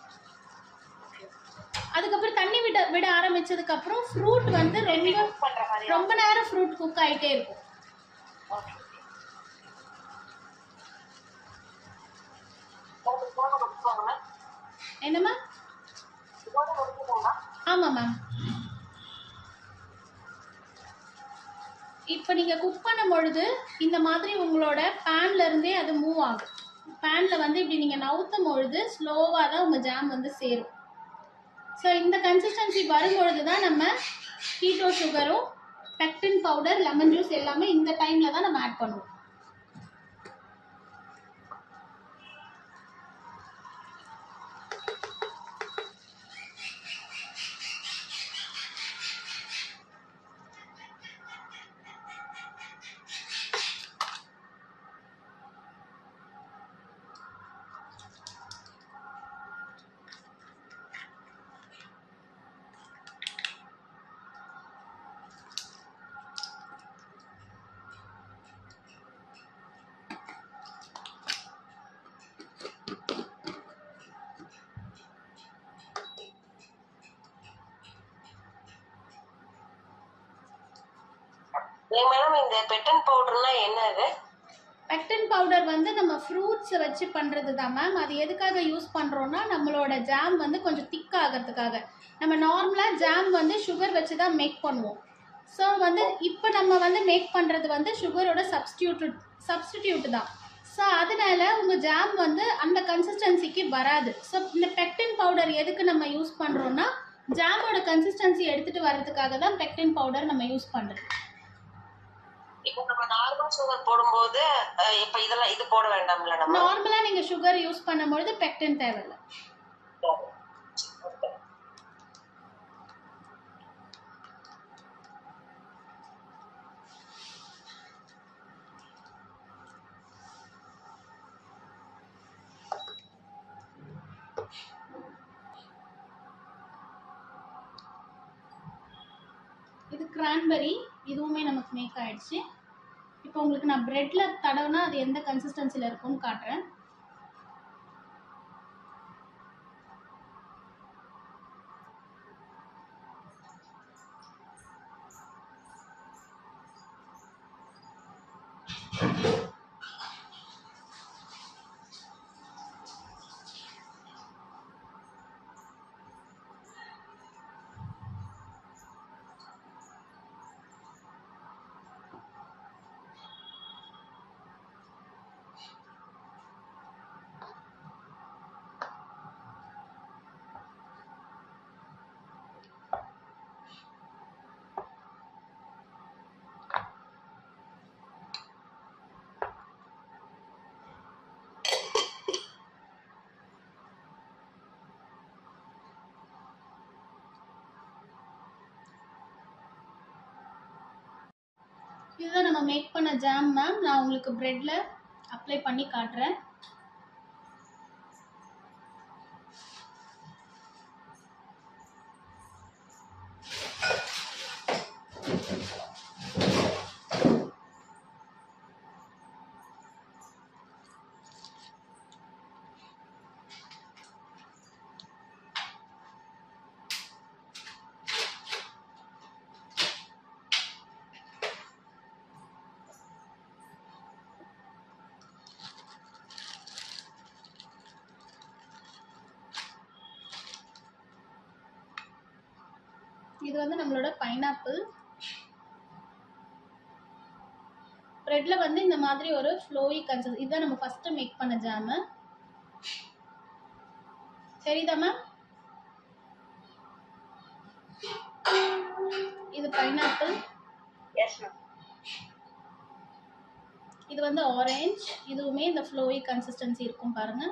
அதுக்கப்புறம் தண்ணி விட ஆரம்பிச்சதுக்கப்புறம் ஃப்ரூட் வந்து ரொம்ப நேரம் ஃப்ரூட் குக் ஆகிட்டே இருக்கும். என்ன மேம்? ஆமாம் மேம். இப்போ நீங்கள் குக் பண்ணும் பொழுது இந்த மாதிரி உங்களோட பேன்ல இருந்தே அது மூவ் ஆகும். பேன்ல வந்து இப்படி நீங்கள் நவுத்தும் பொழுது ஸ்லோவாக தான் உங்கள் ஜாம் வந்து சேரும். ஸோ இந்த கன்சிஸ்டன்சி வரும்பொழுது தான் நம்ம கீட்டோ சுகரும் பெக்டின் பவுடர், லெமன் ஜூஸ் எல்லாமே இந்த டைமில் தான் நம்ம ஆட் பண்ணுவோம். மேடம் இந்த பெக்டன் பவுடர்னா என்னது? பெக்டின் பவுடர் வந்து நம்ம ஃப்ரூட்ஸை வச்சு பண்ணுறது தான் மேம். அது எதுக்காக யூஸ் பண்ணுறோன்னா நம்மளோட ஜாம் வந்து கொஞ்சம் திக் ஆகிறதுக்காக. நம்ம நார்மலாக ஜாம் வந்து சுகர் வச்சு தான் மேக் பண்ணுவோம். ஸோ வந்து இப்போ நம்ம வந்து மேக் பண்ணுறது வந்து சுகரோட சப்ஸ்டிடியூட் தான். ஸோ அதனால உங்கள் ஜாம் வந்து அந்த கன்சிஸ்டன்சிக்கு வராது. ஸோ இந்த பெக்டின் பவுடர் எதுக்கு நம்ம யூஸ் பண்ணுறோன்னா ஜாமோட கன்சிஸ்டன்சி எடுத்துகிட்டு வர்றதுக்காக தான் பெக்டின் பவுடர் நம்ம யூஸ் பண்ணுறது. இப்போ நம்ம நார்மல் சுகர் போடும்போது இப்போ இதெல்லாம் இது போட வேண்டாம்ல? நம்ம நார்மலா நீங்க சுகர் யூஸ் பண்ணும்போது பெக்டின் தேவையில்லை. இது கிரான்பெரி, இதுவுமே நமக்கு மேக் ஆயிடுச்சு. இப்போ உங்களுக்கு நான் பிரெட்ல தடவுனா அது எந்த கன்சிஸ்டன்சில இருக்கும்னு காட்டுறேன். இதுதான் நம்ம மேக் பண்ண ஜாம் மேம். நான் உங்களுக்கு பிரெட்ல அப்ளை பண்ணி காட்டுறேன். இது வந்து நம்மளோட பைனாப்பிள். பிரெட்ல வந்து இந்த மாதிரி ஒரு ஃப்ளோயி கன்சிஸ்டன்சி. இதுதான் நம்ம ஃபர்ஸ்ட் மேக் பண்ண ஜாம். தெரியுதா மேம்? இது பைனாப்பிள். Yes ma'am. இது வந்து ஆரஞ்சு. இதுவுமே இந்த ஃப்ளோயி கன்சிஸ்டன்சி இருக்கும் பாருங்க.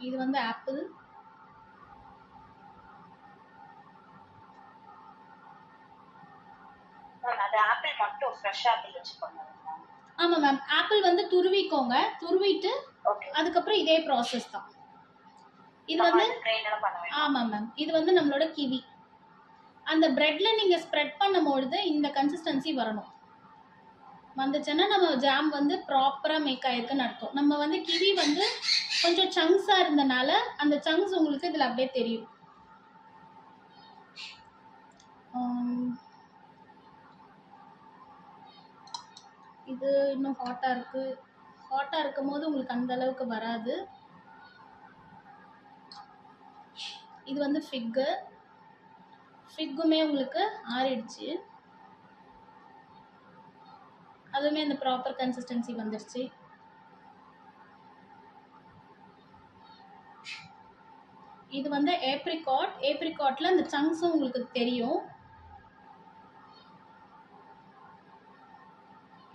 இது வந்து ஆப்பிள். அது ஆப்பிள் மட்டும் ஃப்ரெஷ் ஆப்பிள் வச்சு பண்ணுவாங்க. ஆமா மேம். ஆப்பிள் வந்து துருவிக்கோங்க. துருவிட்டு ஓகே. அதுக்கப்புறம் இதே ப்ராசஸ் தான். இது வந்து கிரைண்டர் பண்ணுவேன். ஆமா மேம். இது வந்து நம்மளோட கிவி. அந்த பிரெட்ல நீங்க ஸ்ப்ரெட் பண்ணும்போது இந்த கன்சிஸ்டன்சி வரணும். வந்துச்சுன்னா நம்ம ஜாம் வந்து ப்ராப்பரா மேக் ஆயிருக்குன்னு அர்த்தம். நம்ம வந்து கிவி வந்து கொஞ்சம் சங்க்ஸா இருந்தனால அந்த சங்க்ஸ் உங்களுக்கு இதுல அப்படியே தெரியும். இது இன்னும் ஹாட்டா இருக்கு. ஹாட்டா இருக்கும் போது உங்களுக்கு அந்த அளவுக்கு வராது. இது வந்து ஃபிக்குமே உங்களுக்கு ஆறிடுச்சு. அதுவுமே அந்த ப்ராப்பர் கன்சிஸ்டன்சி வந்துருச்சு. இது வந்து ஏப்ரிகாட்ல அந்த சங்க்ஸும் உங்களுக்கு தெரியும்.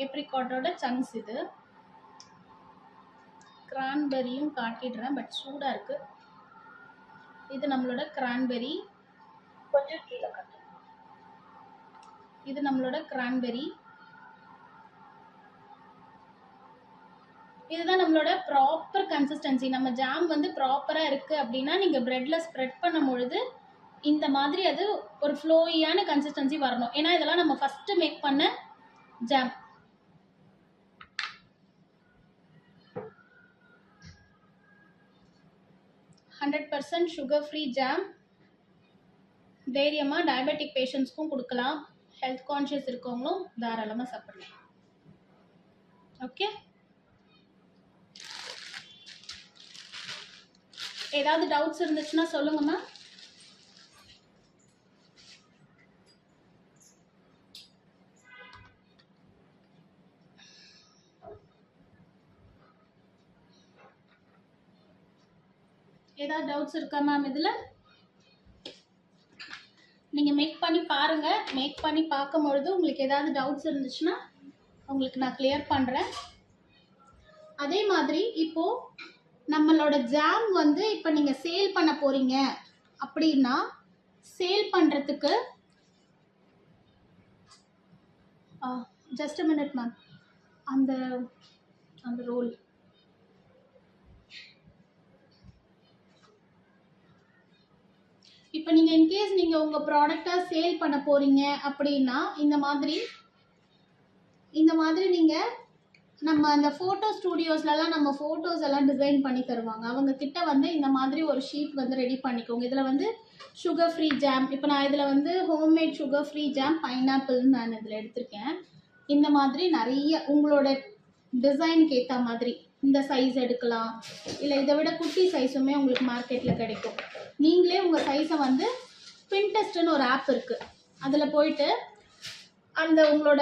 ஏப்ரிகாட்டோட சங்க்ஸ் இது. கிரான்பெரியும் காட்டிடுறேன், பட் சூடா இருக்கு. இது நம்மளோட கிரான்பெரி. கொஞ்சம் கீழே கட்டு. இது நம்மளோட கிரான்பெரி. இதுதான் நம்மளோட ப்ராப்பர் கன்சிஸ்டன்சி. நம்ம ஜாம் வந்து ப்ராப்பரா இருக்கு அப்படின்னா நீங்க பிரெட்ல ஸ்ப்ரெட் பண்ணும் பொழுது இந்த மாதிரி அது ஒரு ஃப்ளோயியான கன்சிஸ்டன்சி வரணும். ஏன்னா இதெல்லாம் நம்ம ஃபர்ஸ்ட் மேக் பண்ண ஜாம். %100% sugar free jam. தைரியமா டயபெட்டிக் பேஷண்ட்ஸ்க்கும் கொடுக்கலாம். ஹெல்த் கான்ஷியஸ் இருக்கவங்களும் தாராளமாக சாப்பிடலாம். ஓகே. ஏதாவது டவுட்ஸ் இருந்துச்சுன்னா சொல்லுங்கம்மா. ஏதாவது டவுட்ஸ் இருக்கா மேம்? இதில் நீங்கள் மேக் பண்ணி பாருங்கள். மேக் பண்ணி பார்க்கும்பொழுது உங்களுக்கு ஏதாவது டவுட்ஸ் இருந்துச்சுன்னா உங்களுக்கு நான் கிளியர் பண்ணுறேன். அதே மாதிரி இப்போது நம்மளோட ஜாம் வந்து இப்போ நீங்கள் சேல் பண்ண போகிறீங்க அப்படின்னா சேல் பண்ணுறதுக்கு ஜஸ்ட் அ மினிட் மேம். அந்த ரோல் இப்போ நீங்கள் இன்கேஸ் நீங்கள் உங்கள் ப்ராடக்டை சேல் பண்ண போகிறீங்க அப்படின்னா இந்த மாதிரி நீங்கள் நம்ம அந்த ஃபோட்டோ ஸ்டூடியோஸ்லலாம் நம்ம ஃபோட்டோஸ் எல்லாம் டிசைன் பண்ணி தருவாங்க. அவங்க கிட்ட வந்து இந்த மாதிரி ஒரு ஷீட் வந்து ரெடி பண்ணிக்கோங்க. இதில் வந்து சுகர் ஃப்ரீ ஜாம். இப்போ நான் இதில் வந்து ஹோம்மேட் சுகர் ஃப்ரீ ஜாம் பைனாப்பிள்னு நான் இதில் எடுத்திருக்கேன். இந்த மாதிரி நிறைய உங்களோட டிசைனுக்கு ஏற்ற மாதிரி இந்த சைஸ் எடுக்கலாம். இல்லை இதை விட குட்டி சைஸுமே உங்களுக்கு மார்க்கெட்டில் கிடைக்கும். நீங்களே உங்கள் சைஸை வந்து பின்டெஸ்ட்னு ஒரு ஆப் இருக்குது. அதில் போயிட்டு அந்த உங்களோட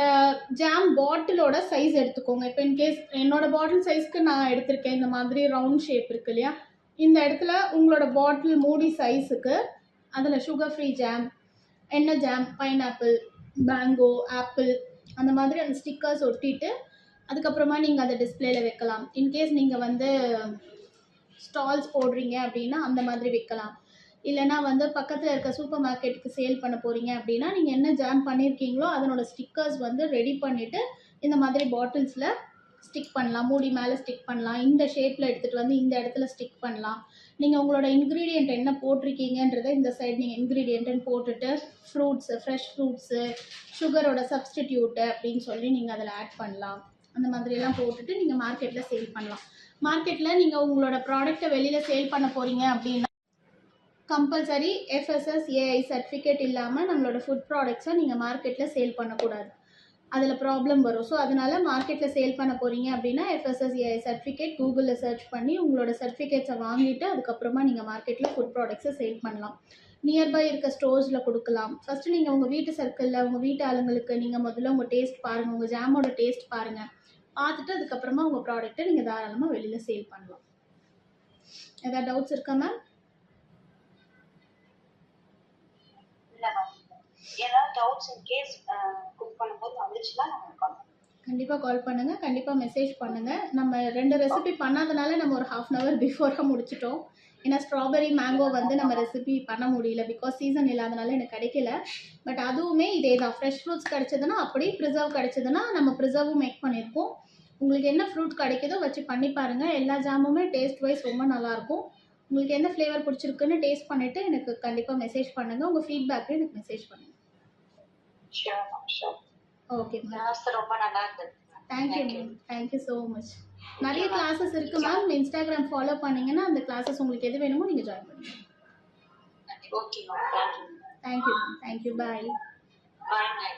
ஜாம் பாட்டிலோட சைஸ் எடுத்துக்கோங்க. இப்போ இன்கேஸ் என்னோட பாட்டில் சைஸ்க்கு நான் எடுத்திருக்கேன். இந்த மாதிரி ரவுண்ட் ஷேப் இருக்கு இல்லையா, இந்த இடத்துல உங்களோட பாட்டில் மூடி சைஸுக்கு அதில் சுகர் ஃப்ரீ ஜாம், என்ன ஜாம், பைனாப்பிள், மேங்கோ, ஆப்பிள் அந்த மாதிரி அந்த ஸ்டிக்கர்ஸ் ஒட்டிட்டு அதுக்கப்புறமா நீங்கள் அதை டிஸ்பிளேல வைக்கலாம். இன்கேஸ் நீங்கள் வந்து ஸ்டால்ஸ் போடுறீங்க அப்படின்னா அந்த மாதிரி வைக்கலாம். இல்லைனா வந்து பக்கத்தில் இருக்க சூப்பர் மார்க்கெட்டுக்கு சேல் பண்ண போகிறீங்க அப்படின்னா நீங்கள் என்ன ஜாம் பண்ணியிருக்கீங்களோ அதனோட ஸ்டிக்கர்ஸ் வந்து ரெடி பண்ணிவிட்டு இந்த மாதிரி பாட்டில்ஸில் ஸ்டிக் பண்ணலாம். மூடி மேலே ஸ்டிக் பண்ணலாம். இந்த ஷேப்பில் எடுத்துகிட்டு வந்து இந்த இடத்துல ஸ்டிக் பண்ணலாம். நீங்கள் உங்களோட இன்க்ரீடியண்ட் என்ன போட்டிருக்கீங்கன்றதை இந்த சைடு நீங்கள் இன்க்ரீடியண்ட்டுன்னு போட்டுட்டு ஃப்ரூட்ஸு, ஃப்ரெஷ் ஃப்ரூட்ஸு, சுகரோட சப்ஸ்டிடியூட்டு அப்படின்னு சொல்லி நீங்கள் அதில் ஆட் பண்ணலாம். அந்த மாதிரியெல்லாம் போட்டுட்டு நீங்கள் மார்க்கெட்டில் சேல் பண்ணலாம். மார்க்கெட்டில் நீங்கள் உங்களோட ப்ராடக்ட்டை வெளியில் சேல் பண்ண போகிறீங்க அப்படின்னா கம்பல்சரி FSSAI சர்டிஃபிகேட் இல்லாமல் நம்மளோட ஃபுட் ப்ராடக்ட்ஸை நீங்கள் மார்க்கெட்டில் சேல் பண்ணக்கூடாது. அதில் ப்ராப்ளம் வரும். ஸோ அதனால் மார்க்கெட்டில் சேல் பண்ண போகிறீங்க அப்படின்னா FSSAI சர்டிஃபிகேட் கூகுளில் சர்ச் பண்ணி உங்களோட சர்டிஃபிகேட்ஸை வாங்கிட்டு அதுக்கப்புறமா நீங்கள் மார்க்கெட்டில் ஃபுட் ப்ராடக்ட்ஸை சேல் பண்ணலாம். நியர்பை இருக்க ஸ்டோர்ஸில் கொடுக்கலாம். ஃபஸ்ட்டு நீங்கள் உங்கள் வீட்டு சர்க்கிளில் உங்கள் வீட்டு ஆளுங்களுக்கு நீங்கள் முதல்ல உங்கள் டேஸ்ட் பாருங்கள், உங்கள் ஜாமோட டேஸ்ட் பாருங்கள். பார்த்துட்டு அதுக்கப்புறமா உங்கள் ப்ராடக்ட்டை நீங்கள் தாராளமாக வெளியில் சேல் பண்ணலாம். ஏதாவது டவுட்ஸ் இருக்கா மேம்? ஏதாவது டவுட்ஸ் இன் கேஸ் குக் பண்ணும்போது வந்துச்சுன்னா நான் கால் பண்ணுறேன். கண்டிப்பாக கால் பண்ணுங்கள், கண்டிப்பாக மெசேஜ் பண்ணுங்கள். நம்ம 2 ரெசிபி பண்ணாதனால நம்ம ஒரு 1/2 hour பிஃபோராக முடிச்சிட்டோம். ஏன்னா ஸ்ட்ராபெரி மேங்கோ வந்து நம்ம ரெசிபி பண்ண முடியல, பிகாஸ் சீசன் இல்லாதனால எனக்கு கிடைக்கல. பட் அதுவுமே இதே தான். ஃப்ரெஷ் ஃப்ரூட்ஸ் கிடச்சதுன்னா அப்படி, ப்ரிசர்வ் கிடச்சதுன்னா நம்ம ப்ரிசர்வும் மேக் பண்ணியிருக்கோம். உங்களுக்கு என்ன ஃப்ரூட் கிடைக்குதோ வச்சு பண்ணி பாருங்கள். எல்லா ஜாமுமே டேஸ்ட் வைஸ் ரொம்ப நல்லாயிருக்கும். உங்களுக்கு எந்த ஃப்ளேவர் பிடிச்சிருக்குன்னு டேஸ்ட் பண்ணிவிட்டு எனக்கு கண்டிப்பாக மெசேஜ் பண்ணுங்கள். உங்கள் ஃபீட்பேக்கு எனக்கு மெசேஜ் பண்ணுங்கள். ஓகே மேம், ரொம்ப நல்லா இருந்தது. Thank you ma'am, thank you so much. நிறைய கிளாஸஸ் இருக்குது மேம். இன்ஸ்டாகிராம் ஃபாலோ பண்ணிங்கன்னா அந்த கிளாஸஸ் உங்களுக்கு எது வேணுமோ நீங்கள் ஜாயின் பண்ணுங்கள். Okay ma'am, thank you. Thank you ma'am, thank you. Bye. பாய்.